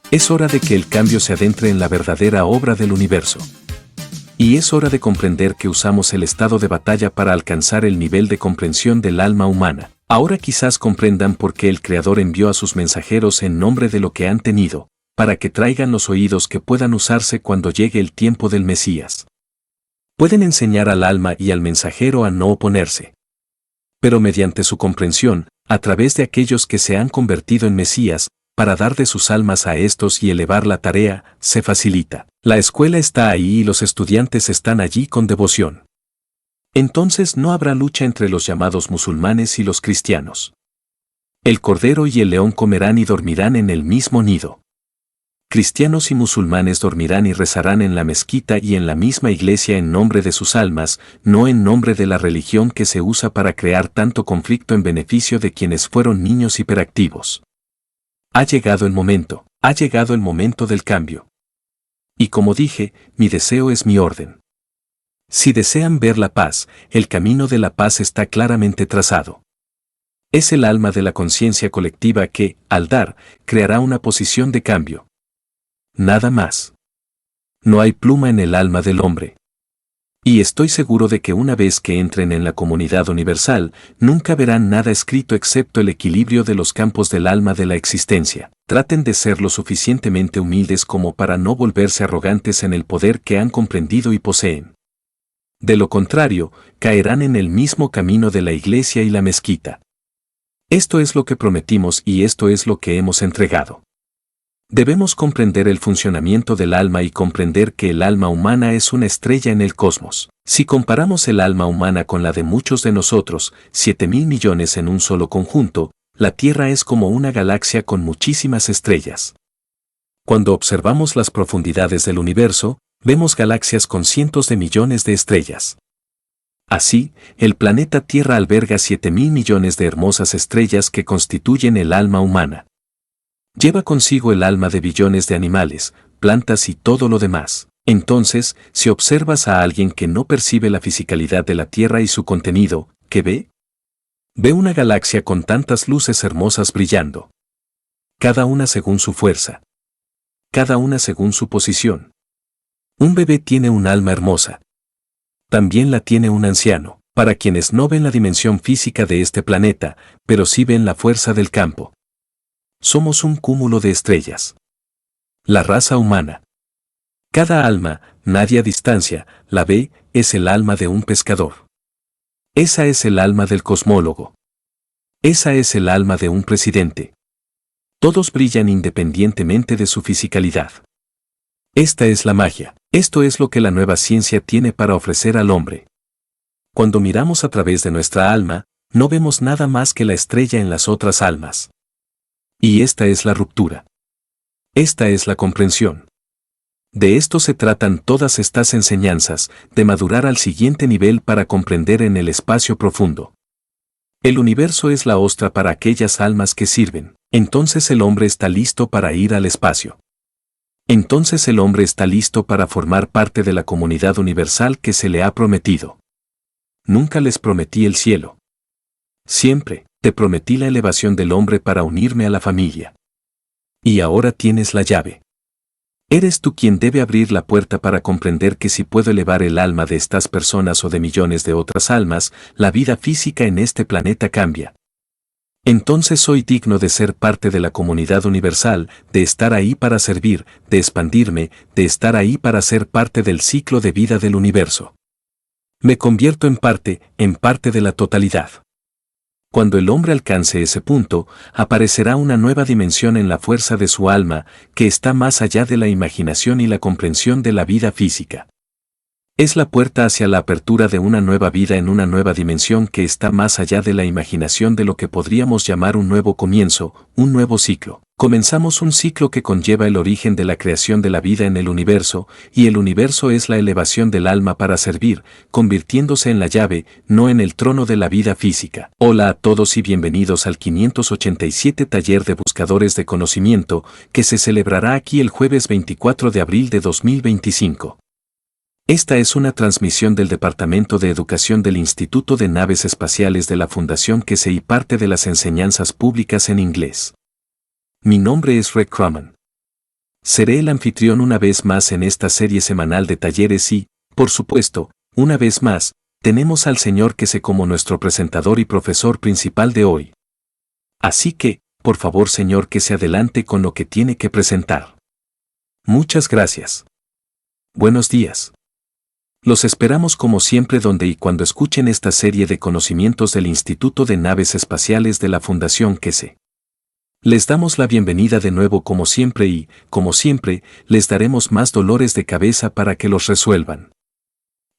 Es hora de que el cambio se adentre en la verdadera obra del universo. Y es hora de comprender que usamos el estado de batalla para alcanzar el nivel de comprensión del alma humana. Ahora quizás comprendan por qué el Creador envió a sus mensajeros en nombre de lo que han tenido, para que traigan los oídos que puedan usarse cuando llegue el tiempo del Mesías. Pueden enseñar al alma y al mensajero a no oponerse. Pero mediante su comprensión, a través de aquellos que se han convertido en Mesías, para dar de sus almas a estos y elevar la tarea, se facilita. La escuela está ahí y los estudiantes están allí con devoción. Entonces no habrá lucha entre los llamados musulmanes y los cristianos. El cordero y el león comerán y dormirán en el mismo nido. Cristianos y musulmanes dormirán y rezarán en la mezquita y en la misma iglesia en nombre de sus almas, no en nombre de la religión que se usa para crear tanto conflicto en beneficio de quienes fueron niños hiperactivos. Ha llegado el momento del cambio. Y como dije, mi deseo es mi orden. Si desean ver la paz, el camino de la paz está claramente trazado. Es el alma de la conciencia colectiva que, al dar, creará una posición de cambio. Nada más. No hay pluma en el alma del hombre. Y estoy seguro de que una vez que entren en la comunidad universal, nunca verán nada escrito excepto el equilibrio de los campos del alma de la existencia. Traten de ser lo suficientemente humildes como para no volverse arrogantes en el poder que han comprendido y poseen. De lo contrario, caerán en el mismo camino de la iglesia y la mezquita. Esto es lo que prometimos y esto es lo que hemos entregado. Debemos comprender el funcionamiento del alma y comprender que el alma humana es una estrella en el cosmos. Si comparamos el alma humana con la de muchos de nosotros, 7.000 millones en un solo conjunto, la Tierra es como una galaxia con muchísimas estrellas. Cuando observamos las profundidades del universo, vemos galaxias con cientos de millones de estrellas. Así, el planeta Tierra alberga 7.000 millones de hermosas estrellas que constituyen el alma humana. Lleva consigo el alma de billones de animales, plantas y todo lo demás. Entonces, si observas a alguien que no percibe la fisicalidad de la Tierra y su contenido, ¿qué ve? Ve una galaxia con tantas luces hermosas brillando. Cada una según su fuerza. Cada una según su posición. Un bebé tiene un alma hermosa. También la tiene un anciano, para quienes no ven la dimensión física de este planeta, pero sí ven la fuerza del campo. Somos un cúmulo de estrellas. La raza humana. Cada alma, nadie a distancia, la ve, es el alma de un pescador. Esa es el alma del cosmólogo. Esa es el alma de un presidente. Todos brillan independientemente de su fisicalidad. Esta es la magia. Esto es lo que la nueva ciencia tiene para ofrecer al hombre. Cuando miramos a través de nuestra alma, no vemos nada más que la estrella en las otras almas. Y esta es la ruptura. Esta es la comprensión. De esto se tratan todas estas enseñanzas, de madurar al siguiente nivel para comprender en el espacio profundo. El universo es la ostra para aquellas almas que sirven. Entonces el hombre está listo para ir al espacio. Entonces el hombre está listo para formar parte de la comunidad universal que se le ha prometido. Nunca les prometí el cielo. Siempre te prometí la elevación del hombre para unirme a la familia. Y ahora tienes la llave. Eres tú quien debe abrir la puerta para comprender que si puedo elevar el alma de estas personas o de millones de otras almas, la vida física en este planeta cambia. Entonces soy digno de ser parte de la comunidad universal, de estar ahí para servir, de expandirme, de estar ahí para ser parte del ciclo de vida del universo. Me convierto en parte de la totalidad. Cuando el hombre alcance ese punto, aparecerá una nueva dimensión en la fuerza de su alma, que está más allá de la imaginación y la comprensión de la vida física. Es la puerta hacia la apertura de una nueva vida en una nueva dimensión que está más allá de la imaginación de lo que podríamos llamar un nuevo comienzo, un nuevo ciclo. Comenzamos un ciclo que conlleva el origen de la creación de la vida en el universo, y el universo es la elevación del alma para servir, convirtiéndose en la llave, no en el trono de la vida física. Hola a todos y bienvenidos al 587 Taller de Buscadores de Conocimiento, que se celebrará aquí el jueves 24 de abril de 2025. Esta es una transmisión del Departamento de Educación del Instituto de Naves Espaciales de la Fundación que se y parte de las enseñanzas públicas en inglés. Mi nombre es Rick Cruman. Seré el anfitrión una vez más en esta serie semanal de talleres y, por supuesto, una vez más, tenemos al Señor que se como nuestro presentador y profesor principal de hoy. Así que, por favor Señor que se adelante con lo que tiene que presentar. Muchas gracias. Buenos días. Los esperamos como siempre donde y cuando escuchen esta serie de conocimientos del Instituto de Naves Espaciales de la Fundación QS. Les damos la bienvenida de nuevo como siempre y, como siempre, les daremos más dolores de cabeza para que los resuelvan.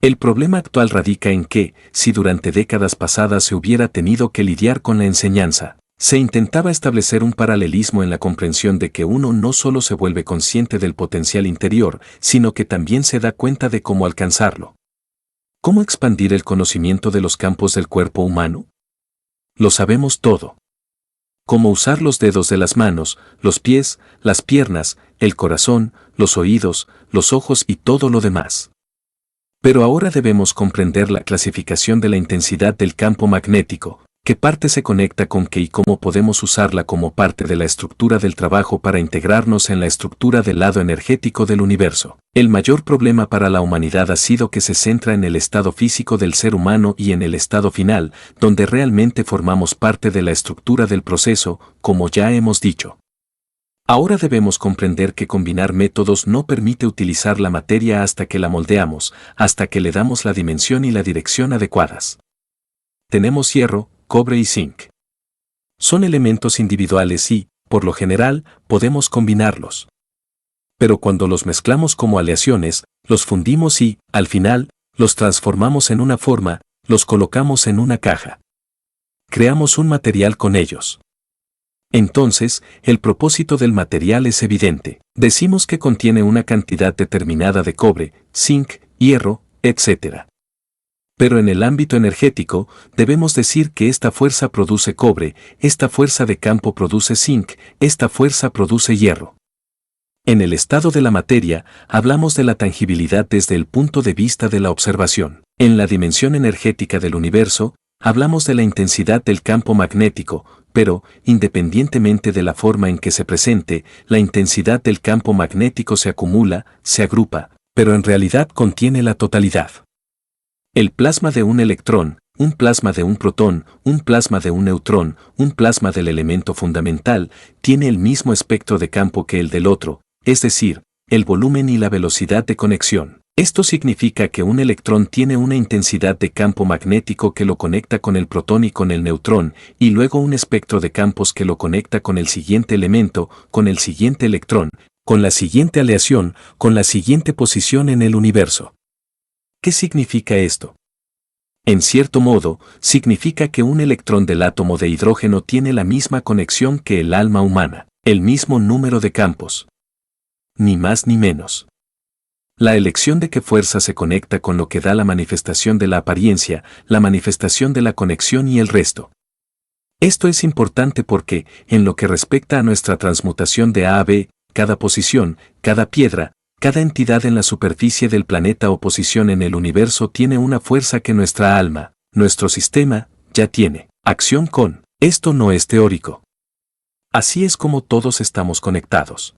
El problema actual radica en que, si durante décadas pasadas se hubiera tenido que lidiar con la enseñanza, se intentaba establecer un paralelismo en la comprensión de que uno no solo se vuelve consciente del potencial interior, sino que también se da cuenta de cómo alcanzarlo. ¿Cómo expandir el conocimiento de los campos del cuerpo humano? Lo sabemos todo. Cómo usar los dedos de las manos, los pies, las piernas, el corazón, los oídos, los ojos y todo lo demás. Pero ahora debemos comprender la clasificación de la intensidad del campo magnético, qué parte se conecta con qué y cómo podemos usarla como parte de la estructura del trabajo para integrarnos en la estructura del lado energético del universo. El mayor problema para la humanidad ha sido que se centra en el estado físico del ser humano y en el estado final, donde realmente formamos parte de la estructura del proceso, como ya hemos dicho. Ahora debemos comprender que combinar métodos no permite utilizar la materia hasta que la moldeamos, hasta que le damos la dimensión y la dirección adecuadas. Tenemos hierro, cobre y zinc. Son elementos individuales y, por lo general, podemos combinarlos. Pero cuando los mezclamos como aleaciones, los fundimos y, al final, los transformamos en una forma, los colocamos en una caja. Creamos un material con ellos. Entonces, el propósito del material es evidente. Decimos que contiene una cantidad determinada de cobre, zinc, hierro, etc. Pero en el ámbito energético, debemos decir que esta fuerza produce cobre, esta fuerza de campo produce zinc, esta fuerza produce hierro. En el estado de la materia, hablamos de la tangibilidad desde el punto de vista de la observación. En la dimensión energética del universo, hablamos de la intensidad del campo magnético, pero, independientemente de la forma en que se presente, la intensidad del campo magnético se acumula, se agrupa, pero en realidad contiene la totalidad. El plasma de un electrón, un plasma de un protón, un plasma de un neutrón, un plasma del elemento fundamental, tiene el mismo espectro de campo que el del otro, es decir, el volumen y la velocidad de conexión. Esto significa que un electrón tiene una intensidad de campo magnético que lo conecta con el protón y con el neutrón, y luego un espectro de campos que lo conecta con el siguiente elemento, con el siguiente electrón, con la siguiente aleación, con la siguiente posición en el universo. ¿Qué significa esto? En cierto modo, significa que un electrón del átomo de hidrógeno tiene la misma conexión que el alma humana, el mismo número de campos. Ni más ni menos. La elección de qué fuerza se conecta con lo que da la manifestación de la apariencia, la manifestación de la conexión y el resto. Esto es importante porque, en lo que respecta a nuestra transmutación de A a B, cada posición, cada piedra, cada entidad en la superficie del planeta o posición en el universo tiene una fuerza que nuestra alma, nuestro sistema, ya tiene. Acción con. Esto no es teórico. Así es como todos estamos conectados.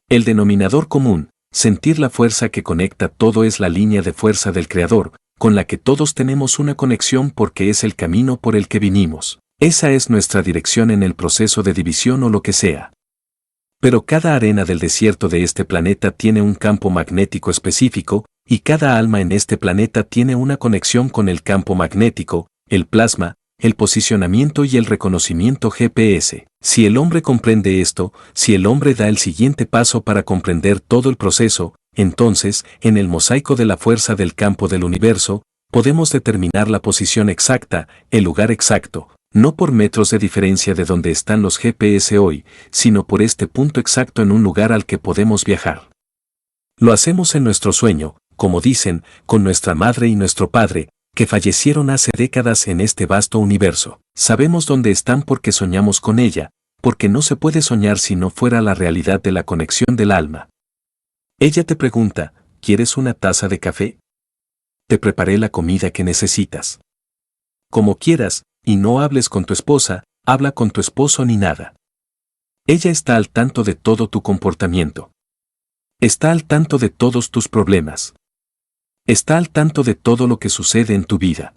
El denominador común, sentir la fuerza que conecta todo es la línea de fuerza del Creador, con la que todos tenemos una conexión porque es el camino por el que vinimos. Esa es nuestra dirección en el proceso de división o lo que sea. Pero cada arena del desierto de este planeta tiene un campo magnético específico, y cada alma en este planeta tiene una conexión con el campo magnético, el plasma, el posicionamiento y el reconocimiento GPS. Si el hombre comprende esto, si el hombre da el siguiente paso para comprender todo el proceso, entonces, en el mosaico de la fuerza del campo del universo, podemos determinar la posición exacta, el lugar exacto, no por metros de diferencia de donde están los GPS hoy, sino por este punto exacto en un lugar al que podemos viajar. Lo hacemos en nuestro sueño, como dicen, con nuestra madre y nuestro padre, que fallecieron hace décadas en este vasto universo. Sabemos dónde están porque soñamos con ella, porque no se puede soñar si no fuera la realidad de la conexión del alma. Ella te pregunta, ¿quieres una taza de café? Te preparé la comida que necesitas. Como quieras, y no hables con tu esposa, habla con tu esposo ni nada. Ella está al tanto de todo tu comportamiento. Está al tanto de todos tus problemas. Está al tanto de todo lo que sucede en tu vida.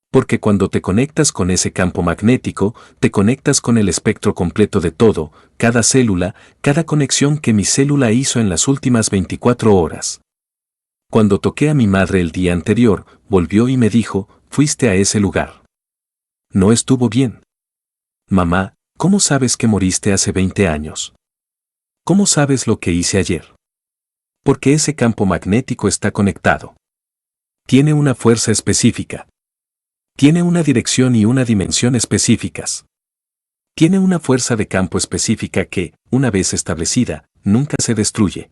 Porque cuando te conectas con ese campo magnético, te conectas con el espectro completo de todo, cada célula, cada conexión que mi célula hizo en las últimas 24 horas. Cuando toqué a mi madre el día anterior, volvió y me dijo, fuiste a ese lugar. No estuvo bien. Mamá, ¿cómo sabes que moriste hace 20 años? ¿Cómo sabes lo que hice ayer? Porque ese campo magnético está conectado. Tiene una fuerza específica. Tiene una dirección y una dimensión específicas. Tiene una fuerza de campo específica que, una vez establecida, nunca se destruye.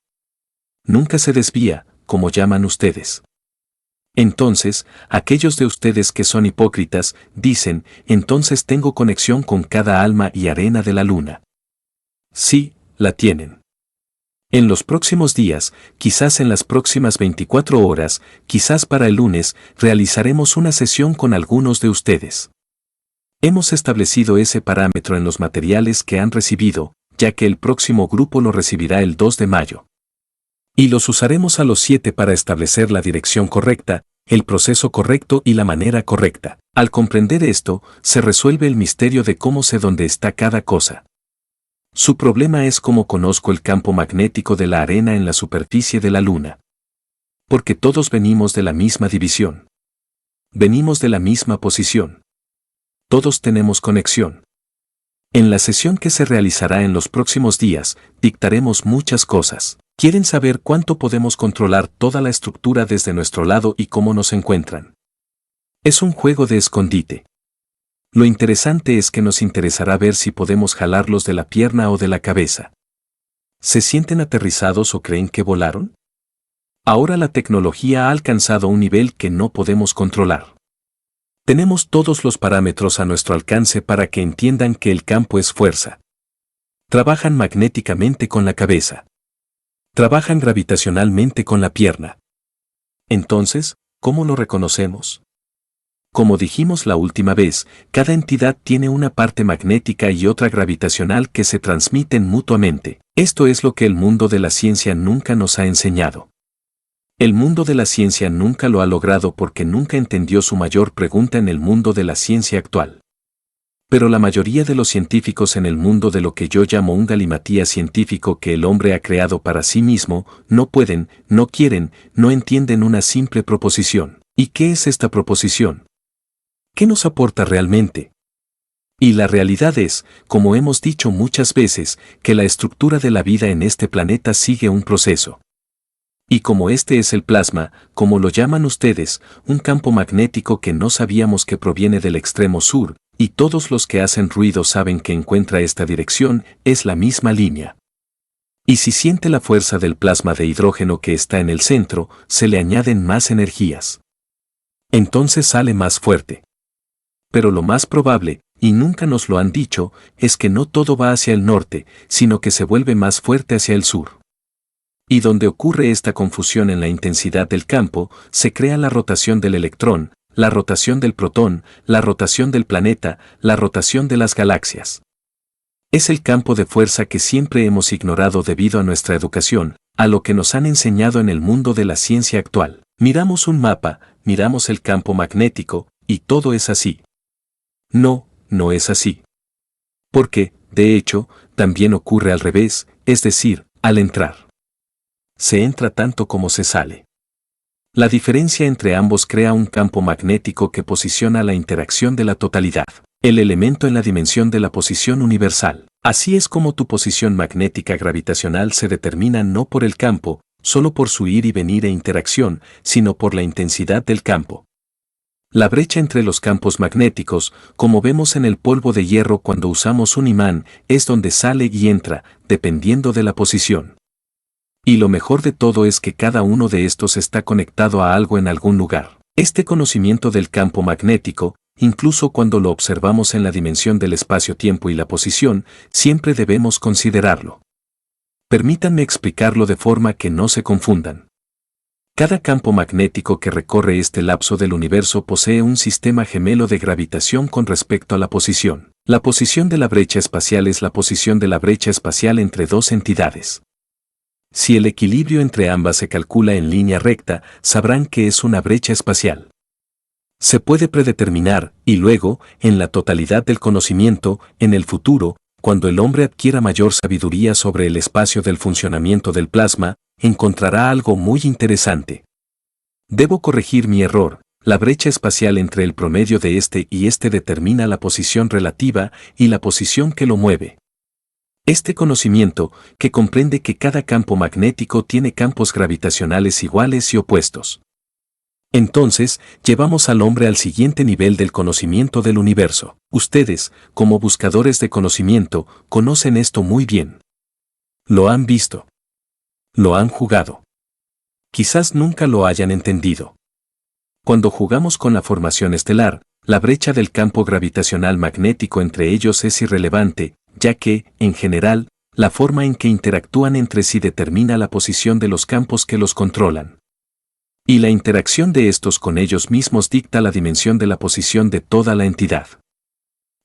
Nunca se desvía, como llaman ustedes. Entonces, aquellos de ustedes que son hipócritas, dicen, entonces tengo conexión con cada alma y arena de la luna. Sí, la tienen. En los próximos días, quizás en las próximas 24 horas, quizás para el lunes, realizaremos una sesión con algunos de ustedes. Hemos establecido ese parámetro en los materiales que han recibido, ya que el próximo grupo lo recibirá el 2 de mayo. Y los usaremos a los 7 para establecer la dirección correcta, el proceso correcto y la manera correcta. Al comprender esto, se resuelve el misterio de cómo sé dónde está cada cosa. Su problema es cómo conozco el campo magnético de la arena en la superficie de la luna. Porque todos venimos de la misma división. Venimos de la misma posición. Todos tenemos conexión. En la sesión que se realizará en los próximos días, dictaremos muchas cosas. ¿Quieren saber cuánto podemos controlar toda la estructura desde nuestro lado y cómo nos encuentran? Es un juego de escondite. Lo interesante es que nos interesará ver si podemos jalarlos de la pierna o de la cabeza. ¿Se sienten aterrizados o creen que volaron? Ahora la tecnología ha alcanzado un nivel que no podemos controlar. Tenemos todos los parámetros a nuestro alcance para que entiendan que el campo es fuerza. Trabajan magnéticamente con la cabeza. Trabajan gravitacionalmente con la pierna. Entonces, ¿cómo lo reconocemos? Como dijimos la última vez, cada entidad tiene una parte magnética y otra gravitacional que se transmiten mutuamente. Esto es lo que el mundo de la ciencia nunca nos ha enseñado. El mundo de la ciencia nunca lo ha logrado porque nunca entendió su mayor pregunta en el mundo de la ciencia actual. Pero la mayoría de los científicos en el mundo de lo que yo llamo un galimatías científico que el hombre ha creado para sí mismo, no pueden, no quieren, no entienden una simple proposición. ¿Y qué es esta proposición? ¿Qué nos aporta realmente? Y la realidad es, como hemos dicho muchas veces, que la estructura de la vida en este planeta sigue un proceso. Y como este es el plasma, como lo llaman ustedes, un campo magnético que no sabíamos que proviene del extremo sur, y todos los que hacen ruido saben que encuentra esta dirección, es la misma línea. Y si siente la fuerza del plasma de hidrógeno que está en el centro, se le añaden más energías. Entonces sale más fuerte. Pero lo más probable, y nunca nos lo han dicho, es que no todo va hacia el norte, sino que se vuelve más fuerte hacia el sur. Y donde ocurre esta confusión en la intensidad del campo, se crea la rotación del electrón, la rotación del protón, la rotación del planeta, la rotación de las galaxias. Es el campo de fuerza que siempre hemos ignorado debido a nuestra educación, a lo que nos han enseñado en el mundo de la ciencia actual. Miramos un mapa, miramos el campo magnético, y todo es así. No, no es así. Porque, de hecho, también ocurre al revés, es decir, al entrar. Se entra tanto como se sale. La diferencia entre ambos crea un campo magnético que posiciona la interacción de la totalidad, el elemento en la dimensión de la posición universal. Así es como tu posición magnética gravitacional se determina no por el campo, solo por su ir y venir e interacción, sino por la intensidad del campo. La brecha entre los campos magnéticos, como vemos en el polvo de hierro cuando usamos un imán, es donde sale y entra, dependiendo de la posición. Y lo mejor de todo es que cada uno de estos está conectado a algo en algún lugar. Este conocimiento del campo magnético, incluso cuando lo observamos en la dimensión del espacio-tiempo y la posición, siempre debemos considerarlo. Permítanme explicarlo de forma que no se confundan. Cada campo magnético que recorre este lapso del universo posee un sistema gemelo de gravitación con respecto a la posición. La posición de la brecha espacial es la posición de la brecha espacial entre dos entidades. Si el equilibrio entre ambas se calcula en línea recta, sabrán que es una brecha espacial. Se puede predeterminar, y luego, en la totalidad del conocimiento, en el futuro, cuando el hombre adquiera mayor sabiduría sobre el espacio del funcionamiento del plasma, encontrará algo muy interesante. Debo corregir mi error. La brecha espacial entre el promedio de este y este determina la posición relativa y la posición que lo mueve. Este conocimiento, que comprende que cada campo magnético tiene campos gravitacionales iguales y opuestos. Entonces, llevamos al hombre al siguiente nivel del conocimiento del universo. Ustedes, como buscadores de conocimiento, conocen esto muy bien. Lo han visto. Lo han jugado. Quizás nunca lo hayan entendido. Cuando jugamos con la formación estelar, la brecha del campo gravitacional magnético entre ellos es irrelevante, ya que, en general, la forma en que interactúan entre sí determina la posición de los campos que los controlan. Y la interacción de estos con ellos mismos dicta la dimensión de la posición de toda la entidad.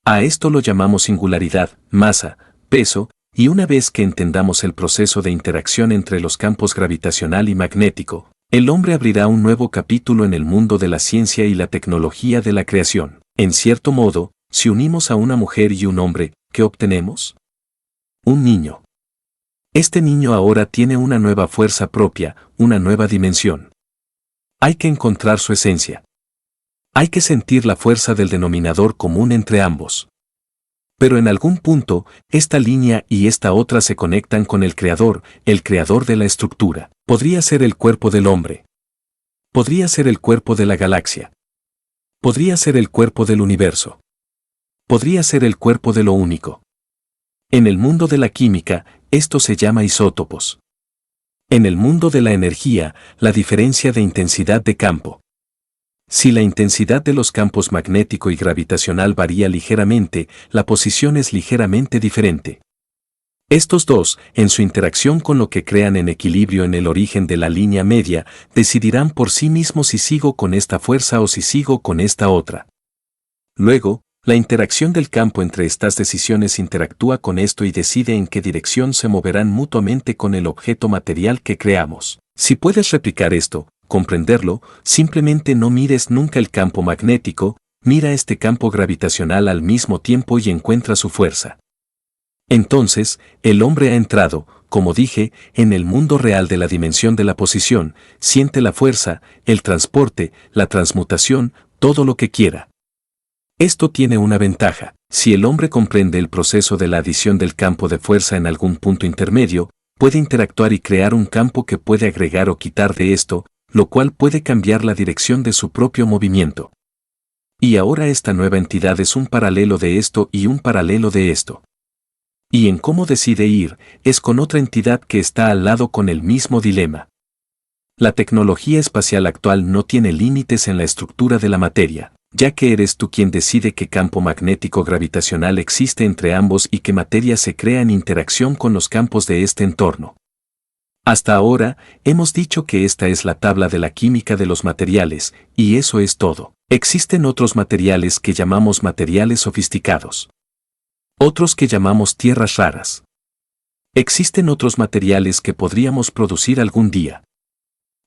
A esto lo llamamos singularidad, masa, peso, y una vez que entendamos el proceso de interacción entre los campos gravitacional y magnético, el hombre abrirá un nuevo capítulo en el mundo de la ciencia y la tecnología de la creación. En cierto modo, si unimos a una mujer y un hombre, ¿qué obtenemos? Un niño. Este niño ahora tiene una nueva fuerza propia, una nueva dimensión. Hay que encontrar su esencia. Hay que sentir la fuerza del denominador común entre ambos. Pero en algún punto, esta línea y esta otra se conectan con el creador de la estructura. Podría ser el cuerpo del hombre. Podría ser el cuerpo de la galaxia. Podría ser el cuerpo del universo. Podría ser el cuerpo de lo único. En el mundo de la química, esto se llama isótopos. En el mundo de la energía, la diferencia de intensidad de campo. Si la intensidad de los campos magnético y gravitacional varía ligeramente, la posición es ligeramente diferente. Estos dos, en su interacción con lo que crean en equilibrio en el origen de la línea media, decidirán por sí mismos si sigo con esta fuerza o si sigo con esta otra. Luego, la interacción del campo entre estas decisiones interactúa con esto y decide en qué dirección se moverán mutuamente con el objeto material que creamos. Si puedes replicar esto, comprenderlo, simplemente no mires nunca el campo magnético, mira este campo gravitacional al mismo tiempo y encuentra su fuerza. Entonces, el hombre ha entrado, como dije, en el mundo real de la dimensión de la posición, siente la fuerza, el transporte, la transmutación, todo lo que quiera. Esto tiene una ventaja. Si el hombre comprende el proceso de la adición del campo de fuerza en algún punto intermedio, puede interactuar y crear un campo que puede agregar o quitar de esto, lo cual puede cambiar la dirección de su propio movimiento. Y ahora esta nueva entidad es un paralelo de esto y un paralelo de esto. Y en cómo decide ir, es con otra entidad que está al lado con el mismo dilema. La tecnología espacial actual no tiene límites en la estructura de la materia, ya que eres tú quien decide qué campo magnético gravitacional existe entre ambos y qué materia se crea en interacción con los campos de este entorno. Hasta ahora, hemos dicho que esta es la tabla de la química de los materiales, y eso es todo. Existen otros materiales que llamamos materiales sofisticados. Otros que llamamos tierras raras. Existen otros materiales que podríamos producir algún día.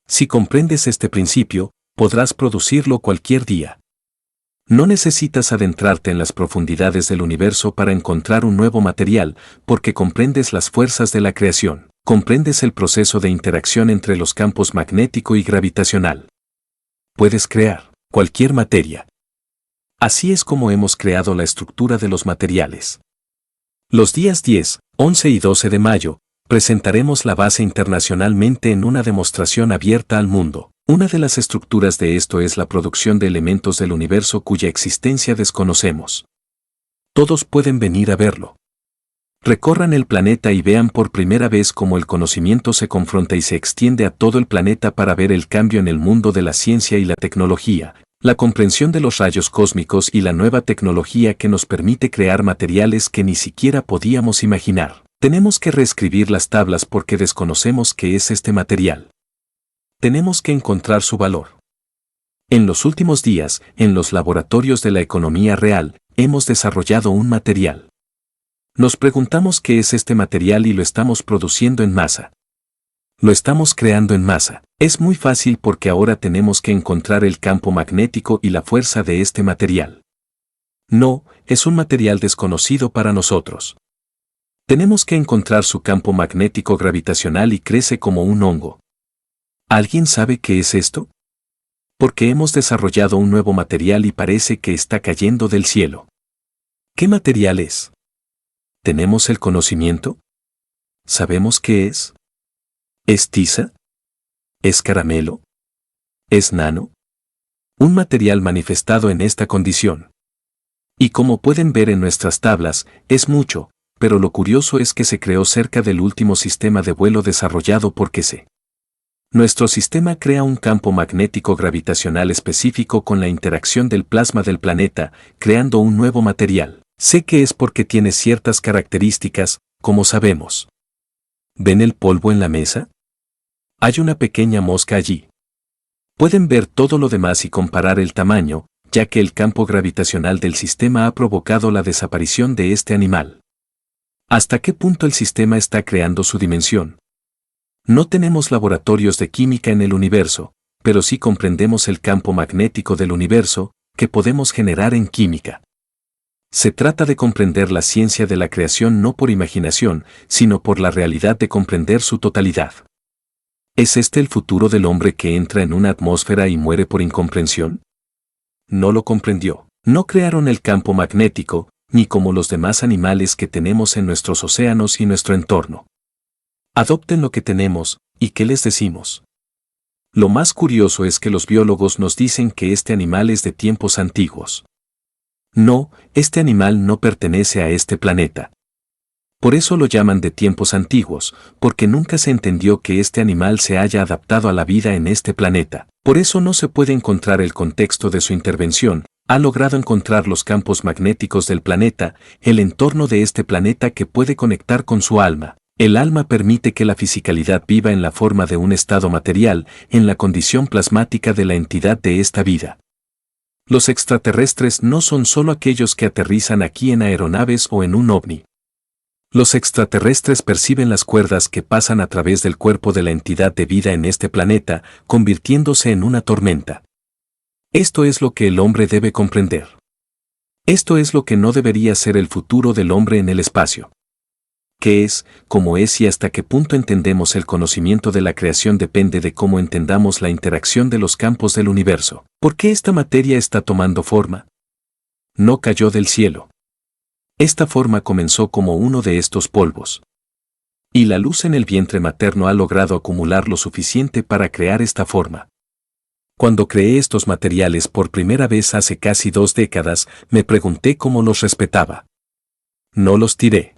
Si comprendes este principio, podrás producirlo cualquier día. No necesitas adentrarte en las profundidades del universo para encontrar un nuevo material, porque comprendes las fuerzas de la creación, comprendes el proceso de interacción entre los campos magnético y gravitacional. Puedes crear cualquier materia. Así es como hemos creado la estructura de los materiales. Los días 10, 11 y 12 de mayo, presentaremos la base internacionalmente en una demostración abierta al mundo. Una de las estructuras de esto es la producción de elementos del universo cuya existencia desconocemos. Todos pueden venir a verlo. Recorran el planeta y vean por primera vez cómo el conocimiento se confronta y se extiende a todo el planeta para ver el cambio en el mundo de la ciencia y la tecnología, la comprensión de los rayos cósmicos y la nueva tecnología que nos permite crear materiales que ni siquiera podíamos imaginar. Tenemos que reescribir las tablas porque desconocemos qué es este material. Tenemos que encontrar su valor. En los últimos días, en los laboratorios de la economía real, hemos desarrollado un material. Nos preguntamos qué es este material y lo estamos produciendo en masa. Lo estamos creando en masa. Es muy fácil porque ahora tenemos que encontrar el campo magnético y la fuerza de este material. No, es un material desconocido para nosotros. Tenemos que encontrar su campo magnético gravitacional y crece como un hongo. ¿Alguien sabe qué es esto? Porque hemos desarrollado un nuevo material y parece que está cayendo del cielo. ¿Qué material es? ¿Tenemos el conocimiento? ¿Sabemos qué es? ¿Es tiza? ¿Es caramelo? ¿Es nano? Un material manifestado en esta condición. Y como pueden ver en nuestras tablas, es mucho, pero lo curioso es que se creó cerca del último sistema de vuelo desarrollado por KC. Nuestro sistema crea un campo magnético gravitacional específico con la interacción del plasma del planeta, creando un nuevo material. Sé que es porque tiene ciertas características, como sabemos. ¿Ven el polvo en la mesa? Hay una pequeña mosca allí. Pueden ver todo lo demás y comparar el tamaño, ya que el campo gravitacional del sistema ha provocado la desaparición de este animal. ¿Hasta qué punto el sistema está creando su dimensión? No tenemos laboratorios de química en el universo, pero sí comprendemos el campo magnético del universo, que podemos generar en química. Se trata de comprender la ciencia de la creación no por imaginación, sino por la realidad de comprender su totalidad. ¿Es este el futuro del hombre que entra en una atmósfera y muere por incomprensión? No lo comprendió. No crearon el campo magnético, ni como los demás animales que tenemos en nuestros océanos y nuestro entorno. Adopten lo que tenemos, ¿y qué les decimos? Lo más curioso es que los biólogos nos dicen que este animal es de tiempos antiguos. No, este animal no pertenece a este planeta. Por eso lo llaman de tiempos antiguos, porque nunca se entendió que este animal se haya adaptado a la vida en este planeta. Por eso no se puede encontrar el contexto de su intervención. Ha logrado encontrar los campos magnéticos del planeta, el entorno de este planeta que puede conectar con su alma. El alma permite que la fisicalidad viva en la forma de un estado material, en la condición plasmática de la entidad de esta vida. Los extraterrestres no son solo aquellos que aterrizan aquí en aeronaves o en un ovni. Los extraterrestres perciben las cuerdas que pasan a través del cuerpo de la entidad de vida en este planeta, convirtiéndose en una tormenta. Esto es lo que el hombre debe comprender. Esto es lo que no debería ser el futuro del hombre en el espacio. ¿Qué es, cómo es y hasta qué punto entendemos el conocimiento de la creación depende de cómo entendamos la interacción de los campos del universo? ¿Por qué esta materia está tomando forma? No cayó del cielo. Esta forma comenzó como uno de estos polvos. Y la luz en el vientre materno ha logrado acumular lo suficiente para crear esta forma. Cuando creé estos materiales por primera vez hace casi 2 décadas, me pregunté cómo los respetaba. No los tiré.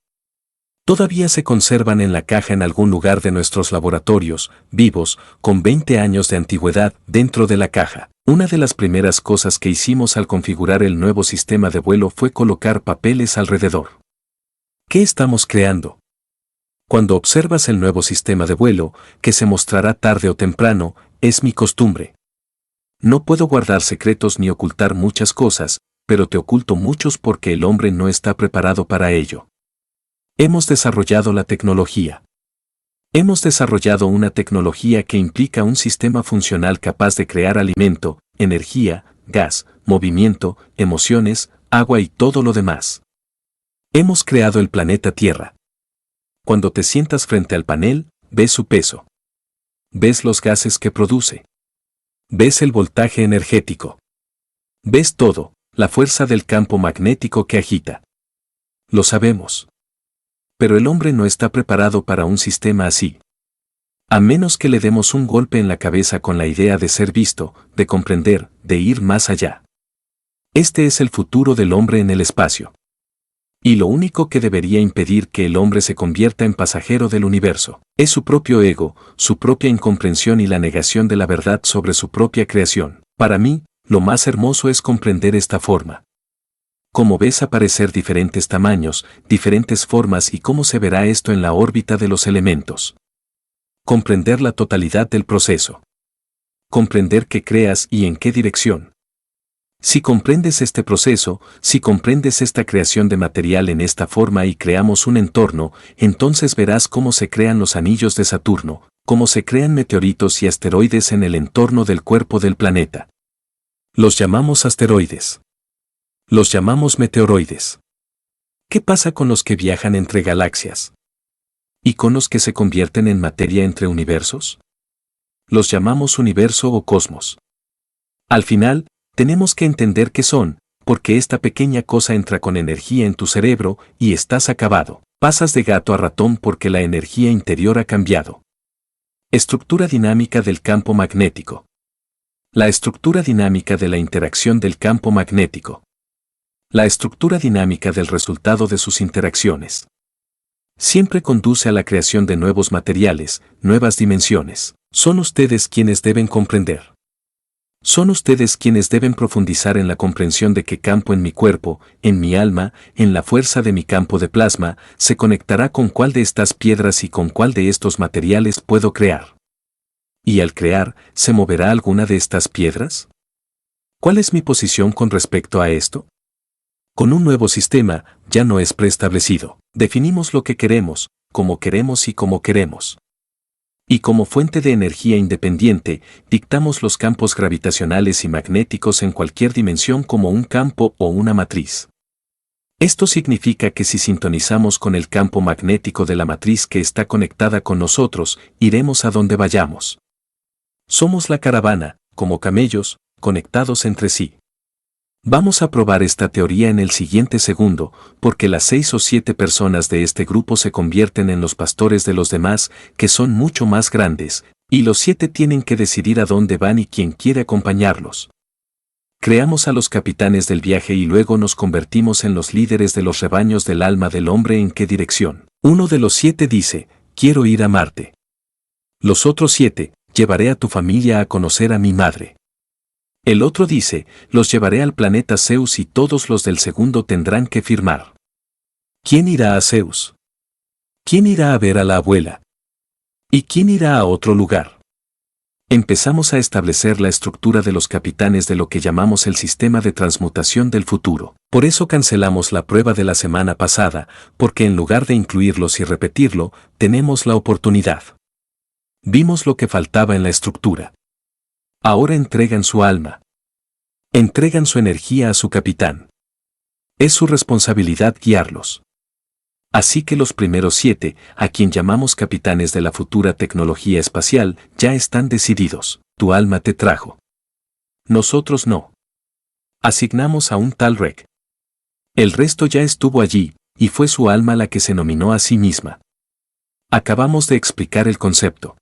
Todavía se conservan en la caja en algún lugar de nuestros laboratorios, vivos, con 20 años de antigüedad dentro de la caja. Una de las primeras cosas que hicimos al configurar el nuevo sistema de vuelo fue colocar papeles alrededor. ¿Qué estamos creando? Cuando observas el nuevo sistema de vuelo, que se mostrará tarde o temprano, es mi costumbre. No puedo guardar secretos ni ocultar muchas cosas, pero te oculto muchos porque el hombre no está preparado para ello. Hemos desarrollado la tecnología. Hemos desarrollado una tecnología que implica un sistema funcional capaz de crear alimento, energía, gas, movimiento, emociones, agua y todo lo demás. Hemos creado el planeta Tierra. Cuando te sientas frente al panel, ves su peso. Ves los gases que produce. Ves el voltaje energético. Ves todo, la fuerza del campo magnético que agita. Lo sabemos. Pero el hombre no está preparado para un sistema así. A menos que le demos un golpe en la cabeza con la idea de ser visto, de comprender, de ir más allá. Este es el futuro del hombre en el espacio. Y lo único que debería impedir que el hombre se convierta en pasajero del universo, es su propio ego, su propia incomprensión y la negación de la verdad sobre su propia creación. Para mí, lo más hermoso es comprender esta forma. Cómo ves aparecer diferentes tamaños, diferentes formas y cómo se verá esto en la órbita de los elementos. Comprender la totalidad del proceso. Comprender qué creas y en qué dirección. Si comprendes este proceso, si comprendes esta creación de material en esta forma y creamos un entorno, entonces verás cómo se crean los anillos de Saturno, cómo se crean meteoritos y asteroides en el entorno del cuerpo del planeta. Los llamamos asteroides. Los llamamos meteoroides. ¿Qué pasa con los que viajan entre galaxias? ¿Y con los que se convierten en materia entre universos? Los llamamos universo o cosmos. Al final, tenemos que entender qué son, porque esta pequeña cosa entra con energía en tu cerebro y estás acabado. Pasas de gato a ratón porque la energía interior ha cambiado. Estructura dinámica del campo magnético. La estructura dinámica de la interacción del campo magnético. La estructura dinámica del resultado de sus interacciones. Siempre conduce a la creación de nuevos materiales, nuevas dimensiones. Son ustedes quienes deben comprender. Son ustedes quienes deben profundizar en la comprensión de qué campo en mi cuerpo, en mi alma, en la fuerza de mi campo de plasma, se conectará con cuál de estas piedras y con cuál de estos materiales puedo crear. ¿Y al crear, se moverá alguna de estas piedras? ¿Cuál es mi posición con respecto a esto? Con un nuevo sistema, ya no es preestablecido. Definimos lo que queremos, cómo queremos y cómo queremos. Y como fuente de energía independiente, dictamos los campos gravitacionales y magnéticos en cualquier dimensión como un campo o una matriz. Esto significa que si sintonizamos con el campo magnético de la matriz que está conectada con nosotros, iremos a donde vayamos. Somos la caravana, como camellos, conectados entre sí. Vamos a probar esta teoría en el siguiente segundo, porque las 6 o 7 personas de este grupo se convierten en los pastores de los demás, que son mucho más grandes, y los 7 tienen que decidir a dónde van y quién quiere acompañarlos. Creamos a los capitanes del viaje y luego nos convertimos en los líderes de los rebaños del alma del hombre. ¿En qué dirección? Uno de los 7 dice, quiero ir a Marte. Los otros 7, llevaré a tu familia a conocer a mi madre. El otro dice, los llevaré al planeta Zeus y todos los del segundo tendrán que firmar. ¿Quién irá a Zeus? ¿Quién irá a ver a la abuela? ¿Y quién irá a otro lugar? Empezamos a establecer la estructura de los capitanes de lo que llamamos el sistema de transmutación del futuro. Por eso cancelamos la prueba de la semana pasada, porque en lugar de incluirlos y repetirlo, tenemos la oportunidad. Vimos lo que faltaba en la estructura. Ahora entregan su alma. Entregan su energía a su capitán. Es su responsabilidad guiarlos. Así que los primeros 7, a quien llamamos capitanes de la futura tecnología espacial, ya están decididos. Tu alma te trajo. Nosotros no. Asignamos a un tal Rek. El resto ya estuvo allí, y fue su alma la que se nominó a sí misma. Acabamos de explicar el concepto.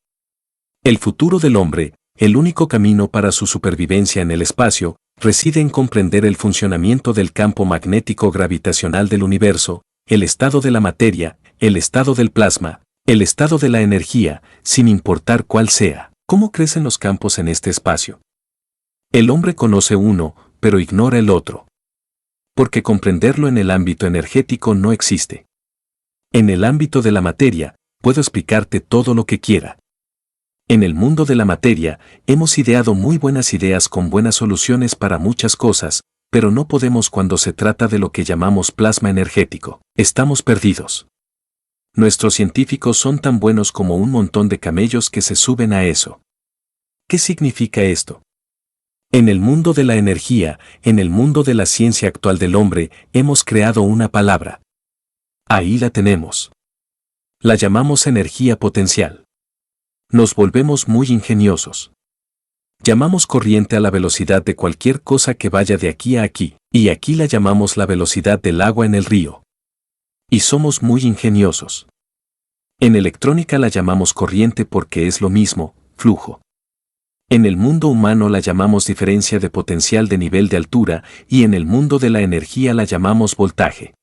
El futuro del hombre, el único camino para su supervivencia en el espacio, reside en comprender el funcionamiento del campo magnético gravitacional del universo, el estado de la materia, el estado del plasma, el estado de la energía, sin importar cuál sea. ¿Cómo crecen los campos en este espacio? El hombre conoce uno, pero ignora el otro. Porque comprenderlo en el ámbito energético no existe. En el ámbito de la materia, puedo explicarte todo lo que quiera. En el mundo de la materia, hemos ideado muy buenas ideas con buenas soluciones para muchas cosas, pero no podemos cuando se trata de lo que llamamos plasma energético. Estamos perdidos. Nuestros científicos son tan buenos como un montón de camellos que se suben a eso. ¿Qué significa esto? En el mundo de la energía, en el mundo de la ciencia actual del hombre, hemos creado una palabra. Ahí la tenemos. La llamamos energía potencial. Nos volvemos muy ingeniosos. Llamamos corriente a la velocidad de cualquier cosa que vaya de aquí a aquí, y aquí la llamamos la velocidad del agua en el río. Y somos muy ingeniosos. En electrónica la llamamos corriente porque es lo mismo, flujo. En el mundo humano la llamamos diferencia de potencial de nivel de altura y en el mundo de la energía la llamamos voltaje.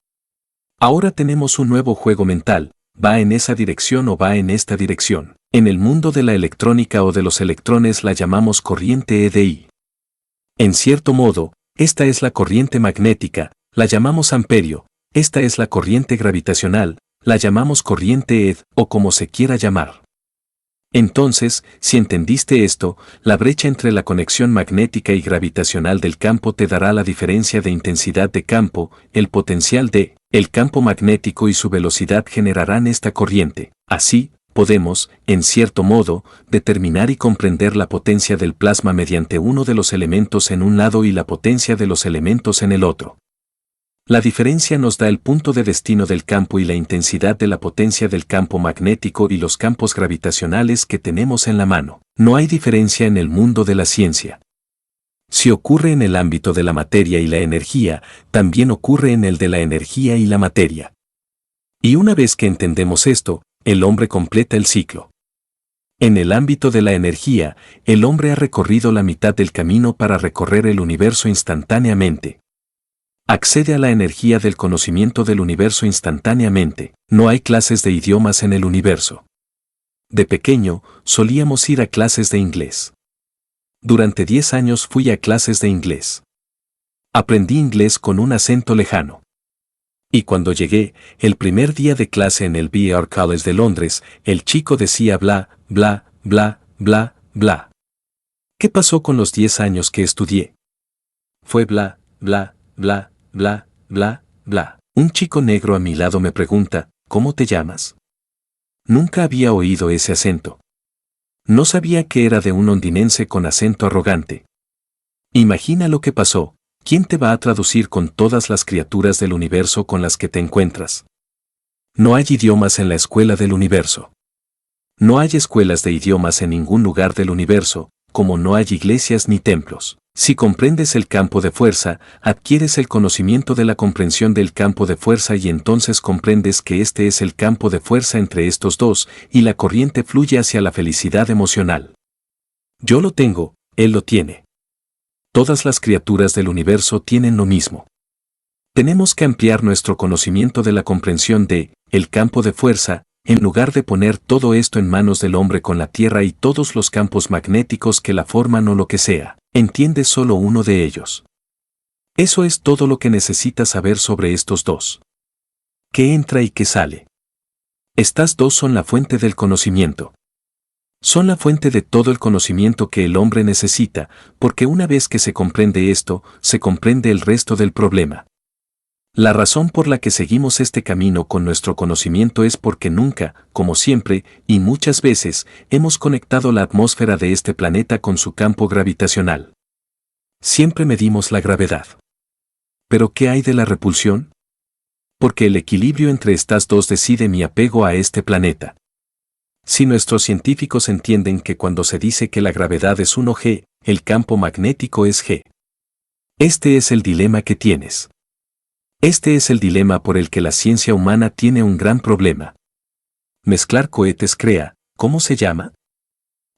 Ahora tenemos un nuevo juego mental, ¿va en esa dirección o va en esta dirección? En el mundo de la electrónica o de los electrones la llamamos corriente EDI. En cierto modo, esta es la corriente magnética, la llamamos amperio, esta es la corriente gravitacional, la llamamos corriente ED o como se quiera llamar. Entonces, si entendiste esto, la brecha entre la conexión magnética y gravitacional del campo te dará la diferencia de intensidad de campo, el potencial de el campo magnético y su velocidad generarán esta corriente. Así, podemos, en cierto modo, determinar y comprender la potencia del plasma mediante uno de los elementos en un lado y la potencia de los elementos en el otro. La diferencia nos da el punto de destino del campo y la intensidad de la potencia del campo magnético y los campos gravitacionales que tenemos en la mano. No hay diferencia en el mundo de la ciencia. Si ocurre en el ámbito de la materia y la energía, también ocurre en el de la energía y la materia. Y una vez que entendemos esto, el hombre completa el ciclo. En el ámbito de la energía, el hombre ha recorrido la mitad del camino para recorrer el universo instantáneamente. Accede a la energía del conocimiento del universo instantáneamente. No hay clases de idiomas en el universo. De pequeño, solíamos ir a clases de inglés. Durante 10 años fui a clases de inglés. Aprendí inglés con un acento lejano. Y cuando llegué, el primer día de clase en el BR College de Londres, el chico decía bla, bla, bla, bla, bla. ¿Qué pasó con los 10 años que estudié? Fue bla, bla, bla, bla, bla, bla. Un chico negro a mi lado me pregunta, ¿cómo te llamas? Nunca había oído ese acento. No sabía que era de un londinense con acento arrogante. Imagina lo que pasó. ¿Quién te va a traducir con todas las criaturas del universo con las que te encuentras? No hay idiomas en la escuela del universo. No hay escuelas de idiomas en ningún lugar del universo, como no hay iglesias ni templos. Si comprendes el campo de fuerza, adquieres el conocimiento de la comprensión del campo de fuerza y entonces comprendes que este es el campo de fuerza entre estos dos y la corriente fluye hacia la felicidad emocional. Yo lo tengo, él lo tiene. Todas las criaturas del universo tienen lo mismo. Tenemos que ampliar nuestro conocimiento de la comprensión de el campo de fuerza, en lugar de poner todo esto en manos del hombre con la Tierra y todos los campos magnéticos que la forman o lo que sea. Entiende solo uno de ellos. Eso es todo lo que necesitas saber sobre estos dos. ¿Qué entra y qué sale? Estas dos son la fuente del conocimiento. Son la fuente de todo el conocimiento que el hombre necesita, porque una vez que se comprende esto, se comprende el resto del problema. La razón por la que seguimos este camino con nuestro conocimiento es porque nunca, como siempre, y muchas veces, hemos conectado la atmósfera de este planeta con su campo gravitacional. Siempre medimos la gravedad. ¿Pero qué hay de la repulsión? Porque el equilibrio entre estas dos decide mi apego a este planeta. Si nuestros científicos entienden que cuando se dice que la gravedad es 1G, el campo magnético es G. Este es el dilema que tienes. Este es el dilema por el que la ciencia humana tiene un gran problema. Mezclar cohetes crea, ¿cómo se llama?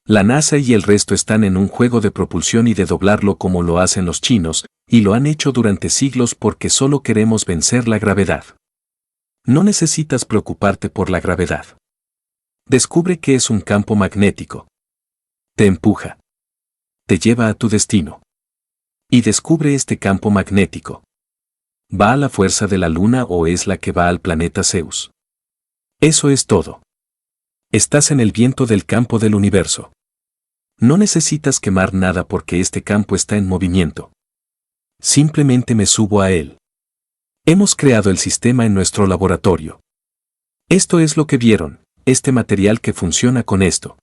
La NASA y el resto están en un juego de propulsión y de doblarlo como lo hacen los chinos, y lo han hecho durante siglos porque solo queremos vencer la gravedad. No necesitas preocuparte por la gravedad. Descubre que es un campo magnético. Te empuja. Te lleva a tu destino. Y descubre este campo magnético. ¿Va a la fuerza de la luna o es la que va al planeta Zeus? Eso es todo. Estás en el viento del campo del universo. No necesitas quemar nada porque este campo está en movimiento. Simplemente me subo a él. Hemos creado el sistema en nuestro laboratorio. Esto es lo que vieron. Este material que funciona con esto.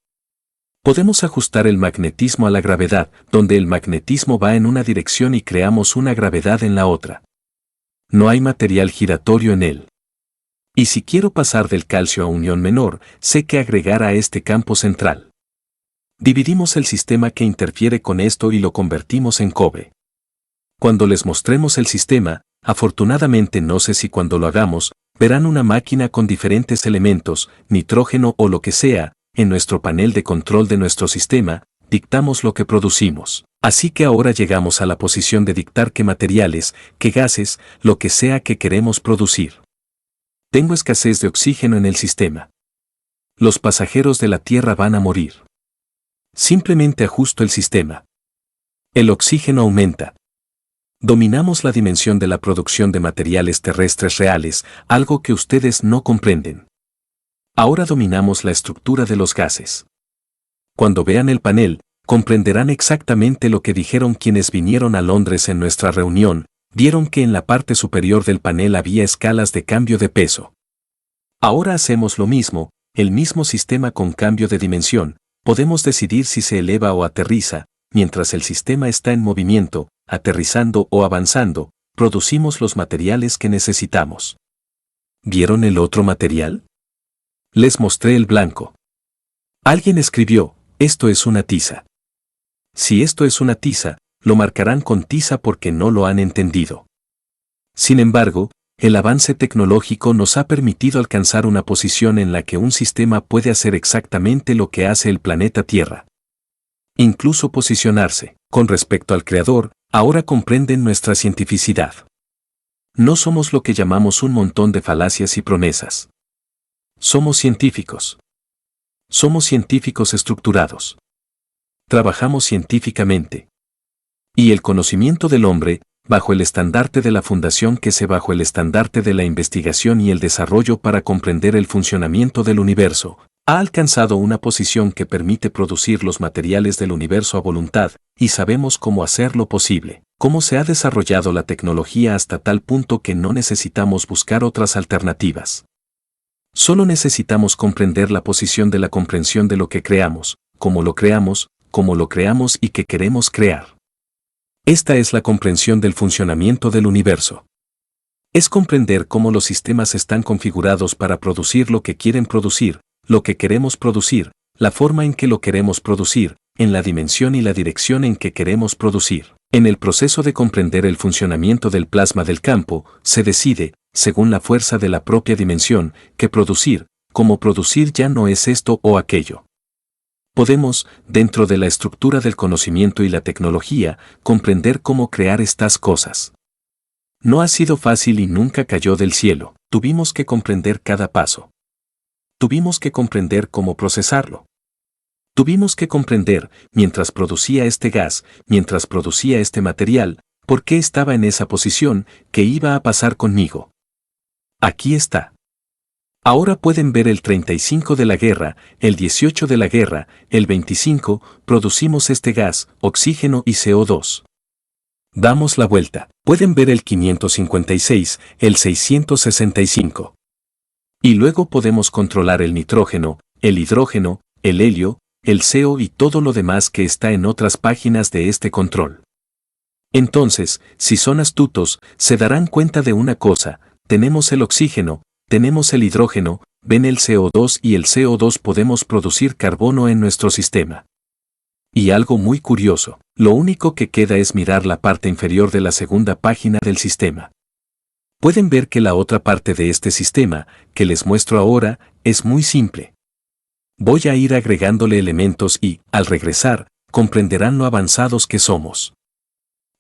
Podemos ajustar el magnetismo a la gravedad, donde el magnetismo va en una dirección y creamos una gravedad en la otra. No hay material giratorio en él. Y si quiero pasar del calcio a unión menor, sé que agregar a este campo central. Dividimos el sistema que interfiere con esto y lo convertimos en cobre. Cuando les mostremos el sistema, afortunadamente no sé si cuando lo hagamos, verán una máquina con diferentes elementos, nitrógeno o lo que sea, en nuestro panel de control de nuestro sistema, dictamos lo que producimos. Así que ahora llegamos a la posición de dictar qué materiales, qué gases, lo que sea que queremos producir. Tengo escasez de oxígeno en el sistema. Los pasajeros de la Tierra van a morir. Simplemente ajusto el sistema. El oxígeno aumenta. Dominamos la dimensión de la producción de materiales terrestres reales, algo que ustedes no comprenden. Ahora dominamos la estructura de los gases. Cuando vean el panel, comprenderán exactamente lo que dijeron quienes vinieron a Londres en nuestra reunión, vieron que en la parte superior del panel había escalas de cambio de peso. Ahora hacemos lo mismo, el mismo sistema con cambio de dimensión, podemos decidir si se eleva o aterriza, mientras el sistema está en movimiento, aterrizando o avanzando, producimos los materiales que necesitamos. ¿Vieron el otro material? Les mostré el blanco. Alguien escribió, esto es una tiza. Si esto es una tiza, lo marcarán con tiza porque no lo han entendido. Sin embargo, el avance tecnológico nos ha permitido alcanzar una posición en la que un sistema puede hacer exactamente lo que hace el planeta Tierra. Incluso posicionarse, con respecto al Creador, ahora comprenden nuestra cientificidad. No somos lo que llamamos un montón de falacias y promesas. Somos científicos. Somos científicos estructurados. Trabajamos científicamente. Y el conocimiento del hombre, bajo el estandarte de la fundación que se bajo el estandarte de la investigación y el desarrollo para comprender el funcionamiento del universo, ha alcanzado una posición que permite producir los materiales del universo a voluntad, y sabemos cómo hacerlo posible, cómo se ha desarrollado la tecnología hasta tal punto que no necesitamos buscar otras alternativas. Solo necesitamos comprender la posición de la comprensión de lo que creamos, cómo lo creamos y qué queremos crear. Esta es la comprensión del funcionamiento del universo. Es comprender cómo los sistemas están configurados para producir lo que quieren producir, lo que queremos producir, la forma en que lo queremos producir, en la dimensión y la dirección en que queremos producir. En el proceso de comprender el funcionamiento del plasma del campo, se decide, según la fuerza de la propia dimensión, que producir, como producir ya no es esto o aquello. Podemos, dentro de la estructura del conocimiento y la tecnología, comprender cómo crear estas cosas. No ha sido fácil y nunca cayó del cielo, tuvimos que comprender cada paso. Tuvimos que comprender cómo procesarlo. Tuvimos que comprender, mientras producía este gas, mientras producía este material, por qué estaba en esa posición, qué iba a pasar conmigo. Aquí está. Ahora pueden ver el 35 de la guerra, el 18 de la guerra, el 25, producimos este gas, oxígeno y CO2. Damos la vuelta. Pueden ver el 556, el 665. Y luego podemos controlar el nitrógeno, el hidrógeno, el helio, el CO y todo lo demás que está en otras páginas de este control. Entonces, si son astutos, se darán cuenta de una cosa, tenemos el oxígeno, tenemos el hidrógeno, ven el CO2 y el CO2 podemos producir carbono en nuestro sistema. Y algo muy curioso, lo único que queda es mirar la parte inferior de la segunda página del sistema. Pueden ver que la otra parte de este sistema, que les muestro ahora, es muy simple. Voy a ir agregándole elementos y, al regresar, comprenderán lo avanzados que somos.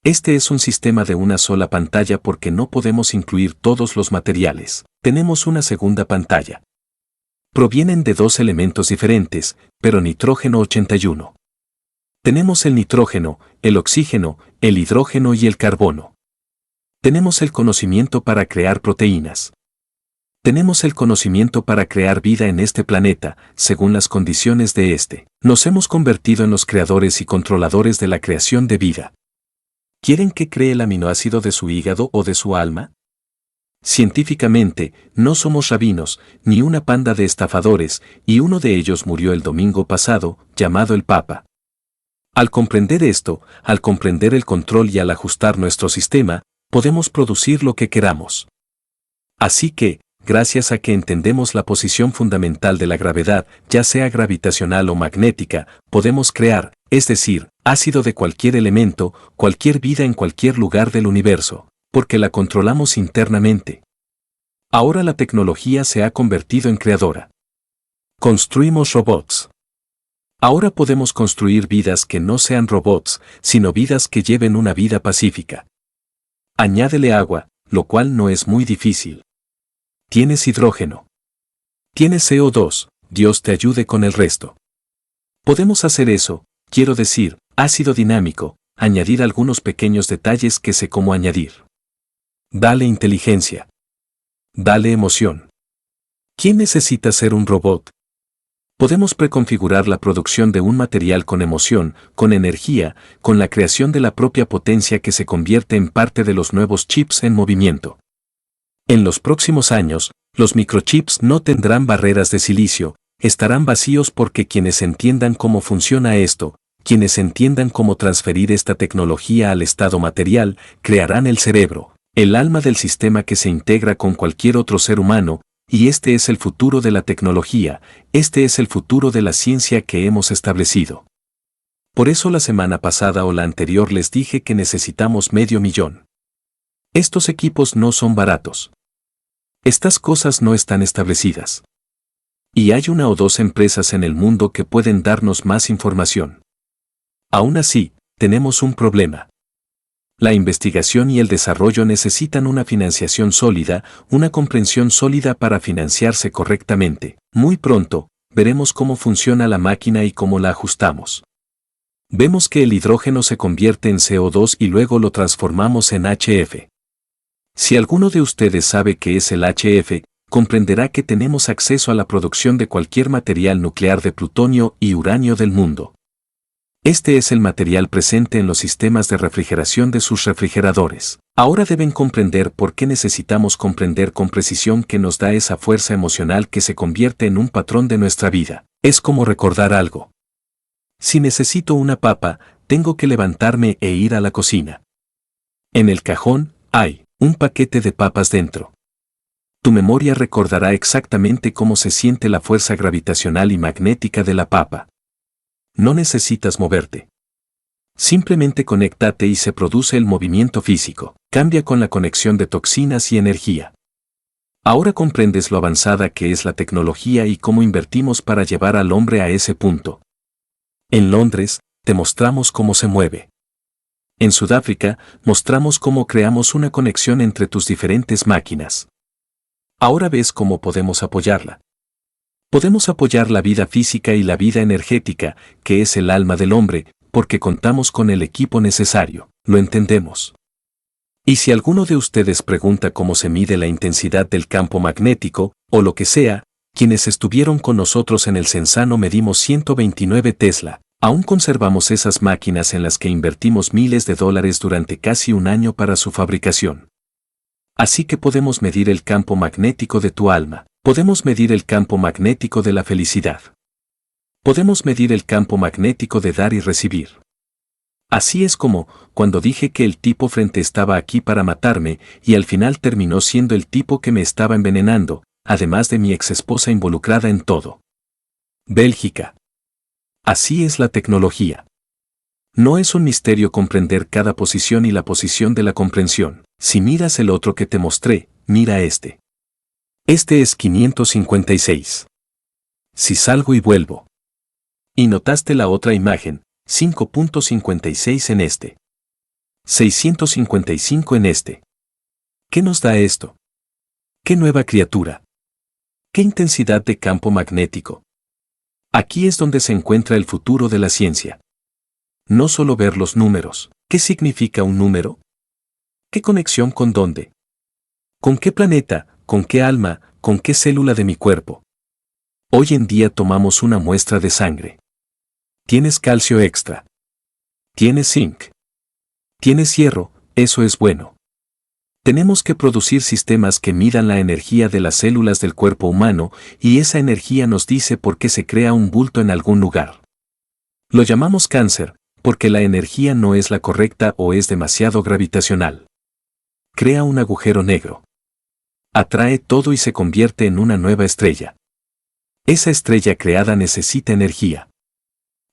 Este es un sistema de una sola pantalla porque no podemos incluir todos los materiales. Tenemos una segunda pantalla. Provienen de dos elementos diferentes, pero nitrógeno 81. Tenemos el nitrógeno, el oxígeno, el hidrógeno y el carbono. Tenemos el conocimiento para crear proteínas. Tenemos el conocimiento para crear vida en este planeta, según las condiciones de este. Nos hemos convertido en los creadores y controladores de la creación de vida. ¿Quieren que cree el aminoácido de su hígado o de su alma? Científicamente, no somos rabinos, ni una panda de estafadores, y uno de ellos murió el domingo pasado, llamado el Papa. Al comprender esto, al comprender el control y al ajustar nuestro sistema, podemos producir lo que queramos. Así que, gracias a que entendemos la posición fundamental de la gravedad, ya sea gravitacional o magnética, podemos crear, es decir, ácido de cualquier elemento, cualquier vida en cualquier lugar del universo, porque la controlamos internamente. Ahora la tecnología se ha convertido en creadora. Construimos robots. Ahora podemos construir vidas que no sean robots, sino vidas que lleven una vida pacífica. Añádele agua, lo cual no es muy difícil. Tienes hidrógeno. Tienes CO2, Dios te ayude con el resto. Podemos hacer eso, quiero decir, ácido dinámico, añadir algunos pequeños detalles que sé cómo añadir. Dale inteligencia. Dale emoción. ¿Quién necesita ser un robot? Podemos preconfigurar la producción de un material con emoción, con energía, con la creación de la propia potencia que se convierte en parte de los nuevos chips en movimiento. En los próximos años, los microchips no tendrán barreras de silicio, estarán vacíos porque quienes entiendan cómo funciona esto, quienes entiendan cómo transferir esta tecnología al estado material, crearán el cerebro, el alma del sistema que se integra con cualquier otro ser humano, y este es el futuro de la tecnología, este es el futuro de la ciencia que hemos establecido. Por eso la semana pasada o la anterior les dije que necesitamos $500,000. Estos equipos no son baratos. Estas cosas no están establecidas. Y hay una o dos empresas en el mundo que pueden darnos más información. Aún así, tenemos un problema. La investigación y el desarrollo necesitan una financiación sólida, una comprensión sólida para financiarse correctamente. Muy pronto, veremos cómo funciona la máquina y cómo la ajustamos. Vemos que el hidrógeno se convierte en CO2 y luego lo transformamos en HF. Si alguno de ustedes sabe qué es el HF, comprenderá que tenemos acceso a la producción de cualquier material nuclear de plutonio y uranio del mundo. Este es el material presente en los sistemas de refrigeración de sus refrigeradores. Ahora deben comprender por qué necesitamos comprender con precisión que nos da esa fuerza emocional que se convierte en un patrón de nuestra vida. Es como recordar algo. Si necesito una papa, tengo que levantarme e ir a la cocina. En el cajón, hay un paquete de papas dentro. Tu memoria recordará exactamente cómo se siente la fuerza gravitacional y magnética de la papa. No necesitas moverte. Simplemente conéctate y se produce el movimiento físico. Cambia con la conexión de toxinas y energía. Ahora comprendes lo avanzada que es la tecnología y cómo invertimos para llevar al hombre a ese punto. En Londres, te mostramos cómo se mueve. En Sudáfrica, mostramos cómo creamos una conexión entre tus diferentes máquinas. Ahora ves cómo podemos apoyarla. Podemos apoyar la vida física y la vida energética, que es el alma del hombre, porque contamos con el equipo necesario, lo entendemos. Y si alguno de ustedes pregunta cómo se mide la intensidad del campo magnético, o lo que sea, quienes estuvieron con nosotros en el Censano medimos 129 Tesla. Aún conservamos esas máquinas en las que invertimos miles de dólares durante casi un año para su fabricación. Así que podemos medir el campo magnético de tu alma. Podemos medir el campo magnético de la felicidad. Podemos medir el campo magnético de dar y recibir. Así es como, cuando dije que el tipo frente estaba aquí para matarme, y al final terminó siendo el tipo que me estaba envenenando, además de mi exesposa involucrada en todo. Bélgica. Así es la tecnología. No es un misterio comprender cada posición y la posición de la comprensión. Si miras el otro que te mostré, mira este. Este es 556. Si salgo y vuelvo. Y notaste la otra imagen, 5.56 en este. 655 en este. ¿Qué nos da esto? ¿Qué nueva criatura? ¿Qué intensidad de campo magnético? Aquí es donde se encuentra el futuro de la ciencia. No solo ver los números. ¿Qué significa un número? ¿Qué conexión con dónde? ¿Con qué planeta? ¿Con qué alma? ¿Con qué célula de mi cuerpo? Hoy en día tomamos una muestra de sangre. ¿Tienes calcio extra? ¿Tienes zinc? ¿Tienes hierro? Eso es bueno. Tenemos que producir sistemas que midan la energía de las células del cuerpo humano y esa energía nos dice por qué se crea un bulto en algún lugar. Lo llamamos cáncer, porque la energía no es la correcta o es demasiado gravitacional. Crea un agujero negro. Atrae todo y se convierte en una nueva estrella. Esa estrella creada necesita energía.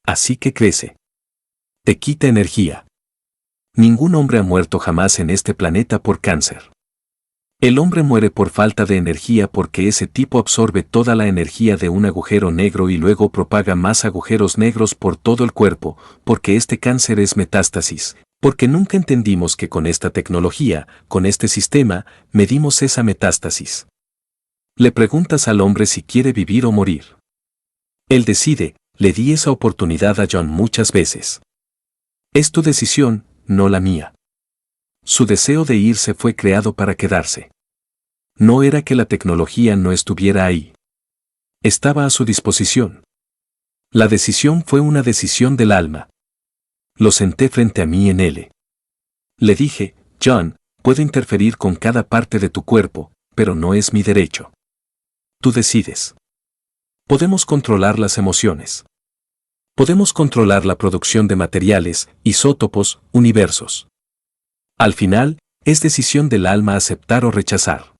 Así que crece. Te quita energía. Ningún hombre ha muerto jamás en este planeta por cáncer. El hombre muere por falta de energía porque ese tipo absorbe toda la energía de un agujero negro y luego propaga más agujeros negros por todo el cuerpo, porque este cáncer es metástasis. Porque nunca entendimos que con esta tecnología, con este sistema, medimos esa metástasis. Le preguntas al hombre si quiere vivir o morir. Él decide, le di esa oportunidad a John muchas veces. Es tu decisión, no la mía. Su deseo de irse fue creado para quedarse. No era que la tecnología no estuviera ahí. Estaba a su disposición. La decisión fue una decisión del alma. Lo senté frente a mí en L. Le dije, John, puedo interferir con cada parte de tu cuerpo, pero no es mi derecho. Tú decides. Podemos controlar las emociones. Podemos controlar la producción de materiales, isótopos, universos. Al final, es decisión del alma aceptar o rechazar.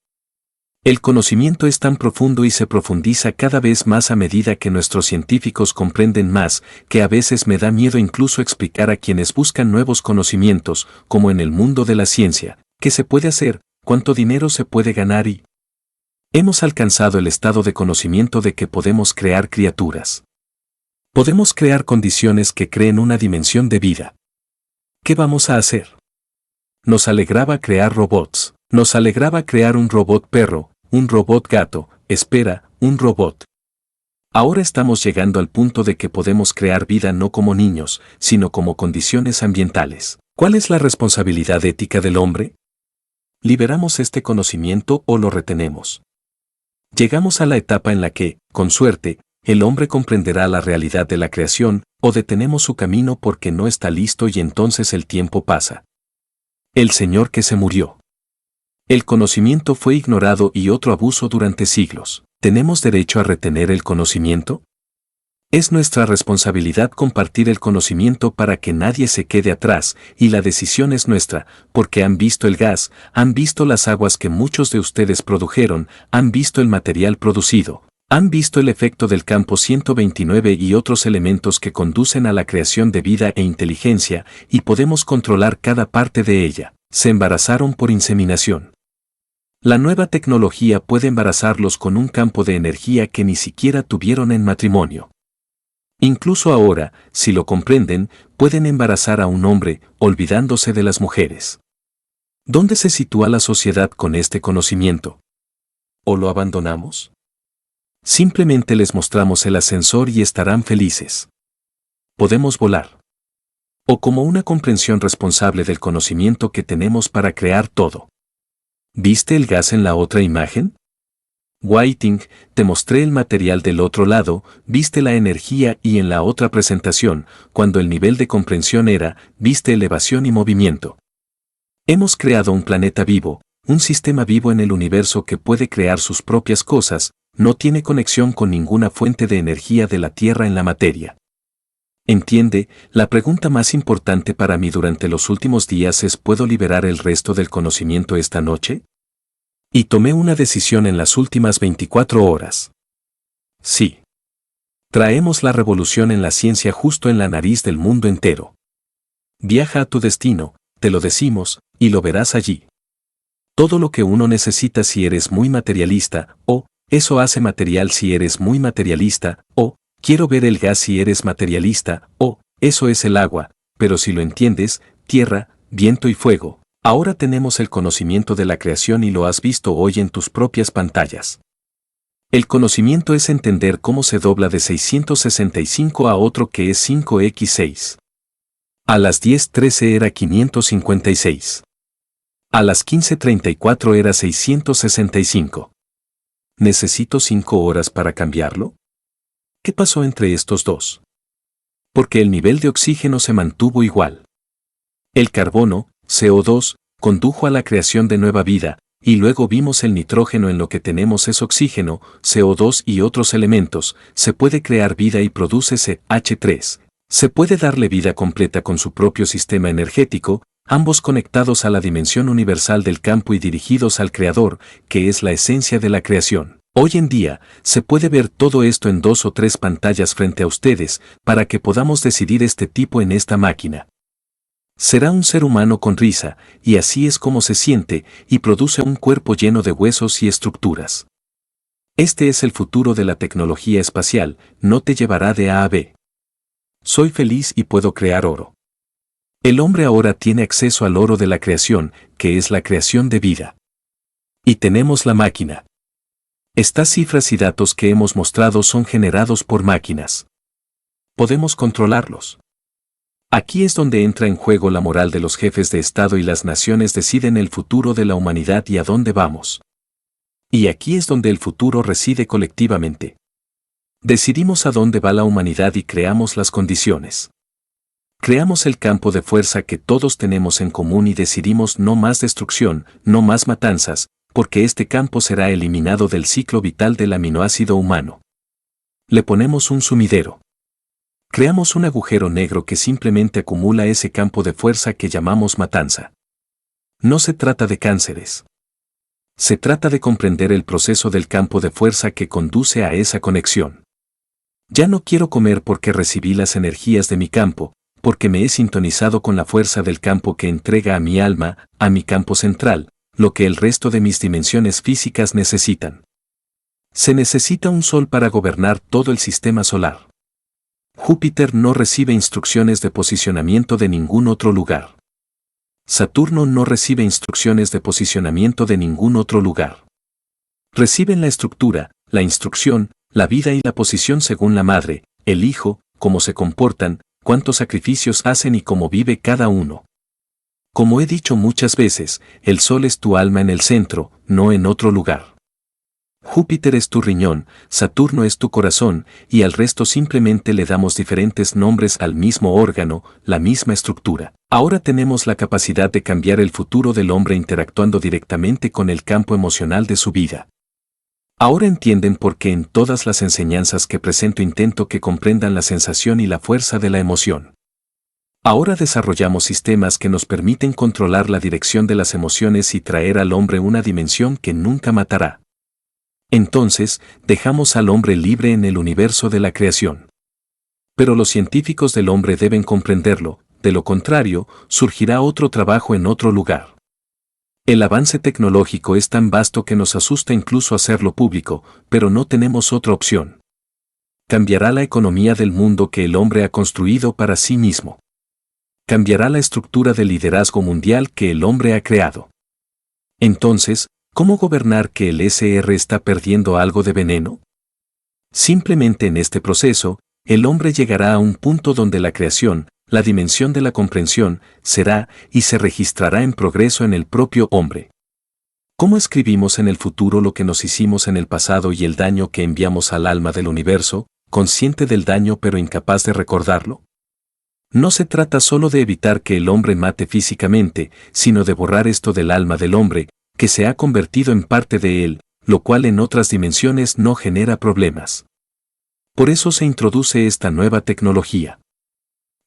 El conocimiento es tan profundo y se profundiza cada vez más a medida que nuestros científicos comprenden más, que a veces me da miedo incluso explicar a quienes buscan nuevos conocimientos, como en el mundo de la ciencia, qué se puede hacer, cuánto dinero se puede ganar y... Hemos alcanzado el estado de conocimiento de que podemos crear criaturas. Podemos crear condiciones que creen una dimensión de vida. ¿Qué vamos a hacer? Nos alegraba crear robots. Nos alegraba crear un robot perro, un robot gato, espera, un robot. Ahora estamos llegando al punto de que podemos crear vida no como niños, sino como condiciones ambientales. ¿Cuál es la responsabilidad ética del hombre? ¿Liberamos este conocimiento o lo retenemos? Llegamos a la etapa en la que, con suerte, el hombre comprenderá la realidad de la creación, o detenemos su camino porque no está listo y entonces el tiempo pasa. El Señor que se murió. El conocimiento fue ignorado y otro abuso durante siglos. ¿Tenemos derecho a retener el conocimiento? Es nuestra responsabilidad compartir el conocimiento para que nadie se quede atrás, y la decisión es nuestra, porque han visto el gas, han visto las aguas que muchos de ustedes produjeron, han visto el material producido, han visto el efecto del campo 129 y otros elementos que conducen a la creación de vida e inteligencia, y podemos controlar cada parte de ella. Se embarazaron por inseminación. La nueva tecnología puede embarazarlos con un campo de energía que ni siquiera tuvieron en matrimonio. Incluso ahora, si lo comprenden, pueden embarazar a un hombre, olvidándose de las mujeres. ¿Dónde se sitúa la sociedad con este conocimiento? ¿O lo abandonamos? Simplemente les mostramos el ascensor y estarán felices. Podemos volar. O como una comprensión responsable del conocimiento que tenemos para crear todo. ¿Viste el gas en la otra imagen? Whiting, te mostré el material del otro lado, viste la energía y en la otra presentación, cuando el nivel de comprensión era, viste elevación y movimiento. Hemos creado un planeta vivo, un sistema vivo en el universo que puede crear sus propias cosas, no tiene conexión con ninguna fuente de energía de la Tierra en la materia. Entiende, la pregunta más importante para mí durante los últimos días es ¿puedo liberar el resto del conocimiento esta noche? Y tomé una decisión en las últimas 24 horas. Sí. Traemos la revolución en la ciencia justo en la nariz del mundo entero. Viaja a tu destino, te lo decimos, y lo verás allí. Todo lo que uno necesita si eres muy materialista, o, eso hace material si eres muy materialista, o, quiero ver el gas si eres materialista, o, eso es el agua, pero si lo entiendes, tierra, viento y fuego. Ahora tenemos el conocimiento de la creación y lo has visto hoy en tus propias pantallas. El conocimiento es entender cómo se dobla de 665 a otro que es 5x6. A las 10:13 era 556. A las 15:34 era 665. ¿Necesito 5 horas para cambiarlo? ¿Qué pasó entre estos dos? Porque el nivel de oxígeno se mantuvo igual. El carbono, CO2, condujo a la creación de nueva vida, y luego vimos el nitrógeno en lo que tenemos es oxígeno, CO2 y otros elementos, se puede crear vida y produce CH3. Se puede darle vida completa con su propio sistema energético, ambos conectados a la dimensión universal del campo y dirigidos al Creador, que es la esencia de la creación. Hoy en día, se puede ver todo esto en 2 o 3 pantallas frente a ustedes, para que podamos decidir este tipo en esta máquina. Será un ser humano con risa, y así es como se siente, y produce un cuerpo lleno de huesos y estructuras. Este es el futuro de la tecnología espacial, no te llevará de A a B. Soy feliz y puedo crear oro. El hombre ahora tiene acceso al oro de la creación, que es la creación de vida. Y tenemos la máquina. Estas cifras y datos que hemos mostrado son generados por máquinas. Podemos controlarlos. Aquí es donde entra en juego la moral de los jefes de Estado y las naciones deciden el futuro de la humanidad y a dónde vamos. Y aquí es donde el futuro reside colectivamente. Decidimos a dónde va la humanidad y creamos las condiciones. Creamos el campo de fuerza que todos tenemos en común y decidimos no más destrucción, no más matanzas, porque este campo será eliminado del ciclo vital del aminoácido humano. Le ponemos un sumidero. Creamos un agujero negro que simplemente acumula ese campo de fuerza que llamamos matanza. No se trata de cánceres. Se trata de comprender el proceso del campo de fuerza que conduce a esa conexión. Ya no quiero comer porque recibí las energías de mi campo, porque me he sintonizado con la fuerza del campo que entrega a mi alma, a mi campo central, lo que el resto de mis dimensiones físicas necesitan. Se necesita un sol para gobernar todo el sistema solar. Júpiter no recibe instrucciones de posicionamiento de ningún otro lugar. Saturno no recibe instrucciones de posicionamiento de ningún otro lugar. Reciben la estructura, la instrucción, la vida y la posición según la madre, el hijo, cómo se comportan, cuántos sacrificios hacen y cómo vive cada uno. Como he dicho muchas veces, el sol es tu alma en el centro, no en otro lugar. Júpiter es tu riñón, Saturno es tu corazón, y al resto simplemente le damos diferentes nombres al mismo órgano, la misma estructura. Ahora tenemos la capacidad de cambiar el futuro del hombre interactuando directamente con el campo emocional de su vida. Ahora entienden por qué en todas las enseñanzas que presento intento que comprendan la sensación y la fuerza de la emoción. Ahora desarrollamos sistemas que nos permiten controlar la dirección de las emociones y traer al hombre una dimensión que nunca matará. Entonces, dejamos al hombre libre en el universo de la creación. Pero los científicos del hombre deben comprenderlo, de lo contrario, surgirá otro trabajo en otro lugar. El avance tecnológico es tan vasto que nos asusta incluso hacerlo público, pero no tenemos otra opción. Cambiará la economía del mundo que el hombre ha construido para sí mismo. Cambiará la estructura del liderazgo mundial que el hombre ha creado. Entonces, ¿cómo gobernar que el SR está perdiendo algo de veneno? Simplemente en este proceso, el hombre llegará a un punto donde la creación, la dimensión de la comprensión, será y se registrará en progreso en el propio hombre. ¿Cómo escribimos en el futuro lo que nos hicimos en el pasado y el daño que enviamos al alma del universo, consciente del daño pero incapaz de recordarlo? No se trata solo de evitar que el hombre mate físicamente, sino de borrar esto del alma del hombre, que se ha convertido en parte de él, lo cual en otras dimensiones no genera problemas. Por eso se introduce esta nueva tecnología.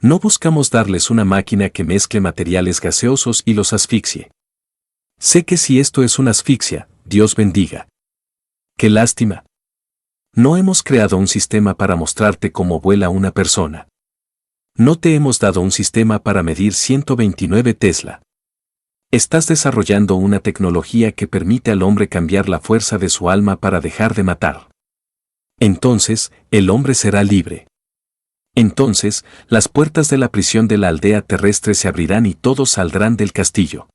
No buscamos darles una máquina que mezcle materiales gaseosos y los asfixie. Sé que si esto es una asfixia, Dios bendiga. ¡Qué lástima! No hemos creado un sistema para mostrarte cómo vuela una persona. No te hemos dado un sistema para medir 129 Tesla. Estás desarrollando una tecnología que permite al hombre cambiar la fuerza de su alma para dejar de matar. Entonces, el hombre será libre. Entonces, las puertas de la prisión de la aldea terrestre se abrirán y todos saldrán del castillo.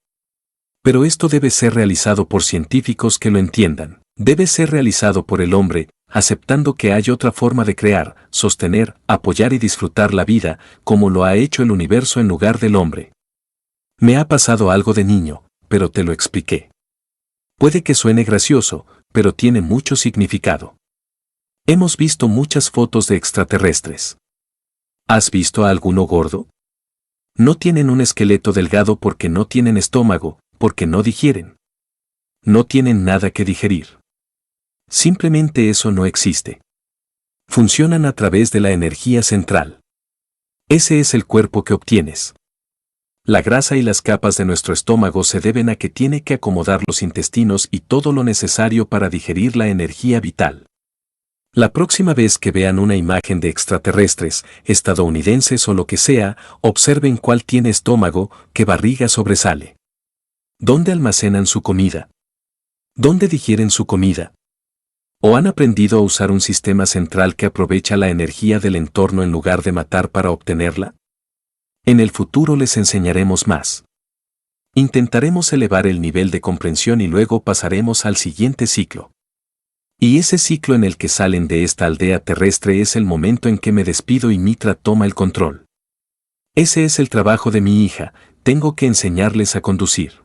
Pero esto debe ser realizado por científicos que lo entiendan. Debe ser realizado por el hombre, aceptando que hay otra forma de crear, sostener, apoyar y disfrutar la vida, como lo ha hecho el universo en lugar del hombre. Me ha pasado algo de niño, pero te lo expliqué. Puede que suene gracioso, pero tiene mucho significado. Hemos visto muchas fotos de extraterrestres. ¿Has visto a alguno gordo? No tienen un esqueleto delgado porque no tienen estómago, porque no digieren. No tienen nada que digerir. Simplemente eso no existe. Funcionan a través de la energía central. Ese es el cuerpo que obtienes. La grasa y las capas de nuestro estómago se deben a que tiene que acomodar los intestinos y todo lo necesario para digerir la energía vital. La próxima vez que vean una imagen de extraterrestres, estadounidenses o lo que sea, observen cuál tiene estómago, qué barriga sobresale. ¿Dónde almacenan su comida? ¿Dónde digieren su comida? ¿O han aprendido a usar un sistema central que aprovecha la energía del entorno en lugar de matar para obtenerla? En el futuro les enseñaremos más. Intentaremos elevar el nivel de comprensión y luego pasaremos al siguiente ciclo. Y ese ciclo en el que salen de esta aldea terrestre es el momento en que me despido y Mitra toma el control. Ese es el trabajo de mi hija, tengo que enseñarles a conducir.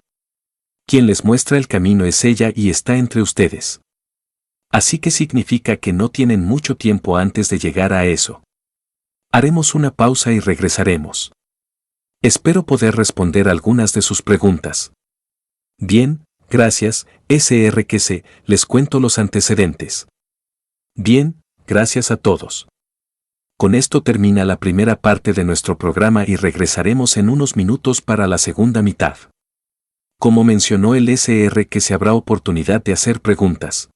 Quien les muestra el camino es ella y está entre ustedes. Así que significa que no tienen mucho tiempo antes de llegar a eso. Haremos una pausa y regresaremos. Espero poder responder algunas de sus preguntas. Bien, gracias, SRQC, les cuento los antecedentes. Bien, Gracias a todos. Con esto termina la primera parte de nuestro programa y regresaremos en unos minutos para la segunda mitad. Como mencionó el SR que se habrá oportunidad de hacer preguntas.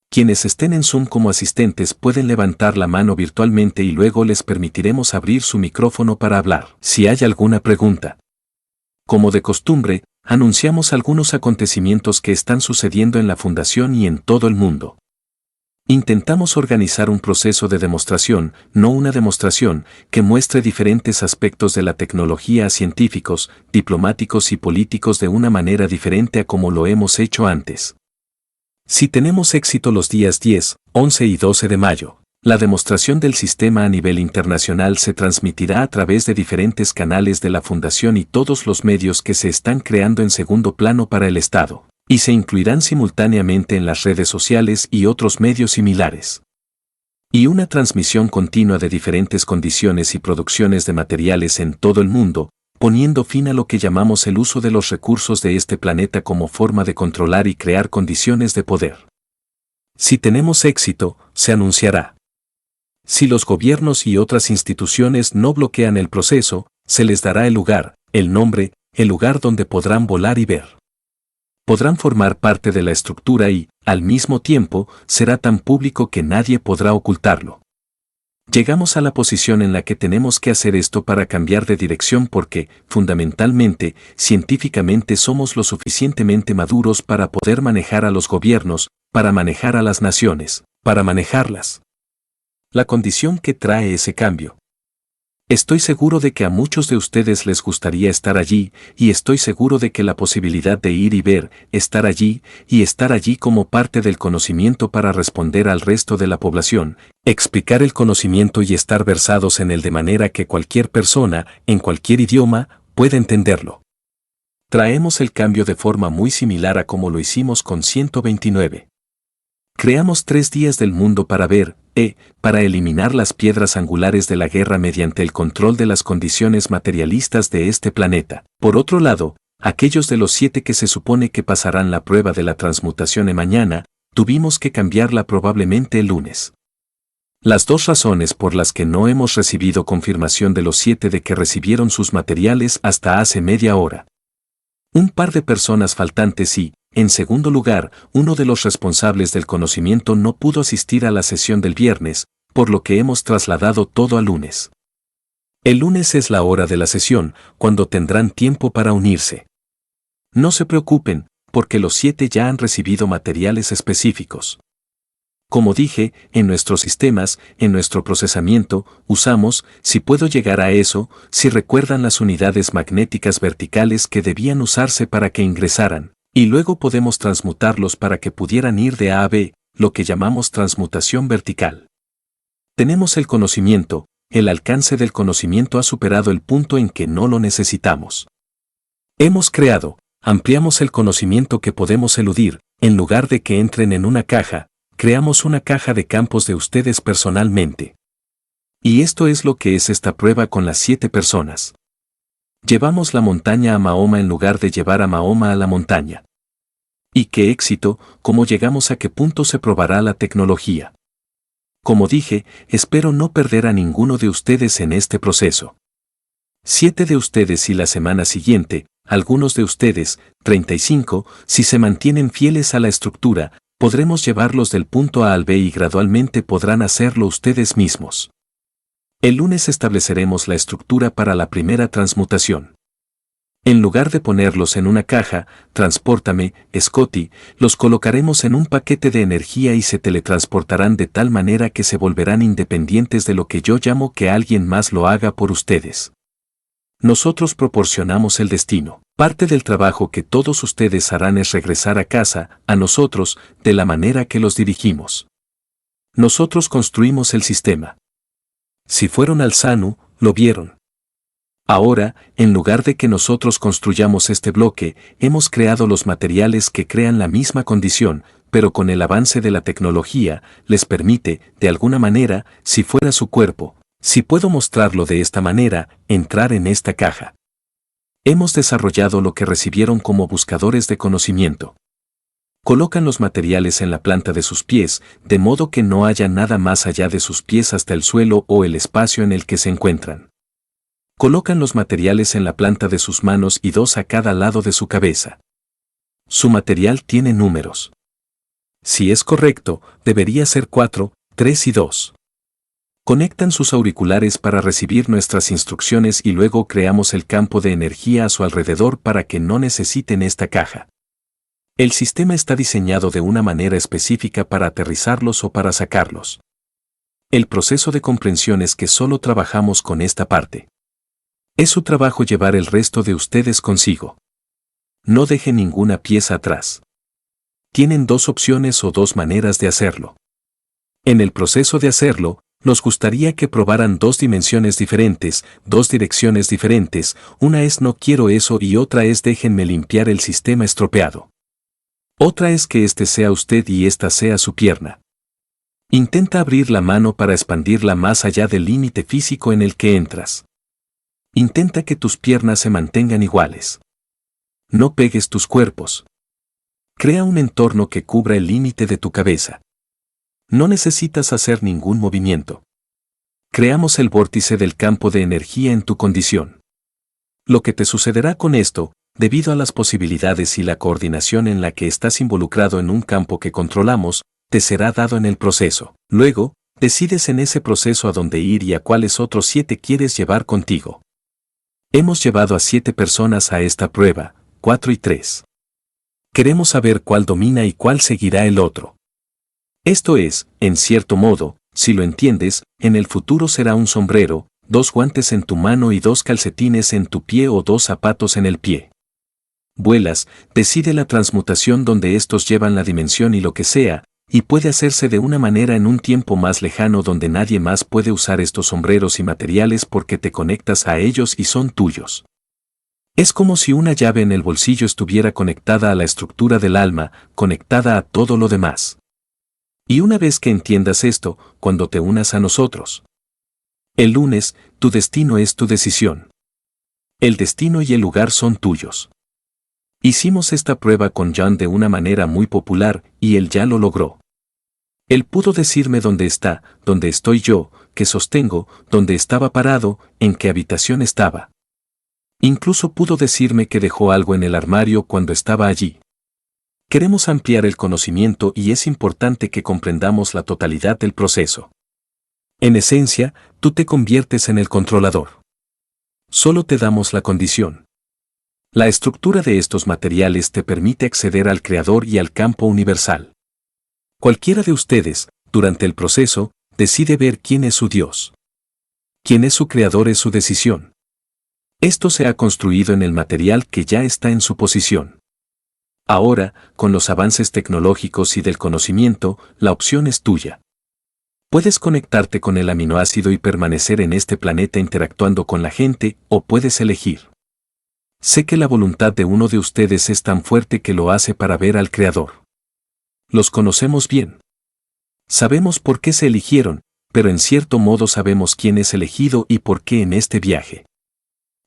Quienes estén en Zoom como asistentes pueden levantar la mano virtualmente y luego les permitiremos abrir su micrófono para hablar, si hay alguna pregunta. Como de costumbre, anunciamos algunos acontecimientos que están sucediendo en la Fundación y en todo el mundo. Intentamos organizar un proceso de demostración, no una demostración, que muestre diferentes aspectos de la tecnología a científicos, diplomáticos y políticos de una manera diferente a como lo hemos hecho antes. Si tenemos éxito los días 10, 11 y 12 de mayo, la demostración del sistema a nivel internacional se transmitirá a través de diferentes canales de la Fundación y todos los medios que se están creando en segundo plano para el Estado, y se incluirán simultáneamente en las redes sociales y otros medios similares. Y una transmisión continua de diferentes condiciones y producciones de materiales en todo el mundo, poniendo fin a lo que llamamos el uso de los recursos de este planeta como forma de controlar y crear condiciones de poder. Si tenemos éxito, se anunciará. Si los gobiernos y otras instituciones no bloquean el proceso, se les dará el lugar, el nombre, el lugar donde podrán volar y ver. Podrán formar parte de la estructura y, al mismo tiempo, será tan público que nadie podrá ocultarlo. Llegamos a la posición en la que tenemos que hacer esto para cambiar de dirección porque, fundamentalmente, científicamente somos lo suficientemente maduros para poder manejar a los gobiernos, para manejar a las naciones, para manejarlas. La condición que trae ese cambio. Estoy seguro de que a muchos de ustedes les gustaría estar allí, y estoy seguro de que la posibilidad de ir y ver, estar allí como parte del conocimiento para responder al resto de la población, explicar el conocimiento y estar versados en él de manera que cualquier persona, en cualquier idioma, pueda entenderlo. Traemos el cambio de forma muy similar a como lo hicimos con 129. Creamos 3 días del mundo para ver, para eliminar las piedras angulares de la guerra mediante el control de las condiciones materialistas de este planeta. Por otro lado, aquellos de los 7 que se supone que pasarán la prueba de la transmutación mañana, tuvimos que cambiarla probablemente el lunes. Las 2 razones por las que no hemos recibido confirmación de los 7 de que recibieron sus materiales hasta hace media hora. Un par de personas faltantes y, en segundo lugar, uno de los responsables del conocimiento no pudo asistir a la sesión del viernes, por lo que hemos trasladado todo al lunes. El lunes es la hora de la sesión, cuando tendrán tiempo para unirse. No se preocupen, porque los 7 ya han recibido materiales específicos. Como dije, en nuestros sistemas, en nuestro procesamiento, usamos, si puedo llegar a eso, si recuerdan las unidades magnéticas verticales que debían usarse para que ingresaran, y luego podemos transmutarlos para que pudieran ir de A a B, lo que llamamos transmutación vertical. Tenemos el conocimiento, el alcance del conocimiento ha superado el punto en que no lo necesitamos. Hemos creado, ampliamos el conocimiento que podemos eludir, en lugar de que entren en una caja, creamos una caja de campos de ustedes personalmente. Y esto es lo que es esta prueba con las 7 personas. Llevamos la montaña a Mahoma en lugar de llevar a Mahoma a la montaña. Y qué éxito, cómo llegamos a qué punto se probará la tecnología. Como dije, espero no perder a ninguno de ustedes en este proceso. 7 de ustedes y la semana siguiente, algunos de ustedes, 35, si se mantienen fieles a la estructura, podremos llevarlos del punto A al B y gradualmente podrán hacerlo ustedes mismos. El lunes estableceremos la estructura para la primera transmutación. En lugar de ponerlos en una caja, transpórtame, Scotty, los colocaremos en un paquete de energía y se teletransportarán de tal manera que se volverán independientes de lo que yo llamo que alguien más lo haga por ustedes. Nosotros proporcionamos el destino. Parte del trabajo que todos ustedes harán es regresar a casa, a nosotros, de la manera que los dirigimos. Nosotros construimos el sistema. Si fueron al SANU, lo vieron. Ahora, en lugar de que nosotros construyamos este bloque, hemos creado los materiales que crean la misma condición, pero con el avance de la tecnología, les permite, de alguna manera, si fuera su cuerpo, si puedo mostrarlo de esta manera, entrar en esta caja. Hemos desarrollado lo que recibieron como buscadores de conocimiento. Colocan los materiales en la planta de sus pies, de modo que no haya nada más allá de sus pies hasta el suelo o el espacio en el que se encuentran. Colocan los materiales en la planta de sus manos y 2 a cada lado de su cabeza. Su material tiene números. Si es correcto, debería ser 4, 3 y 2. Conectan sus auriculares para recibir nuestras instrucciones y luego creamos el campo de energía a su alrededor para que no necesiten esta caja. El sistema está diseñado de una manera específica para aterrizarlos o para sacarlos. El proceso de comprensión es que solo trabajamos con esta parte. Es su trabajo llevar el resto de ustedes consigo. No deje ninguna pieza atrás. Tienen 2 opciones o 2 maneras de hacerlo. En el proceso de hacerlo, nos gustaría que probaran 2 dimensiones diferentes, 2 direcciones diferentes, una es no quiero eso y otra es déjenme limpiar el sistema estropeado. Otra es que este sea usted y esta sea su pierna. Intenta abrir la mano para expandirla más allá del límite físico en el que entras. Intenta que tus piernas se mantengan iguales. No pegues tus cuerpos. Crea un entorno que cubra el límite de tu cabeza. No necesitas hacer ningún movimiento. Creamos el vórtice del campo de energía en tu condición. Lo que te sucederá con esto, debido a las posibilidades y la coordinación en la que estás involucrado en un campo que controlamos, te será dado en el proceso. Luego, decides en ese proceso a dónde ir y a cuáles otros 7 quieres llevar contigo. Hemos llevado a 7 personas a esta prueba, 4 y 3. Queremos saber cuál domina y cuál seguirá el otro. Esto es, en cierto modo, si lo entiendes, en el futuro será un sombrero, 2 guantes en tu mano y 2 calcetines en tu pie o 2 zapatos en el pie. Vuelas, decide la transmutación donde estos llevan la dimensión y lo que sea, y puede hacerse de una manera en un tiempo más lejano donde nadie más puede usar estos sombreros y materiales porque te conectas a ellos y son tuyos. Es como si una llave en el bolsillo estuviera conectada a la estructura del alma, conectada a todo lo demás. Y una vez que entiendas esto, cuando te unas a nosotros. El lunes, tu destino es tu decisión. El destino y el lugar son tuyos. Hicimos esta prueba con John de una manera muy popular, y él ya lo logró. Él pudo decirme dónde está, dónde estoy yo, qué sostengo, dónde estaba parado, en qué habitación estaba. Incluso pudo decirme que dejó algo en el armario cuando estaba allí. Queremos ampliar el conocimiento y es importante que comprendamos la totalidad del proceso. En esencia, tú te conviertes en el controlador. Solo te damos la condición. La estructura de estos materiales te permite acceder al Creador y al campo universal. Cualquiera de ustedes, durante el proceso, decide ver quién es su Dios. Quién es su Creador es su decisión. Esto se ha construido en el material que ya está en su posición. Ahora, con los avances tecnológicos y del conocimiento, la opción es tuya. Puedes conectarte con el aminoácido y permanecer en este planeta interactuando con la gente, o puedes elegir. Sé que la voluntad de uno de ustedes es tan fuerte que lo hace para ver al Creador. Los conocemos bien. Sabemos por qué se eligieron, pero en cierto modo sabemos quién es elegido y por qué en este viaje.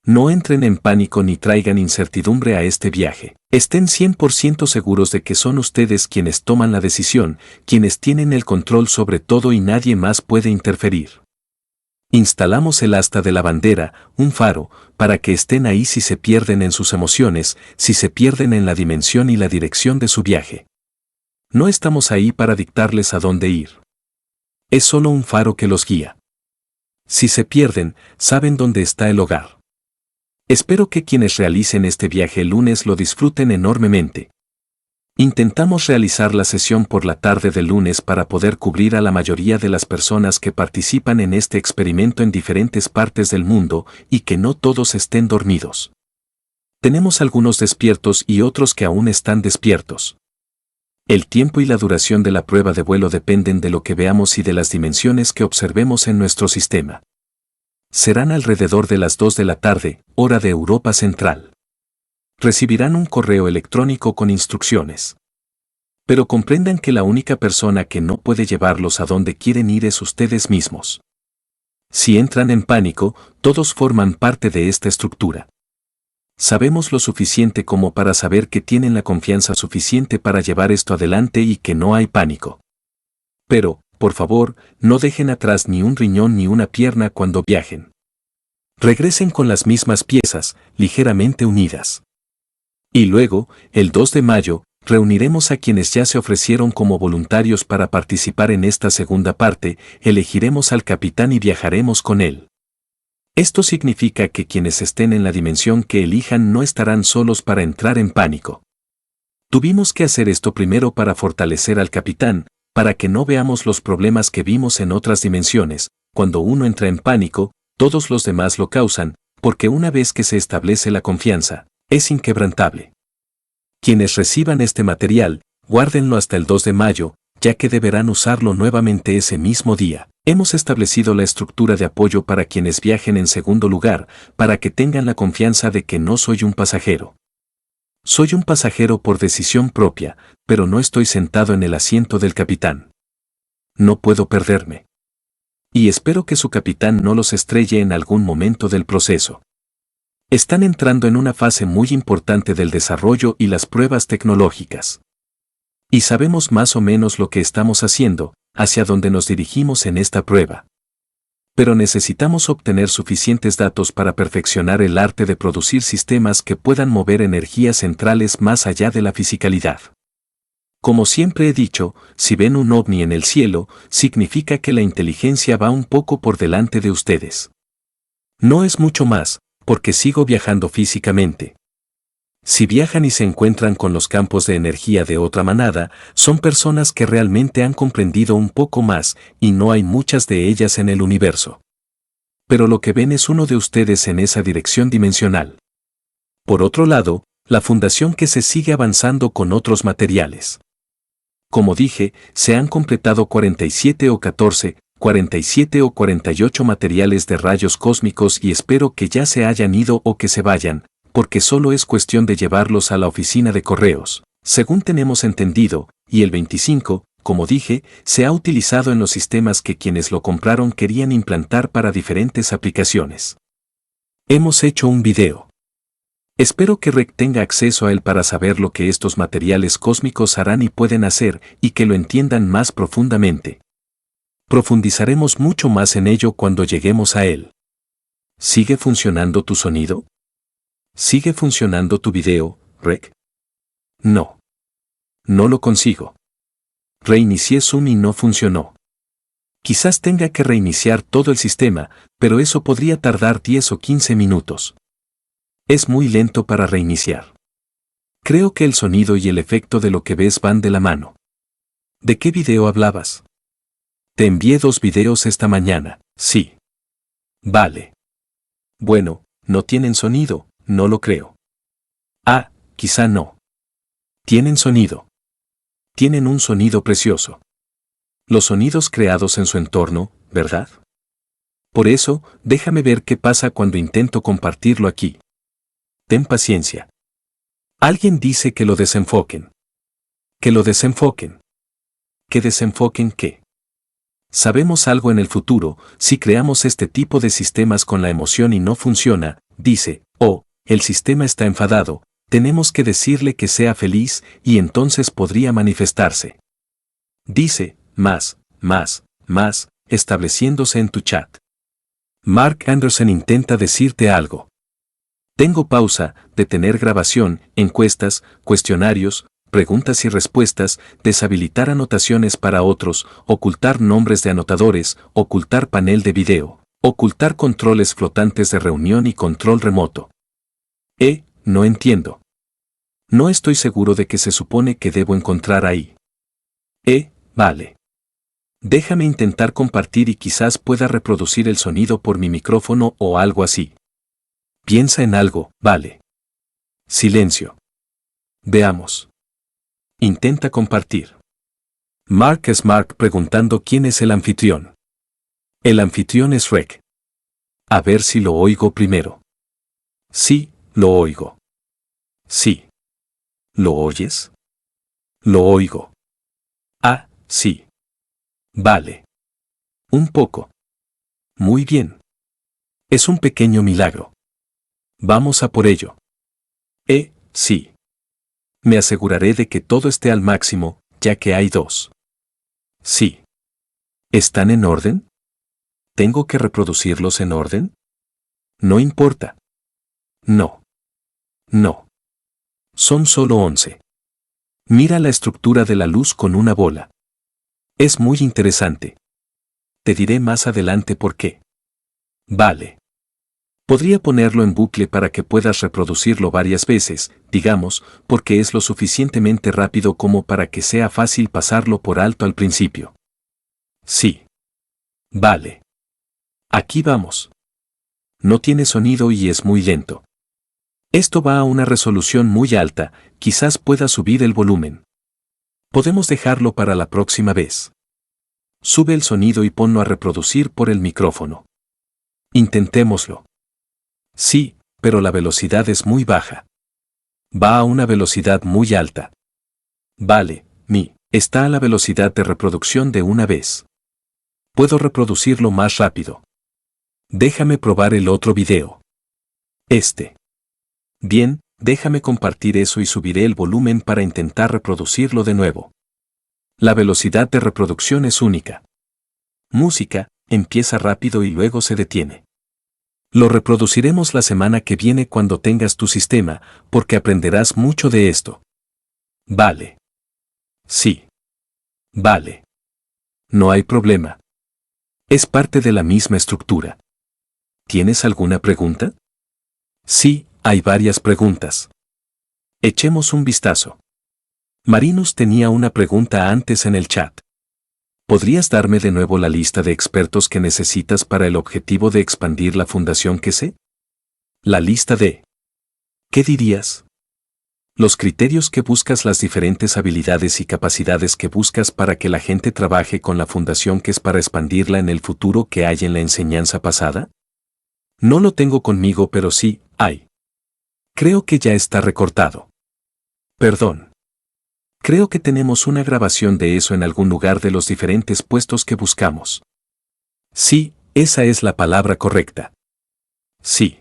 No entren en pánico ni traigan incertidumbre a este viaje. Estén 100% seguros de que son ustedes quienes toman la decisión, quienes tienen el control sobre todo y nadie más puede interferir. Instalamos el asta de la bandera, un faro, para que estén ahí si se pierden en sus emociones, si se pierden en la dimensión y la dirección de su viaje. No estamos ahí para dictarles a dónde ir. Es solo un faro que los guía. Si se pierden, saben dónde está el hogar. Espero que quienes realicen este viaje el lunes lo disfruten enormemente. Intentamos realizar la sesión por la tarde del lunes para poder cubrir a la mayoría de las personas que participan en este experimento en diferentes partes del mundo y que no todos estén dormidos. Tenemos algunos despiertos y otros que aún están despiertos. El tiempo y la duración de la prueba de vuelo dependen de lo que veamos y de las dimensiones que observemos en nuestro sistema. Serán alrededor de las 2 de la tarde, hora de Europa Central. Recibirán un correo electrónico con instrucciones. Pero comprendan que la única persona que no puede llevarlos a donde quieren ir es ustedes mismos. Si entran en pánico, todos forman parte de esta estructura. Sabemos lo suficiente como para saber que tienen la confianza suficiente para llevar esto adelante y que no hay pánico. Pero, por favor, no dejen atrás ni un riñón ni una pierna cuando viajen. Regresen con las mismas piezas, ligeramente unidas. Y luego, el 2 de mayo, reuniremos a quienes ya se ofrecieron como voluntarios para participar en esta segunda parte, elegiremos al capitán y viajaremos con él. Esto significa que quienes estén en la dimensión que elijan no estarán solos para entrar en pánico. Tuvimos que hacer esto primero para fortalecer al capitán, para que no veamos los problemas que vimos en otras dimensiones. Cuando uno entra en pánico, todos los demás lo causan, porque una vez que se establece la confianza, es inquebrantable. Quienes reciban este material, guárdenlo hasta el 2 de mayo, ya que deberán usarlo nuevamente ese mismo día. Hemos establecido la estructura de apoyo para quienes viajen en segundo lugar, para que tengan la confianza de que no soy un pasajero. Soy un pasajero por decisión propia, pero no estoy sentado en el asiento del capitán. No puedo perderme. Y espero que su capitán no los estrelle en algún momento del proceso. Están entrando en una fase muy importante del desarrollo y las pruebas tecnológicas. Y sabemos más o menos lo que estamos haciendo, hacia dónde nos dirigimos en esta prueba. Pero necesitamos obtener suficientes datos para perfeccionar el arte de producir sistemas que puedan mover energías centrales más allá de la fisicalidad. Como siempre he dicho, si ven un ovni en el cielo, significa que la inteligencia va un poco por delante de ustedes. No es mucho más, porque sigo viajando físicamente. Si viajan y se encuentran con los campos de energía de otra manada, son personas que realmente han comprendido un poco más, y no hay muchas de ellas en el universo. Pero lo que ven es uno de ustedes en esa dirección dimensional. Por otro lado, la fundación que se sigue avanzando con otros materiales. Como dije, se han completado 47 o 14, 47 o 48 materiales de rayos cósmicos y espero que ya se hayan ido o que se vayan, porque solo es cuestión de llevarlos a la oficina de correos, según tenemos entendido, y el 25, como dije, se ha utilizado en los sistemas que quienes lo compraron querían implantar para diferentes aplicaciones. Hemos hecho un video. Espero que Rec tenga acceso a él para saber lo que estos materiales cósmicos harán y pueden hacer, y que lo entiendan más profundamente. Profundizaremos mucho más en ello cuando lleguemos a él. ¿Sigue funcionando tu sonido? ¿Sigue funcionando tu video, Rec? No. No lo consigo. Reinicié Zoom y no funcionó. Quizás tenga que reiniciar todo el sistema, pero eso podría tardar 10 o 15 minutos. Es muy lento para reiniciar. Creo que el sonido y el efecto de lo que ves van de la mano. ¿De qué video hablabas? Te envié 2 videos esta mañana, sí. Vale. Bueno, no tienen sonido. No lo creo. Ah, quizá no. Tienen sonido. Tienen un sonido precioso. Los sonidos creados en su entorno, ¿verdad? Por eso, déjame ver qué pasa cuando intento compartirlo aquí. Ten paciencia. Alguien dice que lo desenfoquen. Que lo desenfoquen. ¿Que desenfoquen qué? Sabemos algo en el futuro, si creamos este tipo de sistemas con la emoción y no funciona, dice, oh, el sistema está enfadado, tenemos que decirle que sea feliz y entonces podría manifestarse. Dice, más, estableciéndose en tu chat. Mark Anderson intenta decirte algo. Tengo pausa, detener grabación, encuestas, cuestionarios, preguntas y respuestas, deshabilitar anotaciones para otros, ocultar nombres de anotadores, ocultar panel de video, ocultar controles flotantes de reunión y control remoto. No entiendo. No estoy seguro de qué se supone que debo encontrar ahí. Vale. Déjame intentar compartir y quizás pueda reproducir el sonido por mi micrófono o algo así. Piensa en algo, vale. Silencio. Veamos. Intenta compartir. Mark es Mark preguntando quién es el anfitrión. El anfitrión es Rec. A ver si lo oigo primero. Sí, lo oigo. Sí. ¿Lo oyes? Lo oigo. Ah, sí. Vale. Un poco. Muy bien. Es un pequeño milagro. Vamos a por ello. Sí. Me aseguraré de que todo esté al máximo, ya que hay dos. Sí. ¿Están en orden? ¿Tengo que reproducirlos en orden? No importa. No. No. Son solo 11. Mira la estructura de la luz con una bola. Es muy interesante. Te diré más adelante por qué. Vale. Podría ponerlo en bucle para que puedas reproducirlo varias veces, digamos, porque es lo suficientemente rápido como para que sea fácil pasarlo por alto al principio. Sí. Vale. Aquí vamos. No tiene sonido y es muy lento. Esto va a una resolución muy alta, quizás pueda subir el volumen. Podemos dejarlo para la próxima vez. Sube el sonido y ponlo a reproducir por el micrófono. Intentémoslo. Sí, pero la velocidad es muy baja. Va a una velocidad muy alta. Vale, está a la velocidad de reproducción de una vez. Puedo reproducirlo más rápido. Déjame probar el otro video. Bien, déjame compartir eso y subiré el volumen para intentar reproducirlo de nuevo. La velocidad de reproducción es única. Música, empieza rápido y luego se detiene. Lo reproduciremos la semana que viene cuando tengas tu sistema, porque aprenderás mucho de esto. Vale. Sí. Vale. No hay problema. Es parte de la misma estructura. ¿Tienes alguna pregunta? Sí, hay varias preguntas. Echemos un vistazo. Marinus tenía una pregunta antes en el chat. ¿Podrías darme de nuevo la lista de expertos que necesitas para el objetivo de expandir la fundación que sé? La lista de... ¿Qué dirías? Los criterios que buscas, las diferentes habilidades y capacidades que buscas para que la gente trabaje con la fundación que es para expandirla en el futuro que hay en la enseñanza pasada. No lo tengo conmigo, pero sí, hay. Creo que ya está recortado. Perdón. Creo que tenemos una grabación de eso en algún lugar de los diferentes puestos que buscamos. Sí, esa es la palabra correcta. Sí.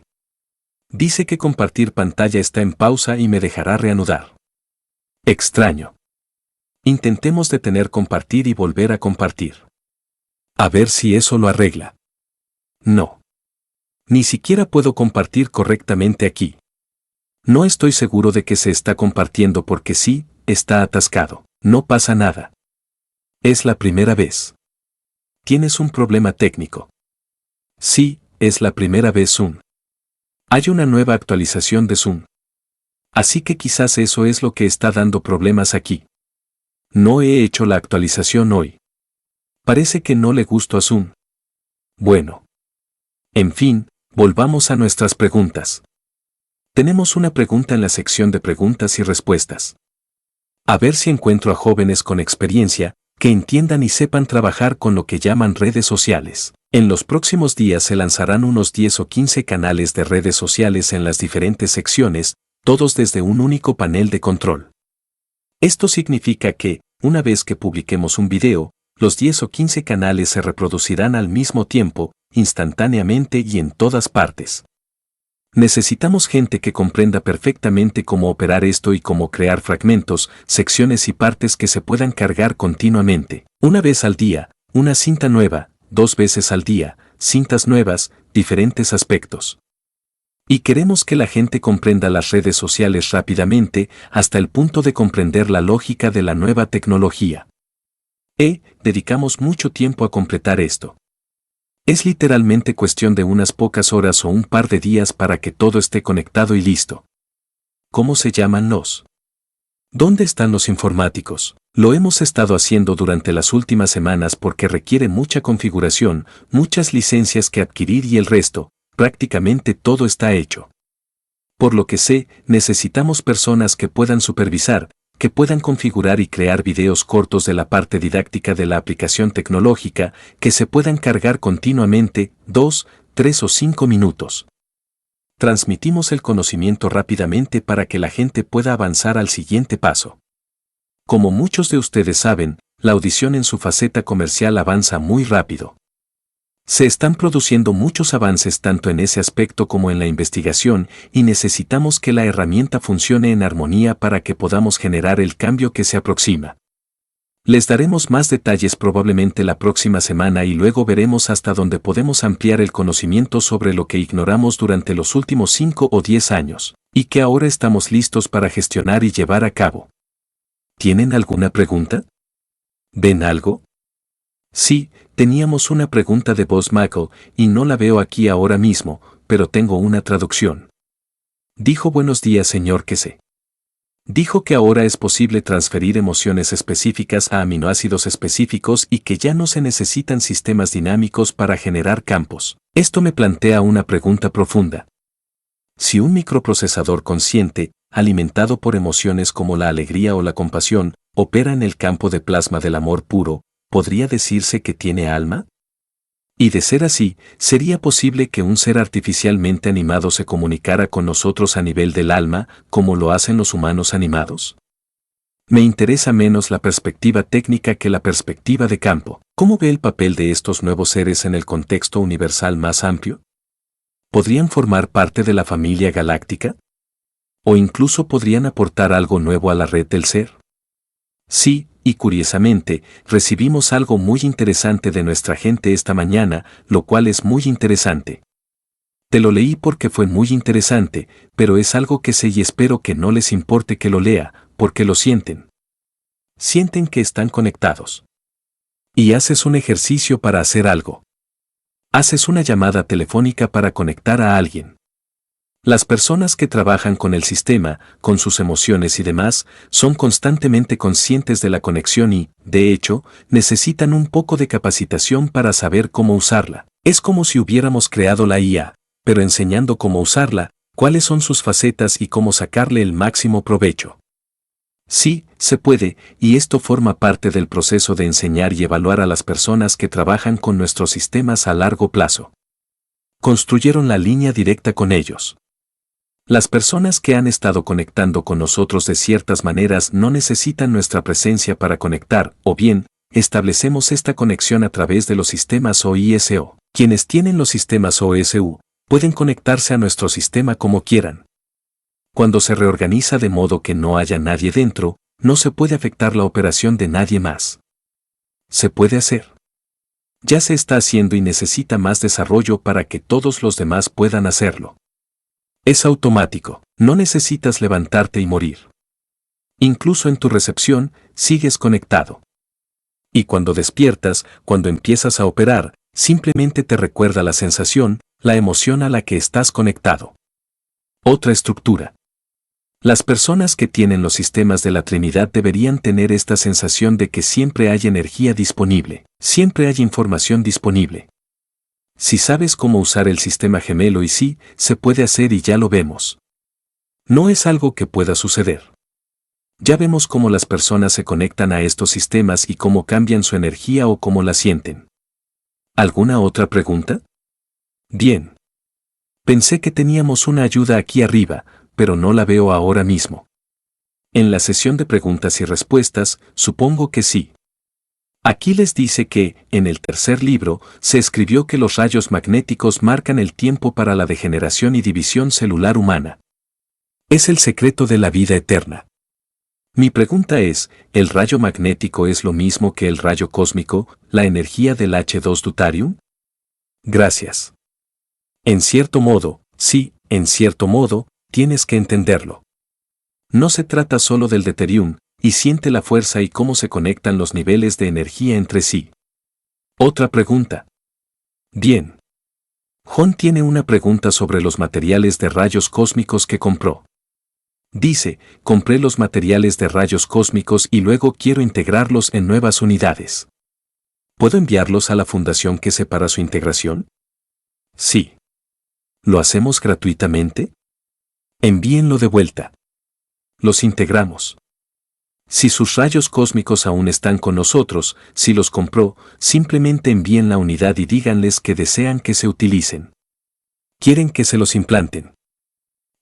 Dice que compartir pantalla está en pausa y me dejará reanudar. Extraño. Intentemos detener compartir y volver a compartir. A ver si eso lo arregla. No. Ni siquiera puedo compartir correctamente aquí. No estoy seguro de que se está compartiendo porque sí, está atascado. No pasa nada. Es la primera vez. ¿Tienes un problema técnico? Sí, es la primera vez Zoom. Hay una nueva actualización de Zoom. Así que quizás eso es lo que está dando problemas aquí. No he hecho la actualización hoy. Parece que no le gustó a Zoom. Bueno. En fin, volvamos a nuestras preguntas. Tenemos una pregunta en la sección de preguntas y respuestas. A ver si encuentro a jóvenes con experiencia, que entiendan y sepan trabajar con lo que llaman redes sociales. En los próximos días se lanzarán unos 10 o 15 canales de redes sociales en las diferentes secciones, todos desde un único panel de control. Esto significa que, una vez que publiquemos un video, los 10 o 15 canales se reproducirán al mismo tiempo, instantáneamente y en todas partes. Necesitamos gente que comprenda perfectamente cómo operar esto y cómo crear fragmentos, secciones y partes que se puedan cargar continuamente. Una vez al día, una cinta nueva, 2 veces al día, cintas nuevas, diferentes aspectos. Y queremos que la gente comprenda las redes sociales rápidamente, hasta el punto de comprender la lógica de la nueva tecnología. Dedicamos mucho tiempo a completar esto. Es literalmente cuestión de unas pocas horas o un par de días para que todo esté conectado y listo. ¿Cómo se llaman los? ¿Dónde están los informáticos? Lo hemos estado haciendo durante las últimas semanas porque requiere mucha configuración, muchas licencias que adquirir y el resto, prácticamente todo está hecho. Por lo que sé, necesitamos personas que puedan supervisar, que puedan configurar y crear videos cortos de la parte didáctica de la aplicación tecnológica, que se puedan cargar continuamente, 2, 3 o 5 minutos. Transmitimos el conocimiento rápidamente para que la gente pueda avanzar al siguiente paso. Como muchos de ustedes saben, la audición en su faceta comercial avanza muy rápido. Se están produciendo muchos avances tanto en ese aspecto como en la investigación y necesitamos que la herramienta funcione en armonía para que podamos generar el cambio que se aproxima. Les daremos más detalles probablemente la próxima semana y luego veremos hasta dónde podemos ampliar el conocimiento sobre lo que ignoramos durante los últimos 5 o 10 años, y que ahora estamos listos para gestionar y llevar a cabo. ¿Tienen alguna pregunta? ¿Ven algo? Sí, teníamos una pregunta de Boss Michael y no la veo aquí ahora mismo, pero tengo una traducción. Dijo: buenos días, señor Kese. Dijo que ahora es posible transferir emociones específicas a aminoácidos específicos y que ya no se necesitan sistemas dinámicos para generar campos. Esto me plantea una pregunta profunda. Si un microprocesador consciente, alimentado por emociones como la alegría o la compasión, opera en el campo de plasma del amor puro, ¿podría decirse que tiene alma? Y de ser así, ¿sería posible que un ser artificialmente animado se comunicara con nosotros a nivel del alma, como lo hacen los humanos animados? Me interesa menos la perspectiva técnica que la perspectiva de campo. ¿Cómo ve el papel de estos nuevos seres en el contexto universal más amplio? ¿Podrían formar parte de la familia galáctica? ¿O incluso podrían aportar algo nuevo a la red del ser? Sí, y curiosamente, recibimos algo muy interesante de nuestra gente esta mañana, lo cual es muy interesante. Te lo leí porque fue muy interesante, pero es algo que sé y espero que no les importe que lo lea, porque lo sienten. Sienten que están conectados. Y haces un ejercicio para hacer algo. Haces una llamada telefónica para conectar a alguien. Las personas que trabajan con el sistema, con sus emociones y demás, son constantemente conscientes de la conexión y, de hecho, necesitan un poco de capacitación para saber cómo usarla. Es como si hubiéramos creado la IA, pero enseñando cómo usarla, cuáles son sus facetas y cómo sacarle el máximo provecho. Sí, se puede, y esto forma parte del proceso de enseñar y evaluar a las personas que trabajan con nuestros sistemas a largo plazo. Construyeron la línea directa con ellos. Las personas que han estado conectando con nosotros de ciertas maneras no necesitan nuestra presencia para conectar, o bien, establecemos esta conexión a través de los sistemas OISO. Quienes tienen los sistemas OSU pueden conectarse a nuestro sistema como quieran. Cuando se reorganiza de modo que no haya nadie dentro, no se puede afectar la operación de nadie más. ¿Se puede hacer? Ya se está haciendo y necesita más desarrollo para que todos los demás puedan hacerlo. Es automático, no necesitas levantarte y morir. Incluso en tu recepción, sigues conectado. Y cuando despiertas, cuando empiezas a operar, simplemente te recuerda la sensación, la emoción a la que estás conectado. Otra estructura. Las personas que tienen los sistemas de la Trinidad deberían tener esta sensación de que siempre hay energía disponible, siempre hay información disponible. Si sabes cómo usar el sistema gemelo y sí, se puede hacer y ya lo vemos. No es algo que pueda suceder. Ya vemos cómo las personas se conectan a estos sistemas y cómo cambian su energía o cómo la sienten. ¿Alguna otra pregunta? Bien. Pensé que teníamos una ayuda aquí arriba, pero no la veo ahora mismo. En la sesión de preguntas y respuestas, supongo que sí. Aquí les dice que, en el tercer libro, se escribió que los rayos magnéticos marcan el tiempo para la degeneración y división celular humana. Es el secreto de la vida eterna. Mi pregunta es, ¿el rayo magnético es lo mismo que el rayo cósmico, la energía del H2 deuterium? Gracias. En cierto modo, sí, en cierto modo, tienes que entenderlo. No se trata solo del deuterium, y siente la fuerza y cómo se conectan los niveles de energía entre sí. Otra pregunta. Bien. John tiene una pregunta sobre los materiales de rayos cósmicos que compró. Dice, compré los materiales de rayos cósmicos y luego quiero integrarlos en nuevas unidades. ¿Puedo enviarlos a la fundación que para su integración? Sí. ¿Lo hacemos gratuitamente? Envíenlo de vuelta. Los integramos. Si sus rayos cósmicos aún están con nosotros, si los compró, simplemente envíen la unidad y díganles que desean que se utilicen. Quieren que se los implanten.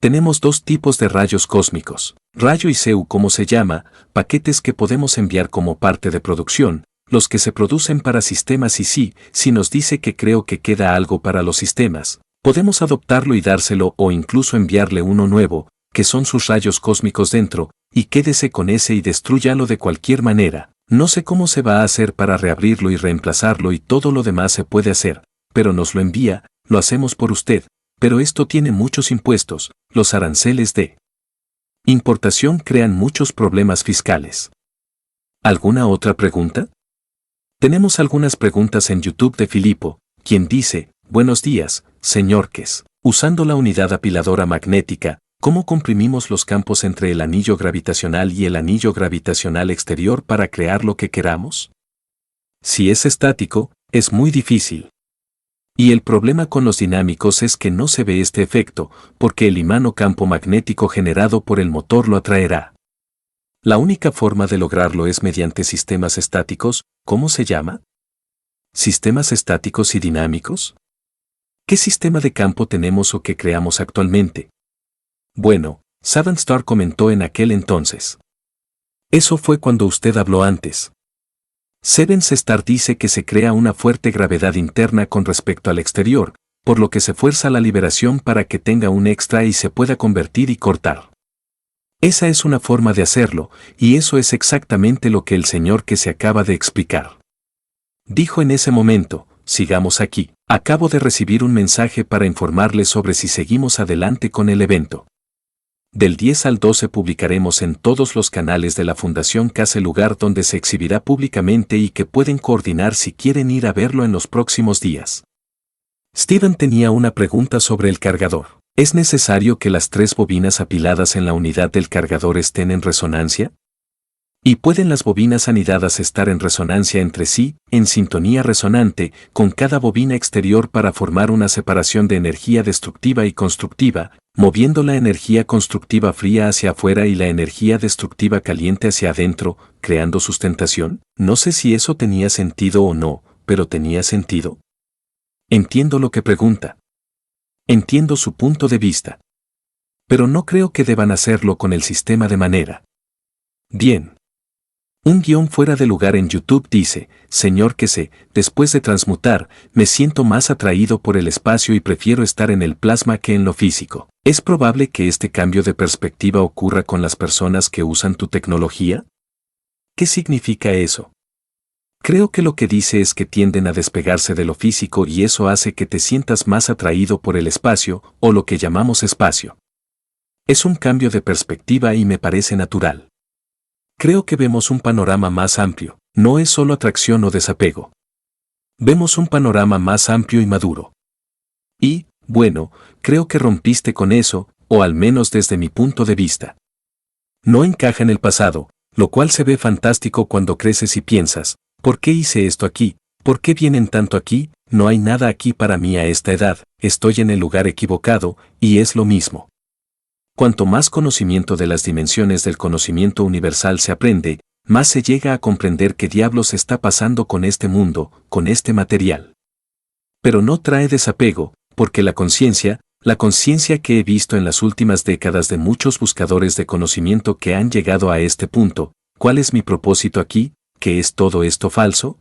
Tenemos dos tipos de rayos cósmicos, rayo y CEU como se llama, paquetes que podemos enviar como parte de producción, los que se producen para sistemas y sí, si nos dice que creo que queda algo para los sistemas, podemos adoptarlo y dárselo o incluso enviarle uno nuevo, que son sus rayos cósmicos dentro, y quédese con ese y destrúyalo de cualquier manera. No sé cómo se va a hacer para reabrirlo y reemplazarlo y todo lo demás se puede hacer, pero nos lo envía, lo hacemos por usted, pero esto tiene muchos impuestos, los aranceles de importación crean muchos problemas fiscales. ¿Alguna otra pregunta? Tenemos algunas preguntas en YouTube de Filipo, quien dice, buenos días, señor Ques. Usando la unidad apiladora magnética, ¿cómo comprimimos los campos entre el anillo gravitacional y el anillo gravitacional exterior para crear lo que queramos? Si es estático, es muy difícil. Y el problema con los dinámicos es que no se ve este efecto, porque el imán o campo magnético generado por el motor lo atraerá. La única forma de lograrlo es mediante sistemas estáticos. ¿Cómo se llama? ¿Sistemas estáticos y dinámicos? ¿Qué sistema de campo tenemos o que creamos actualmente? Bueno, Savant Star comentó en aquel entonces. Eso fue cuando usted habló antes. Seven Star dice que se crea una fuerte gravedad interna con respecto al exterior, por lo que se fuerza la liberación para que tenga un extra y se pueda convertir y cortar. Esa es una forma de hacerlo, y eso es exactamente lo que el señor que se acaba de explicar. Dijo en ese momento, sigamos aquí, acabo de recibir un mensaje para informarles sobre si seguimos adelante con el evento. Del 10 al 12 publicaremos en todos los canales de la Fundación CAS el lugar donde se exhibirá públicamente y que pueden coordinar si quieren ir a verlo en los próximos días. Steven tenía una pregunta sobre el cargador. ¿Es necesario que las 3 bobinas apiladas en la unidad del cargador estén en resonancia? ¿Y pueden las bobinas anidadas estar en resonancia entre sí, en sintonía resonante, con cada bobina exterior para formar una separación de energía destructiva y constructiva, moviendo la energía constructiva fría hacia afuera y la energía destructiva caliente hacia adentro, creando sustentación? No sé si eso tenía sentido o no, pero tenía sentido. Entiendo lo que pregunta. Entiendo su punto de vista. Pero no creo que deban hacerlo con el sistema de manera. Bien. Un guión fuera de lugar en YouTube dice, señor que sé, después de transmutar, me siento más atraído por el espacio y prefiero estar en el plasma que en lo físico. ¿Es probable que este cambio de perspectiva ocurra con las personas que usan tu tecnología? ¿Qué significa eso? Creo que lo que dice es que tienden a despegarse de lo físico y eso hace que te sientas más atraído por el espacio, o lo que llamamos espacio. Es un cambio de perspectiva y me parece natural. Creo que vemos un panorama más amplio, no es solo atracción o desapego. Vemos un panorama más amplio y maduro. Y, bueno, creo que rompiste con eso, o al menos desde mi punto de vista. No encaja en el pasado, lo cual se ve fantástico cuando creces y piensas, ¿por qué hice esto aquí? ¿Por qué vienen tanto aquí? No hay nada aquí para mí a esta edad, estoy en el lugar equivocado, y es lo mismo. Cuanto más conocimiento de las dimensiones del conocimiento universal se aprende, más se llega a comprender qué diablos está pasando con este mundo, con este material. Pero no trae desapego, porque la conciencia que he visto en las últimas décadas de muchos buscadores de conocimiento que han llegado a este punto, ¿cuál es mi propósito aquí? ¿Qué es todo esto falso?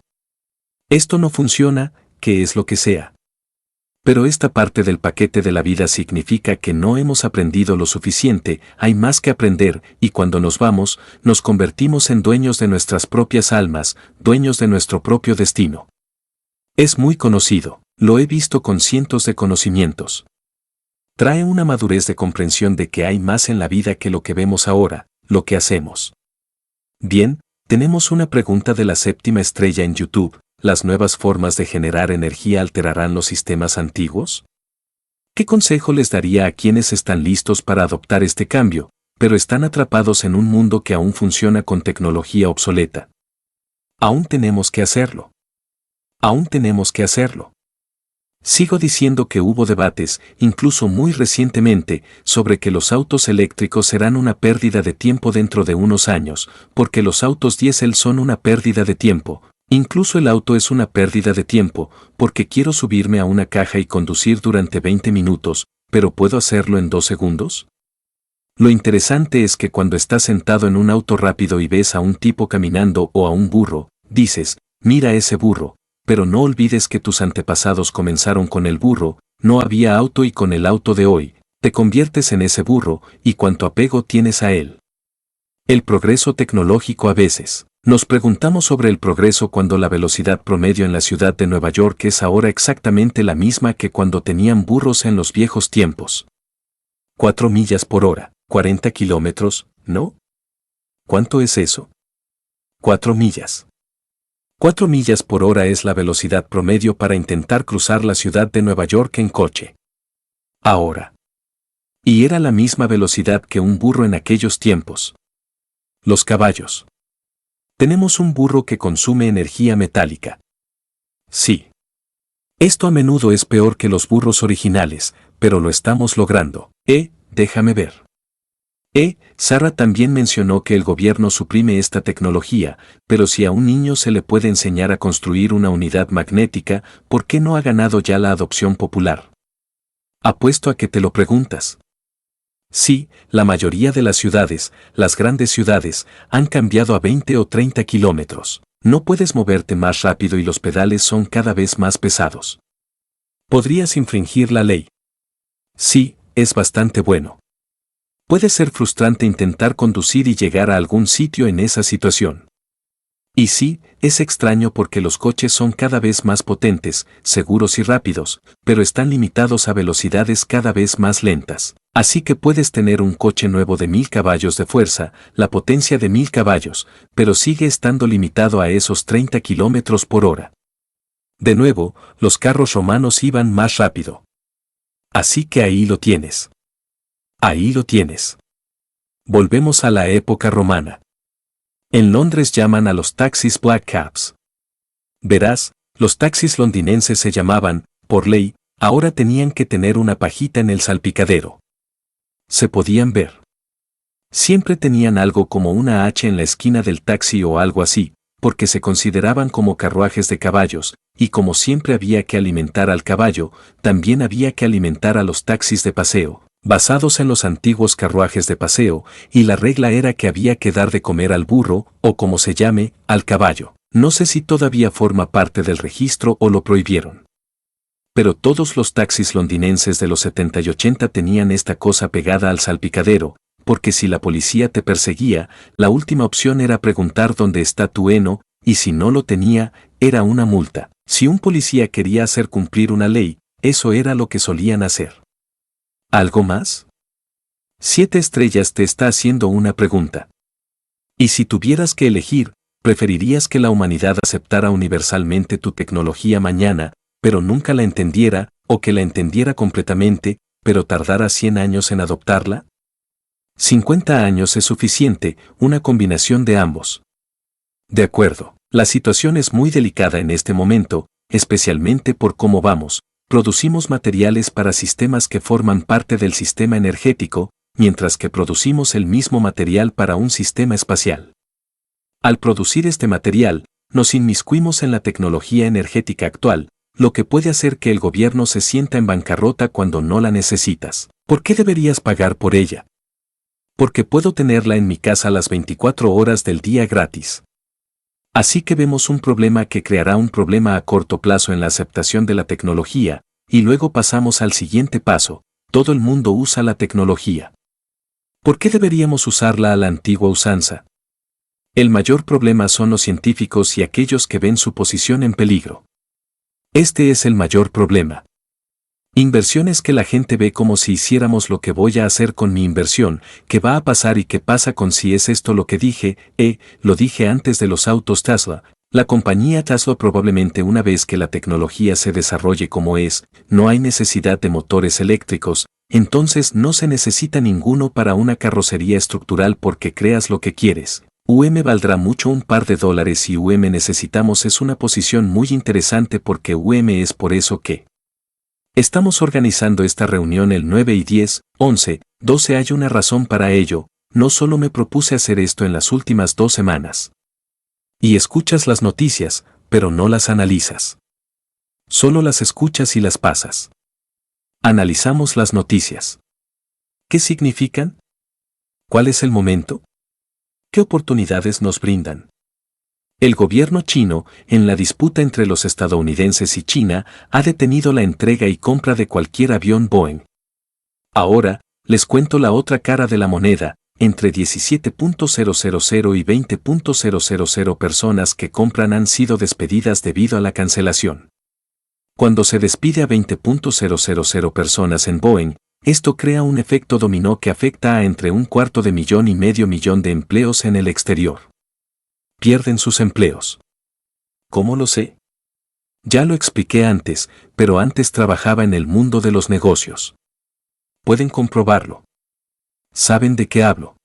Esto no funciona, ¿qué es lo que sea? Pero esta parte del paquete de la vida significa que no hemos aprendido lo suficiente, hay más que aprender, y cuando nos vamos, nos convertimos en dueños de nuestras propias almas, dueños de nuestro propio destino. Es muy conocido, lo he visto con cientos de conocimientos. Trae una madurez de comprensión de que hay más en la vida que lo que vemos ahora, lo que hacemos. Bien, tenemos una pregunta de la 7ª estrella en YouTube. ¿Las nuevas formas de generar energía alterarán los sistemas antiguos? ¿Qué consejo les daría a quienes están listos para adoptar este cambio, pero están atrapados en un mundo que aún funciona con tecnología obsoleta? Aún tenemos que hacerlo. Aún tenemos que hacerlo. Sigo diciendo que hubo debates, incluso muy recientemente, sobre que los autos eléctricos serán una pérdida de tiempo dentro de unos años, porque los autos diésel son una pérdida de tiempo. Incluso el auto es una pérdida de tiempo, porque quiero subirme a una caja y conducir durante 20 minutos, pero ¿puedo hacerlo en 2 segundos? Lo interesante es que cuando estás sentado en un auto rápido y ves a un tipo caminando o a un burro, dices, mira ese burro, pero no olvides que tus antepasados comenzaron con el burro, no había auto y con el auto de hoy, te conviertes en ese burro y cuánto apego tienes a él. El progreso tecnológico a veces. Nos preguntamos sobre el progreso cuando la velocidad promedio en la ciudad de Nueva York es ahora exactamente la misma que cuando tenían burros en los viejos tiempos. 4 millas por hora, 40 kilómetros, ¿no? ¿Cuánto es eso? 4 millas. 4 millas por hora es la velocidad promedio para intentar cruzar la ciudad de Nueva York en coche. Ahora. Y era la misma velocidad que un burro en aquellos tiempos. Los caballos. Tenemos un burro que consume energía metálica. Sí. Esto a menudo es peor que los burros originales, pero lo estamos logrando. Déjame ver. Sarah también mencionó que el gobierno suprime esta tecnología, pero si a un niño se le puede enseñar a construir una unidad magnética, ¿por qué no ha ganado ya la adopción popular? Apuesto a que te lo preguntas. Sí, la mayoría de las ciudades, las grandes ciudades, han cambiado a 20 o 30 kilómetros. No puedes moverte más rápido y los pedales son cada vez más pesados. ¿Podrías infringir la ley? Sí, es bastante bueno. Puede ser frustrante intentar conducir y llegar a algún sitio en esa situación. Y sí, es extraño porque los coches son cada vez más potentes, seguros y rápidos, pero están limitados a velocidades cada vez más lentas. Así que puedes tener un coche nuevo de 1000 caballos de fuerza, la potencia de 1000 caballos, pero sigue estando limitado a esos 30 kilómetros por hora. De nuevo, los carros romanos iban más rápido. Así que ahí lo tienes. Ahí lo tienes. Volvemos a la época romana. En Londres llaman a los taxis black cabs. Verás, los taxis londinenses se llamaban, por ley, ahora tenían que tener una pajita en el salpicadero. Se podían ver. Siempre tenían algo como una H en la esquina del taxi o algo así, porque se consideraban como carruajes de caballos, y como siempre había que alimentar al caballo, también había que alimentar a los taxis de paseo, basados en los antiguos carruajes de paseo, y la regla era que había que dar de comer al burro, o como se llame, al caballo. No sé si todavía forma parte del registro o lo prohibieron. Pero todos los taxis londinenses de los 70 y 80 tenían esta cosa pegada al salpicadero, porque si la policía te perseguía, la última opción era preguntar dónde está tu heno, y si no lo tenía, era una multa. Si un policía quería hacer cumplir una ley, eso era lo que solían hacer. ¿Algo más? 7 estrellas te está haciendo una pregunta. Y si tuvieras que elegir, ¿preferirías que la humanidad aceptara universalmente tu tecnología mañana, pero nunca la entendiera, o que la entendiera completamente, pero tardara 100 años en adoptarla? 50 años es suficiente, una combinación de ambos. De acuerdo, la situación es muy delicada en este momento, especialmente por cómo vamos. Producimos materiales para sistemas que forman parte del sistema energético, mientras que producimos el mismo material para un sistema espacial. Al producir este material, nos inmiscuimos en la tecnología energética actual, lo que puede hacer que el gobierno se sienta en bancarrota cuando no la necesitas. ¿Por qué deberías pagar por ella? Porque puedo tenerla en mi casa las 24 horas del día gratis. Así que vemos un problema que creará un problema a corto plazo en la aceptación de la tecnología, y luego pasamos al siguiente paso: todo el mundo usa la tecnología. ¿Por qué deberíamos usarla a la antigua usanza? El mayor problema son los científicos y aquellos que ven su posición en peligro. Este es el mayor problema. Inversiones que la gente ve como si hiciéramos lo que voy a hacer con mi inversión, qué va a pasar y qué pasa con si es esto lo que dije, lo dije antes de los autos Tesla. La compañía Tesla probablemente una vez que la tecnología se desarrolle como es, no hay necesidad de motores eléctricos, entonces no se necesita ninguno para una carrocería estructural porque creas lo que quieres. Valdrá mucho un par de dólares y necesitamos es una posición muy interesante porque es por eso que estamos organizando esta reunión el 9 y 10, 11, 12 hay una razón para ello, no solo me propuse hacer esto en las últimas 2 semanas. Y escuchas las noticias, pero no las analizas. Solo las escuchas y las pasas. Analizamos las noticias. ¿Qué significan? ¿Cuál es el momento? ¿Qué oportunidades nos brindan? El gobierno chino, en la disputa entre los estadounidenses y China, ha detenido la entrega y compra de cualquier avión Boeing. Ahora, les cuento la otra cara de la moneda, entre 17.000 y 20.000 personas que compran han sido despedidas debido a la cancelación. Cuando se despide a 20.000 personas en Boeing, esto crea un efecto dominó que afecta a entre 250.000 y medio millón de empleos en el exterior. Pierden sus empleos. ¿Cómo lo sé? Ya lo expliqué antes, pero antes trabajaba en el mundo de los negocios. Pueden comprobarlo. ¿Saben de qué hablo?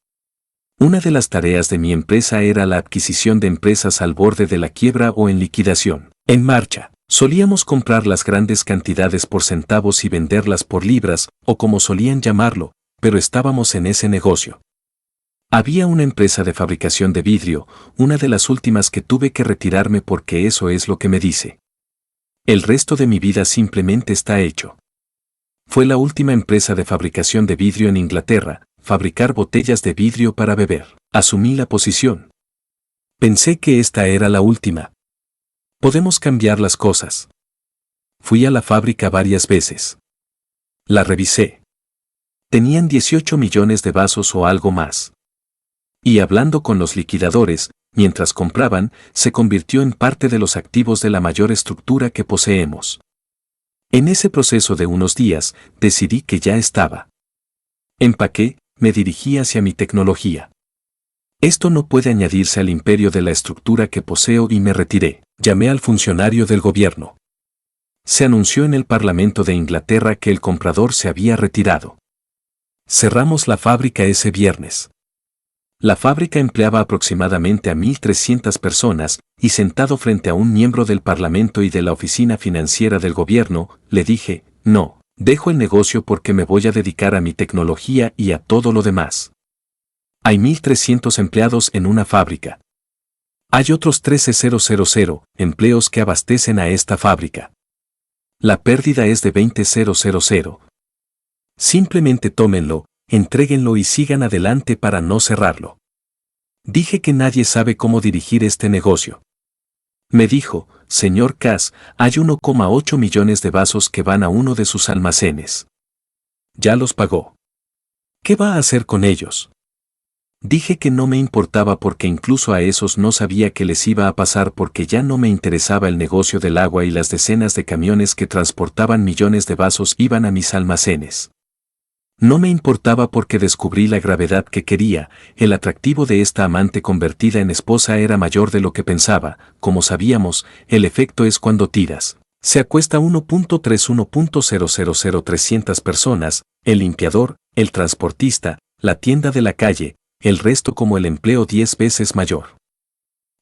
Una de las tareas de mi empresa era la adquisición de empresas al borde de la quiebra o en liquidación. En marcha, solíamos comprar las grandes cantidades por centavos y venderlas por libras, o como solían llamarlo, pero estábamos en ese negocio. Había una empresa de fabricación de vidrio, una de las últimas que tuve que retirarme porque eso es lo que me dice. El resto de mi vida simplemente está hecho. Fue la última empresa de fabricación de vidrio en Inglaterra, fabricar botellas de vidrio para beber. Asumí la posición. Pensé que esta era la última. Podemos cambiar las cosas. Fui a la fábrica varias veces. La revisé. Tenían 18 millones de vasos o algo más. Y hablando con los liquidadores, mientras compraban, se convirtió en parte de los activos de la mayor estructura que poseemos. En ese proceso de unos días, decidí que ya estaba. Empaqué, me dirigí hacia mi tecnología. Esto no puede añadirse al imperio de la estructura que poseo y me retiré. Llamé al funcionario del gobierno. Se anunció en el Parlamento de Inglaterra que el comprador se había retirado. Cerramos la fábrica ese viernes. La fábrica empleaba aproximadamente a 1.300 personas, y sentado frente a un miembro del Parlamento y de la oficina financiera del gobierno, le dije, no, dejo el negocio porque me voy a dedicar a mi tecnología y a todo lo demás. Hay 1.300 empleados en una fábrica. Hay otros 13.000 empleos que abastecen a esta fábrica. La pérdida es de 20.000. Simplemente tómenlo, entréguenlo y sigan adelante para no cerrarlo. Dije que nadie sabe cómo dirigir este negocio. Me dijo, señor Cass, hay 1,8 millones de vasos que van a uno de sus almacenes. Ya los pagó. ¿Qué va a hacer con ellos? Dije que no me importaba porque incluso a esos no sabía qué les iba a pasar porque ya no me interesaba el negocio del agua y las decenas de camiones que transportaban millones de vasos iban a mis almacenes. No me importaba porque descubrí la gravedad que quería, el atractivo de esta amante convertida en esposa era mayor de lo que pensaba, como sabíamos, el efecto es cuando tiras. Se acuesta 1.300 personas, el limpiador, el transportista, la tienda de la calle, el resto como el empleo 10 veces mayor.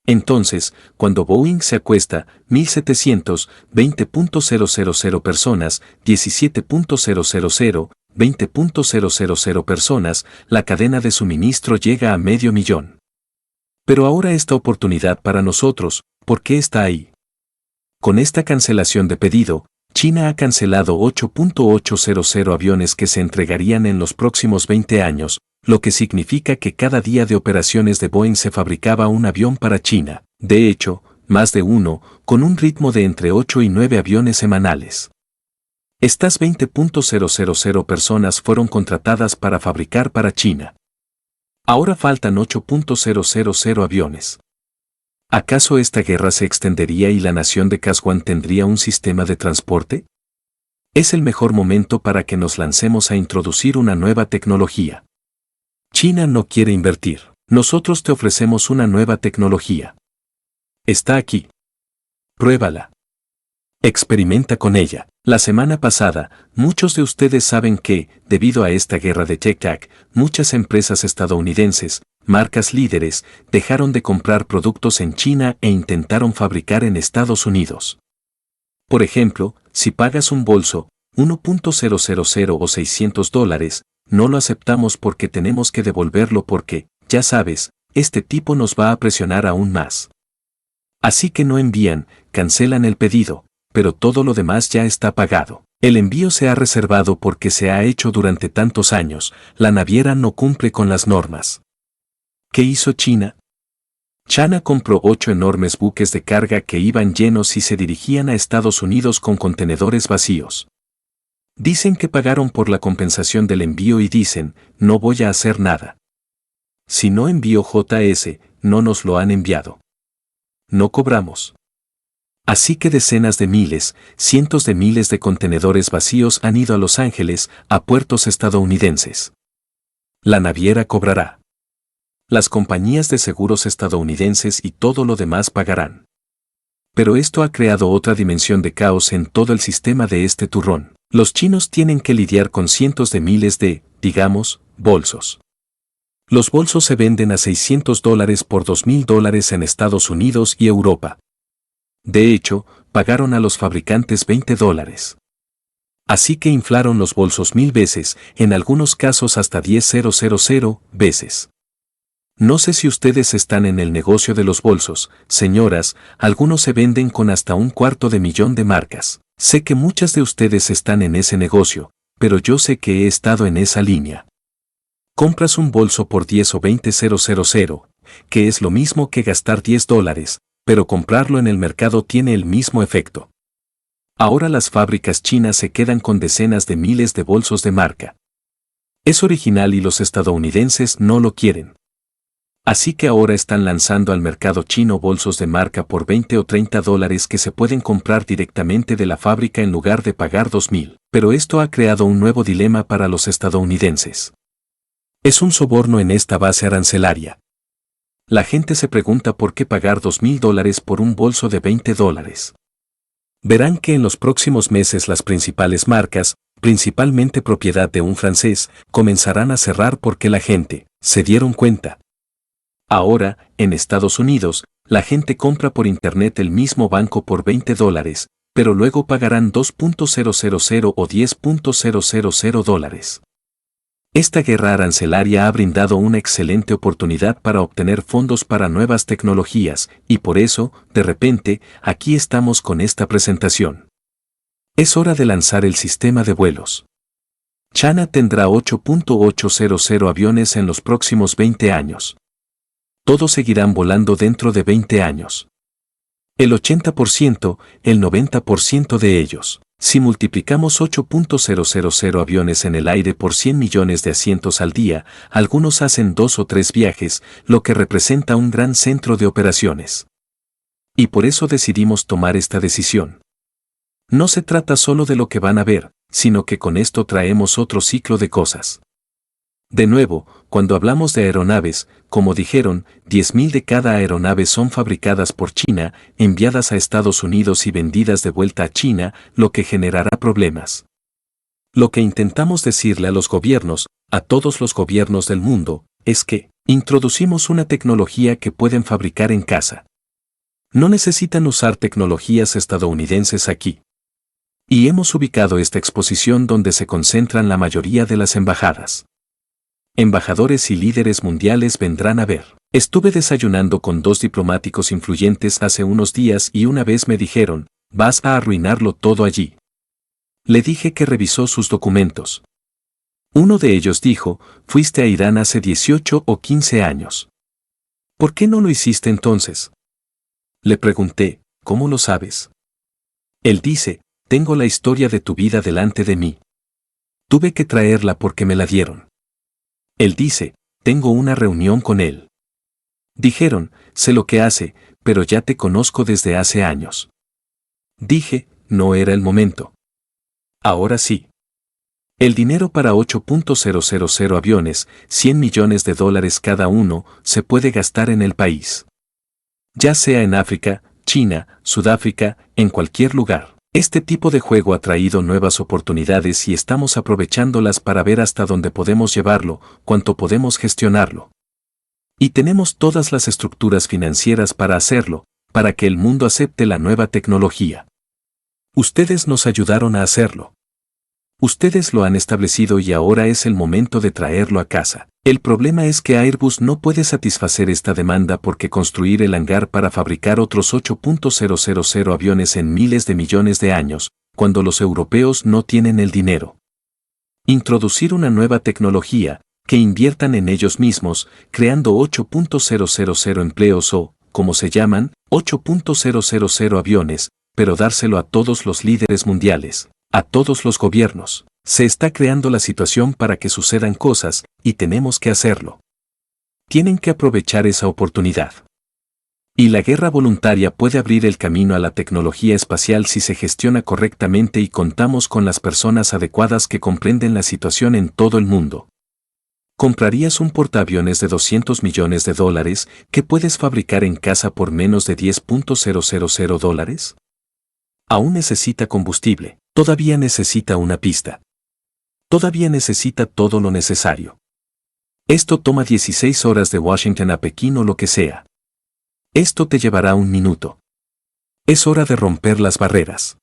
Entonces, cuando Boeing se acuesta, 1.700, 20.000 personas, 17.000, 20.000 personas, la cadena de suministro llega a 500.000. Pero ahora esta oportunidad para nosotros, ¿por qué está ahí? Con esta cancelación de pedido, China ha cancelado 8.800 aviones que se entregarían en los próximos 20 años, lo que significa que cada día de operaciones de Boeing se fabricaba un avión para China, de hecho, más de uno, con un ritmo de entre 8 y 9 aviones semanales. Estas 20.000 personas fueron contratadas para fabricar para China. Ahora faltan 8.000 aviones. ¿Acaso esta guerra se extendería y la nación de Kazwan tendría un sistema de transporte? Es el mejor momento para que nos lancemos a introducir una nueva tecnología. China no quiere invertir. Nosotros te ofrecemos una nueva tecnología. Está aquí. Pruébala. Experimenta con ella. La semana pasada, muchos de ustedes saben que, debido a esta guerra de TikTok, muchas empresas estadounidenses, marcas líderes, dejaron de comprar productos en China e intentaron fabricar en Estados Unidos. Por ejemplo, si pagas un bolso, 1.000 o $600, no lo aceptamos porque tenemos que devolverlo porque, ya sabes, este tipo nos va a presionar aún más. Así que no envían, cancelan el pedido, pero todo lo demás ya está pagado. El envío se ha reservado porque se ha hecho durante tantos años, la naviera no cumple con las normas. ¿Qué hizo China? China compró 8 enormes buques de carga que iban llenos y se dirigían a Estados Unidos con contenedores vacíos. Dicen que pagaron por la compensación del envío y dicen, no voy a hacer nada. Si no envío JS, no nos lo han enviado. No cobramos. Así que decenas de miles, cientos de miles de contenedores vacíos han ido a Los Ángeles, a puertos estadounidenses. La naviera cobrará. Las compañías de seguros estadounidenses y todo lo demás pagarán. Pero esto ha creado otra dimensión de caos en todo el sistema de este turrón. Los chinos tienen que lidiar con cientos de miles de, digamos, bolsos. Los bolsos se venden a $600 por $2,000 en Estados Unidos y Europa. De hecho, pagaron a los fabricantes $20. Así que inflaron los bolsos 1000 veces, en algunos casos hasta 10,000 veces. No sé si ustedes están en el negocio de los bolsos, señoras, algunos se venden con hasta $250,000 de marcas. Sé que muchas de ustedes están en ese negocio, pero yo sé que he estado en esa línea. Compras un bolso por 10 o 20,000, que es lo mismo que gastar $10, pero comprarlo en el mercado tiene el mismo efecto. Ahora las fábricas chinas se quedan con decenas de miles de bolsos de marca. Es original y los estadounidenses no lo quieren. Así que ahora están lanzando al mercado chino bolsos de marca por $20 o $30 que se pueden comprar directamente de la fábrica en lugar de pagar $2,000. Pero esto ha creado un nuevo dilema para los estadounidenses. Es un soborno en esta base arancelaria. La gente se pregunta por qué pagar $2,000 por un bolso de $20. Verán que en los próximos meses las principales marcas, principalmente propiedad de un francés, comenzarán a cerrar porque la gente se dieron cuenta. Ahora, en Estados Unidos, la gente compra por internet el mismo banco por $20, pero luego pagarán $2,000 o $10,000. Esta guerra arancelaria ha brindado una excelente oportunidad para obtener fondos para nuevas tecnologías, y por eso, de repente, aquí estamos con esta presentación. Es hora de lanzar el sistema de vuelos. China tendrá 8.800 aviones en los próximos 20 años. Todos seguirán volando dentro de 20 años. El 80%, el 90% de ellos. Si multiplicamos 8.000 aviones en el aire por 100 millones de asientos al día, algunos hacen 2 o 3 viajes, lo que representa un gran centro de operaciones. Y por eso decidimos tomar esta decisión. No se trata solo de lo que van a ver, sino que con esto traemos otro ciclo de cosas. De nuevo, cuando hablamos de aeronaves, como dijeron, 10,000 de cada aeronave son fabricadas por China, enviadas a Estados Unidos y vendidas de vuelta a China, lo que generará problemas. Lo que intentamos decirle a los gobiernos, a todos los gobiernos del mundo, es que introducimos una tecnología que pueden fabricar en casa. No necesitan usar tecnologías estadounidenses aquí. Y hemos ubicado esta exposición donde se concentran la mayoría de las embajadas. Embajadores y líderes mundiales vendrán a ver. Estuve desayunando con 2 diplomáticos influyentes hace unos días y una vez me dijeron, vas a arruinarlo todo allí. Le dije que revisó sus documentos. Uno de ellos dijo, fuiste a Irán hace 18 o 15 años. ¿Por qué no lo hiciste entonces? Le pregunté, ¿cómo lo sabes? Él dice, tengo la historia de tu vida delante de mí. Tuve que traerla porque me la dieron. Él dice, tengo una reunión con él. Dijeron, sé lo que hace, pero ya te conozco desde hace años. Dije, no era el momento. Ahora sí. El dinero para 8.000 aviones, $100 millones cada uno, se puede gastar en el país. Ya sea en África, China, Sudáfrica, en cualquier lugar. Este tipo de juego ha traído nuevas oportunidades y estamos aprovechándolas para ver hasta dónde podemos llevarlo, cuánto podemos gestionarlo. Y tenemos todas las estructuras financieras para hacerlo, para que el mundo acepte la nueva tecnología. Ustedes nos ayudaron a hacerlo. Ustedes lo han establecido y ahora es el momento de traerlo a casa. El problema es que Airbus no puede satisfacer esta demanda porque construir el hangar para fabricar otros 8.000 aviones en miles de millones de años, cuando los europeos no tienen el dinero. Introducir una nueva tecnología, que inviertan en ellos mismos, creando 8.000 empleos o, como se llaman, 8.000 aviones, pero dárselo a todos los líderes mundiales, a todos los gobiernos. Se está creando la situación para que sucedan cosas, y tenemos que hacerlo. Tienen que aprovechar esa oportunidad. Y la guerra voluntaria puede abrir el camino a la tecnología espacial si se gestiona correctamente y contamos con las personas adecuadas que comprenden la situación en todo el mundo. ¿Comprarías un portaaviones de $200 millones que puedes fabricar en casa por menos de $10.000? Aún necesita combustible, todavía necesita una pista. Todavía necesita todo lo necesario. Esto toma 16 horas de Washington a Pekín o lo que sea. Esto te llevará un minuto. Es hora de romper las barreras.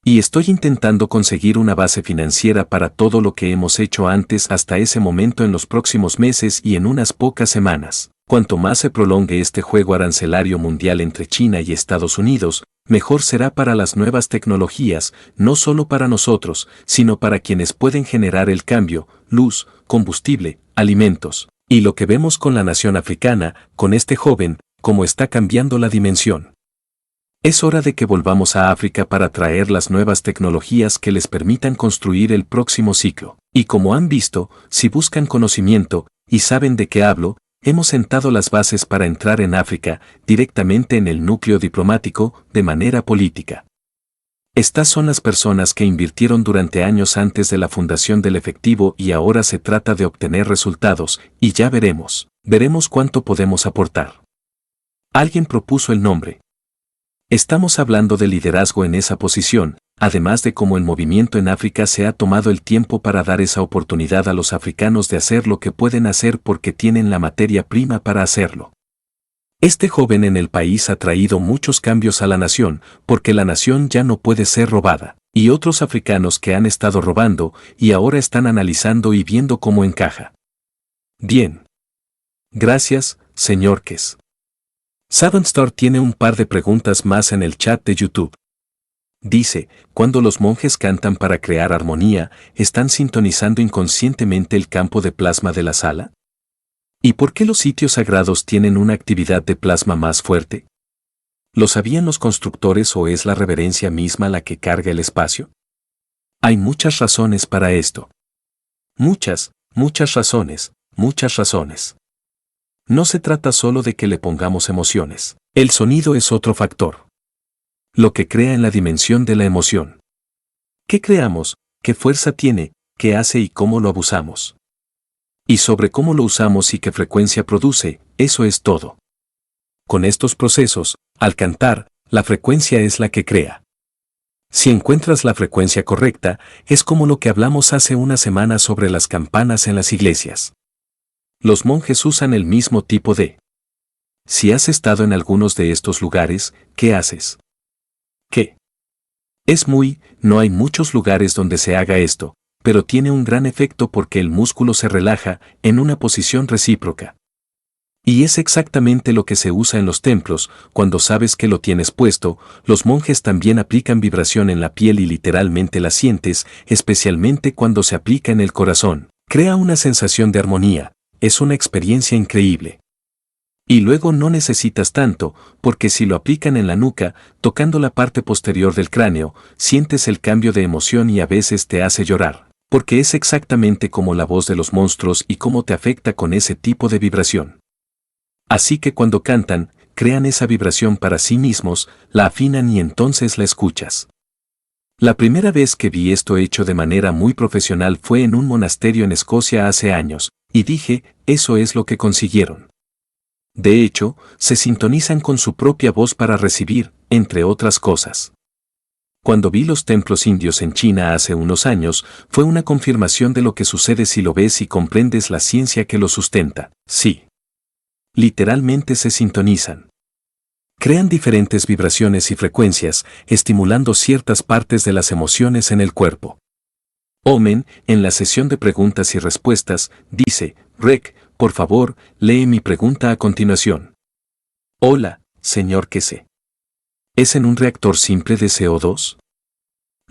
Y estoy intentando conseguir una base financiera para todo lo que hemos hecho antes hasta ese momento en los próximos meses y en unas pocas semanas. Cuanto más se prolongue este juego arancelario mundial entre China y Estados Unidos, mejor será para las nuevas tecnologías, no solo para nosotros, sino para quienes pueden generar el cambio, luz, combustible, alimentos. Y lo que vemos con la nación africana, con este joven, cómo está cambiando la dimensión. Es hora de que volvamos a África para traer las nuevas tecnologías que les permitan construir el próximo ciclo. Y como han visto, si buscan conocimiento, y saben de qué hablo, hemos sentado las bases para entrar en África, directamente en el núcleo diplomático, de manera política. Estas son las personas que invirtieron durante años antes de la fundación del efectivo y ahora se trata de obtener resultados, y ya veremos cuánto podemos aportar. Alguien propuso el nombre. Estamos hablando de liderazgo en esa posición, además de cómo el movimiento en África se ha tomado el tiempo para dar esa oportunidad a los africanos de hacer lo que pueden hacer porque tienen la materia prima para hacerlo. Este joven en el país ha traído muchos cambios a la nación, porque la nación ya no puede ser robada, y otros africanos que han estado robando y ahora están analizando y viendo cómo encaja. Bien. Gracias, señor Kes. Savenstar tiene un par de preguntas más en el chat de YouTube. Dice, cuando los monjes cantan para crear armonía, ¿están sintonizando inconscientemente el campo de plasma de la sala? ¿Y por qué los sitios sagrados tienen una actividad de plasma más fuerte? ¿Lo sabían los constructores o es la reverencia misma la que carga el espacio? Hay muchas razones para esto. Muchas razones, muchas razones. No se trata solo de que le pongamos emociones. El sonido es otro factor. Lo que crea en la dimensión de la emoción. ¿Qué creamos? ¿Qué fuerza tiene? ¿Qué hace y cómo lo abusamos? Y sobre cómo lo usamos y qué frecuencia produce, eso es todo. Con estos procesos, al cantar, la frecuencia es la que crea. Si encuentras la frecuencia correcta, es como lo que hablamos hace una semana sobre las campanas en las iglesias. Los monjes usan el mismo tipo de. Si has estado en algunos de estos lugares, ¿qué haces? ¿Qué? No hay muchos lugares donde se haga esto, pero tiene un gran efecto porque el músculo se relaja en una posición recíproca. Y es exactamente lo que se usa en los templos, cuando sabes que lo tienes puesto, los monjes también aplican vibración en la piel y literalmente la sientes, especialmente cuando se aplica en el corazón. Crea una sensación de armonía. Es una experiencia increíble. Y luego no necesitas tanto, porque si lo aplican en la nuca, tocando la parte posterior del cráneo, sientes el cambio de emoción y a veces te hace llorar, porque es exactamente como la voz de los monstruos y cómo te afecta con ese tipo de vibración. Así que cuando cantan, crean esa vibración para sí mismos, la afinan y entonces la escuchas. La primera vez que vi esto hecho de manera muy profesional fue en un monasterio en Escocia hace años, y dije, eso es lo que consiguieron. De hecho, se sintonizan con su propia voz para recibir, entre otras cosas. Cuando vi los templos indios en China hace unos años, fue una confirmación de lo que sucede si lo ves y comprendes la ciencia que lo sustenta. Sí. Literalmente se sintonizan. Crean diferentes vibraciones y frecuencias, estimulando ciertas partes de las emociones en el cuerpo. Omen, en la sesión de preguntas y respuestas, dice, Rek, por favor, lee mi pregunta a continuación. Hola, señor Kese. ¿Es en un reactor simple de CO2?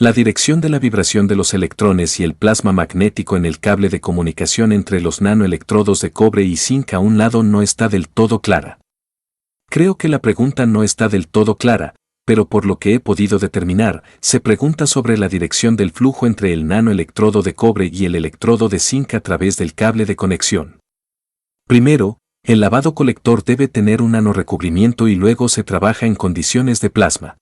La dirección de la vibración de los electrones y el plasma magnético en el cable de comunicación entre los nanoelectrodos de cobre y zinc a un lado no está del todo clara. Creo que la pregunta no está del todo clara, pero por lo que he podido determinar, se pregunta sobre la dirección del flujo entre el nanoelectrodo de cobre y el electrodo de zinc a través del cable de conexión. Primero, el lavado colector debe tener un nanorecubrimiento y luego se trabaja en condiciones de plasma.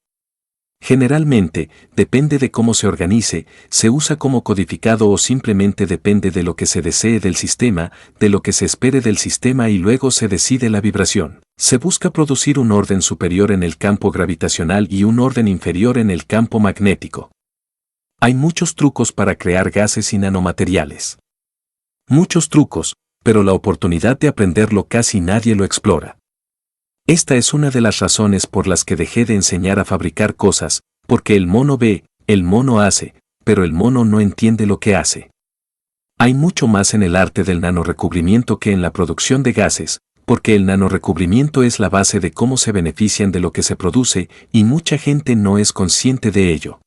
Generalmente, depende de cómo se organice, se usa como codificado o simplemente depende de lo que se desee del sistema, de lo que se espere del sistema y luego se decide la vibración. Se busca producir un orden superior en el campo gravitacional y un orden inferior en el campo magnético. Hay muchos trucos para crear gases y nanomateriales. Muchos trucos, pero la oportunidad de aprenderlo casi nadie lo explora. Esta es una de las razones por las que dejé de enseñar a fabricar cosas, porque el mono ve, el mono hace, pero el mono no entiende lo que hace. Hay mucho más en el arte del nanorecubrimiento que en la producción de gases, porque el nanorecubrimiento es la base de cómo se benefician de lo que se produce y mucha gente no es consciente de ello.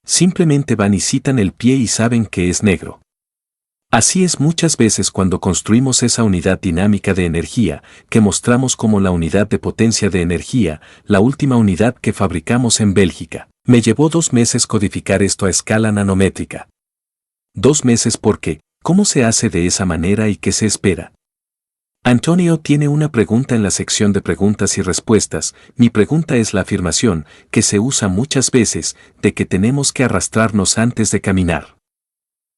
Simplemente van y citan el pie y saben que es negro. Así es muchas veces cuando construimos esa unidad dinámica de energía, que mostramos como la unidad de potencia de energía, la última unidad que fabricamos en Bélgica. Me llevó 2 meses codificar esto a escala nanométrica. 2 meses porque, ¿cómo se hace de esa manera y qué se espera? Antonio tiene una pregunta en la sección de preguntas y respuestas. Mi pregunta es la afirmación, que se usa muchas veces, de que tenemos que arrastrarnos antes de caminar.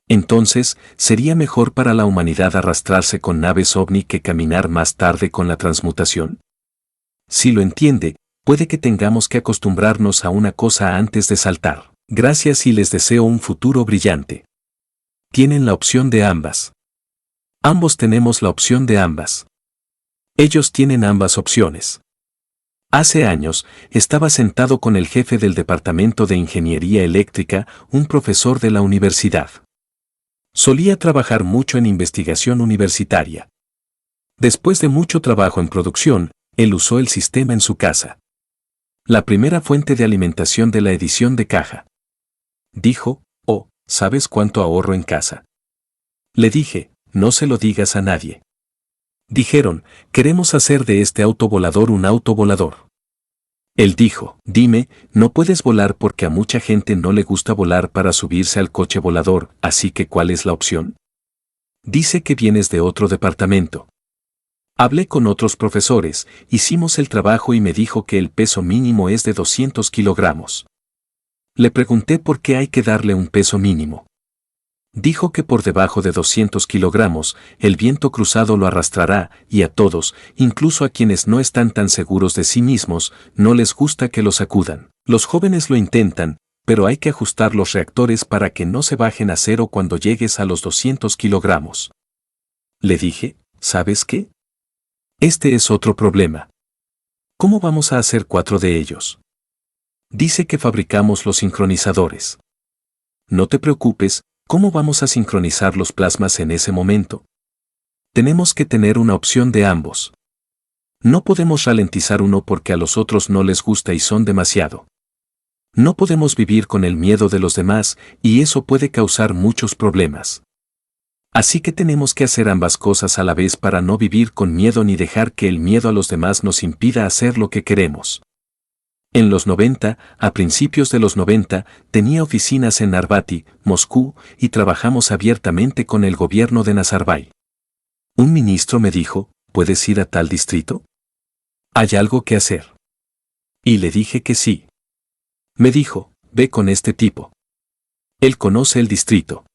Entonces, ¿sería mejor para la humanidad arrastrarse con naves ovni que caminar más tarde con la transmutación? Si lo entiende, puede que tengamos que acostumbrarnos a una cosa antes de saltar. Gracias y les deseo un futuro brillante. Tienen la opción de ambas. Ambos tenemos la opción de ambas. Ellos tienen ambas opciones. Hace años, estaba sentado con el jefe del Departamento de Ingeniería Eléctrica, un profesor de la universidad. Solía trabajar mucho en investigación universitaria. Después de mucho trabajo en producción, él usó el sistema en su casa. La primera fuente de alimentación de la edición de caja. Dijo, oh, ¿sabes cuánto ahorro en casa? Le dije, no se lo digas a nadie. Dijeron, queremos hacer de este auto volador un auto volador. Él dijo, dime, no puedes volar porque a mucha gente no le gusta volar para subirse al coche volador, así que ¿cuál es la opción? Dice que vienes de otro departamento. Hablé con otros profesores, hicimos el trabajo y me dijo que el peso mínimo es de 200 kilogramos. Le pregunté por qué hay que darle un peso mínimo. Dijo que por debajo de 200 kilogramos, el viento cruzado lo arrastrará, y a todos, incluso a quienes no están tan seguros de sí mismos, no les gusta que lo sacudan. Los jóvenes lo intentan, pero hay que ajustar los reactores para que no se bajen a cero cuando llegues a los 200 kilogramos. Le dije, ¿sabes qué? Este es otro problema. ¿Cómo vamos a hacer 4 de ellos? Dice que fabricamos los sincronizadores. No te preocupes, ¿cómo vamos a sincronizar los plasmas en ese momento? Tenemos que tener una opción de ambos. No podemos ralentizar uno porque a los otros no les gusta y son demasiado. No podemos vivir con el miedo de los demás y eso puede causar muchos problemas. Así que tenemos que hacer ambas cosas a la vez para no vivir con miedo ni dejar que el miedo a los demás nos impida hacer lo que queremos. En los 90, a principios de los 90, tenía oficinas en Narvati, Moscú, y trabajamos abiertamente con el gobierno de Nazarbaye. Un ministro me dijo, ¿puedes ir a tal distrito? ¿Hay algo que hacer? Y le dije que sí. Me dijo, ve con este tipo. Él conoce el distrito.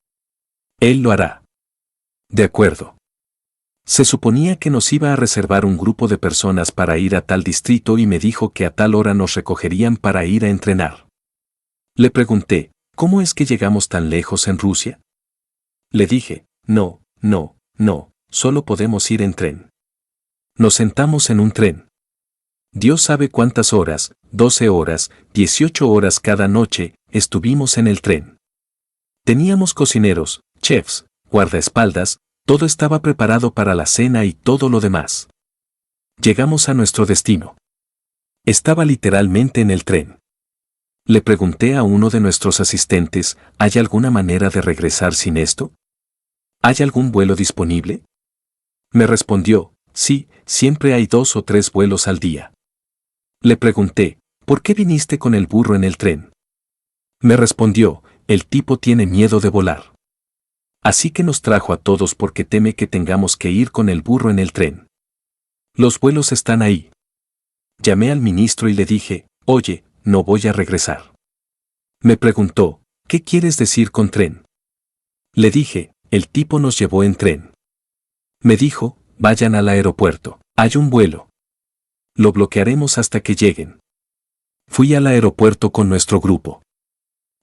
Él lo hará. De acuerdo. Se suponía que nos iba a reservar un grupo de personas para ir a tal distrito y me dijo que a tal hora nos recogerían para ir a entrenar. Le pregunté, ¿cómo es que llegamos tan lejos en Rusia? Le dije, no, solo podemos ir en tren. Nos sentamos en un tren. Dios sabe cuántas horas, 12 horas, 18 horas cada noche, estuvimos en el tren. Teníamos cocineros, chefs, guardaespaldas, todo estaba preparado para la cena y todo lo demás. Llegamos a nuestro destino. Estaba literalmente en el tren. Le pregunté a uno de nuestros asistentes, ¿hay alguna manera de regresar sin esto? ¿Hay algún vuelo disponible? Me respondió, sí, siempre hay 2 o 3 vuelos al día. Le pregunté, ¿por qué viniste con el burro en el tren? Me respondió, el tipo tiene miedo de volar. Así que nos trajo a todos porque teme que tengamos que ir con el burro en el tren. Los vuelos están ahí. Llamé al ministro y le dije, oye, no voy a regresar. Me preguntó, ¿qué quieres decir con tren? Le dije, el tipo nos llevó en tren. Me dijo, vayan al aeropuerto, hay un vuelo. Lo bloquearemos hasta que lleguen. Fui al aeropuerto con nuestro grupo.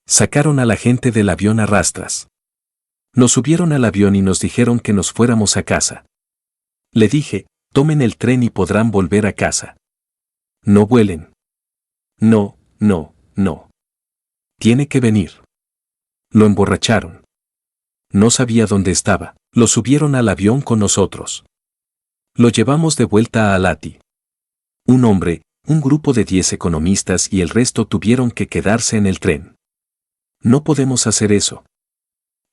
Sacaron a la gente del avión a rastras. Nos subieron al avión y nos dijeron que nos fuéramos a casa. Le dije, tomen el tren y podrán volver a casa. No vuelen. No, no, no. Tiene que venir. Lo emborracharon. No sabía dónde estaba. Lo subieron al avión con nosotros. Lo llevamos de vuelta a Alati. Un hombre, un grupo de 10 economistas y el resto tuvieron que quedarse en el tren. No podemos hacer eso.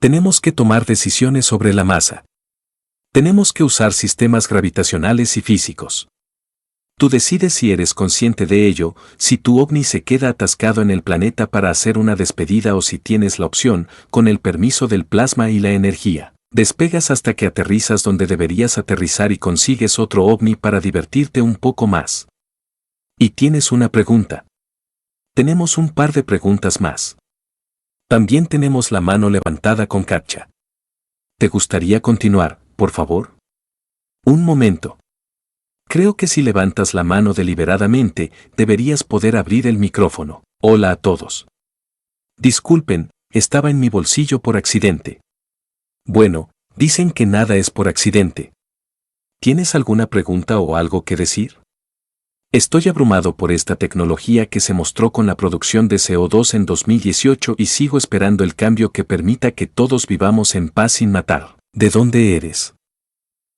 Tenemos que tomar decisiones sobre la masa. Tenemos que usar sistemas gravitacionales y físicos. Tú decides si eres consciente de ello, si tu ovni se queda atascado en el planeta para hacer una despedida o si tienes la opción, con el permiso del plasma y la energía. Despegas hasta que aterrizas donde deberías aterrizar y consigues otro ovni para divertirte un poco más. Y tienes una pregunta. Tenemos un par de preguntas más. También tenemos la mano levantada con captcha. ¿Te gustaría continuar, por favor? Un momento. Creo que si levantas la mano deliberadamente, deberías poder abrir el micrófono. Hola a todos. Disculpen, estaba en mi bolsillo por accidente. Bueno, dicen que nada es por accidente. ¿Tienes alguna pregunta o algo que decir? Estoy abrumado por esta tecnología que se mostró con la producción de CO2 en 2018 y sigo esperando el cambio que permita que todos vivamos en paz sin matar. ¿De dónde eres?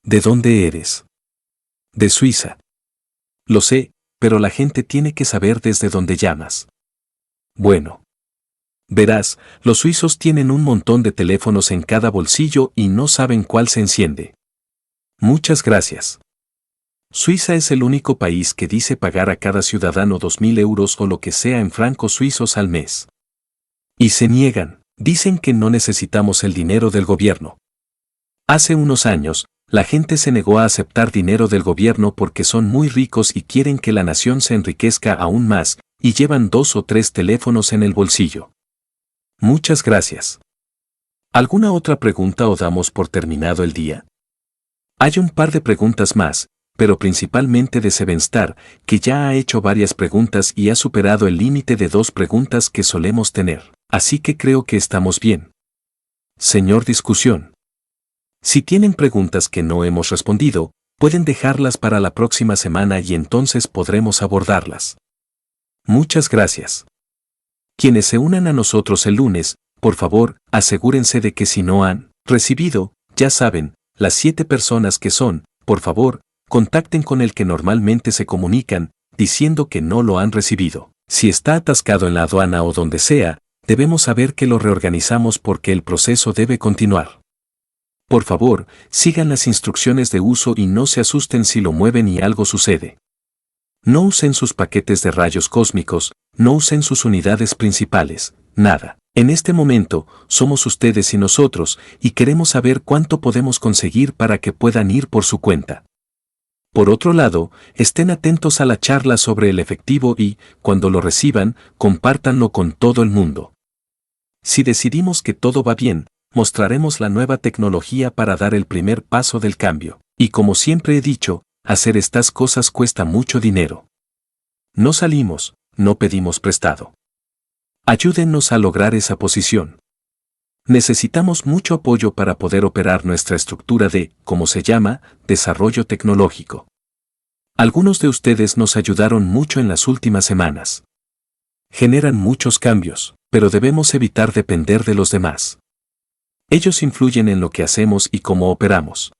¿De dónde eres? De Suiza. Lo sé, pero la gente tiene que saber desde dónde llamas. Bueno. Verás, los suizos tienen un montón de teléfonos en cada bolsillo y no saben cuál se enciende. Muchas gracias. Suiza es el único país que dice pagar a cada ciudadano 2.000 euros o lo que sea en francos suizos al mes. Y se niegan, dicen que no necesitamos el dinero del gobierno. Hace unos años, la gente se negó a aceptar dinero del gobierno porque son muy ricos y quieren que la nación se enriquezca aún más, y llevan 2 o 3 teléfonos en el bolsillo. Muchas gracias. ¿Alguna otra pregunta o damos por terminado el día? Hay un par de preguntas más, pero principalmente de Sevenstar, que ya ha hecho varias preguntas y ha superado el límite de 2 preguntas que solemos tener, así que creo que estamos bien. Señor Discusión. Si tienen preguntas que no hemos respondido, pueden dejarlas para la próxima semana y entonces podremos abordarlas. Muchas gracias. Quienes se unan a nosotros el lunes, por favor, asegúrense de que si no han recibido, ya saben, las 7 personas que son, por favor, contacten con el que normalmente se comunican, diciendo que no lo han recibido. Si está atascado en la aduana o donde sea, debemos saber que lo reorganizamos porque el proceso debe continuar. Por favor, sigan las instrucciones de uso y no se asusten si lo mueven y algo sucede. No usen sus paquetes de rayos cósmicos, no usen sus unidades principales, nada. En este momento, somos ustedes y nosotros, y queremos saber cuánto podemos conseguir para que puedan ir por su cuenta. Por otro lado, estén atentos a la charla sobre el efectivo y, cuando lo reciban, compártanlo con todo el mundo. Si decidimos que todo va bien, mostraremos la nueva tecnología para dar el primer paso del cambio. Y como siempre he dicho, hacer estas cosas cuesta mucho dinero. No salimos, no pedimos prestado. Ayúdennos a lograr esa posición. Necesitamos mucho apoyo para poder operar nuestra estructura de, como se llama, desarrollo tecnológico. Algunos de ustedes nos ayudaron mucho en las últimas semanas. Generan muchos cambios, pero debemos evitar depender de los demás. Ellos influyen en lo que hacemos y cómo operamos.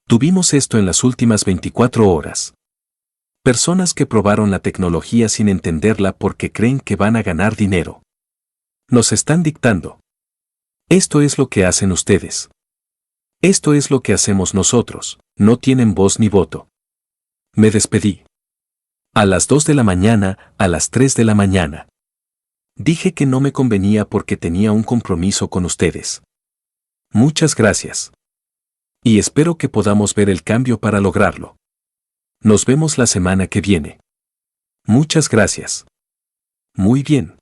Tuvimos esto en las últimas 24 horas. Personas que probaron la tecnología sin entenderla porque creen que van a ganar dinero. Nos están dictando. Esto es lo que hacen ustedes. Esto es lo que hacemos nosotros. No tienen voz ni voto. Me despedí. A las 2 de la mañana, a las 3 de la mañana. Dije que no me convenía porque tenía un compromiso con ustedes. Muchas gracias. Y espero que podamos ver el cambio para lograrlo. Nos vemos la semana que viene. Muchas gracias. Muy bien.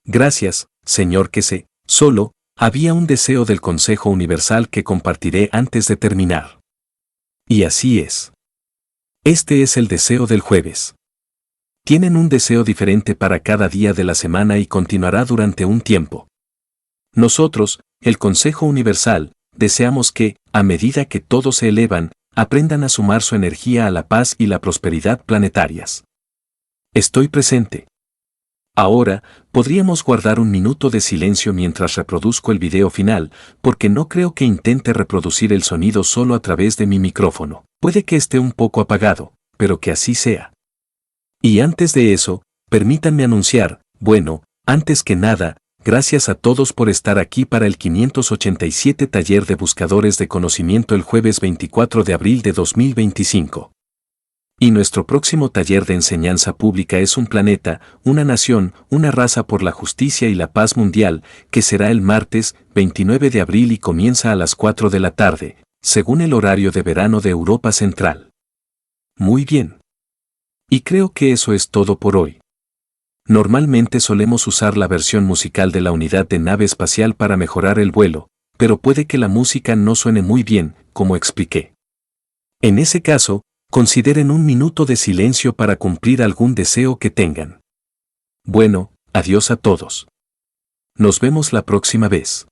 Gracias, señor Kese. Solo, había un deseo del Consejo Universal que compartiré antes de terminar. Y así es. Este es el deseo del jueves. Tienen un deseo diferente para cada día de la semana y continuará durante un tiempo. Nosotros, el Consejo Universal, deseamos que, a medida que todos se elevan, aprendan a sumar su energía a la paz y la prosperidad planetarias. Estoy presente. Ahora, podríamos guardar un minuto de silencio mientras reproduzco el video final, porque no creo que intente reproducir el sonido solo a través de mi micrófono. Puede que esté un poco apagado, pero que así sea. Y antes de eso, permítanme anunciar, bueno, antes que nada, gracias a todos por estar aquí para el 587 Taller de Buscadores de Conocimiento el jueves 24 de abril de 2025. Y nuestro próximo taller de enseñanza pública es un planeta, una nación, una raza por la justicia y la paz mundial, que será el martes 29 de abril y comienza a las 4 de la tarde, según el horario de verano de Europa Central. Muy bien. Y creo que eso es todo por hoy. Normalmente solemos usar la versión musical de la unidad de nave espacial para mejorar el vuelo, pero puede que la música no suene muy bien, como expliqué. En ese caso, consideren un minuto de silencio para cumplir algún deseo que tengan. Bueno, adiós a todos. Nos vemos la próxima vez.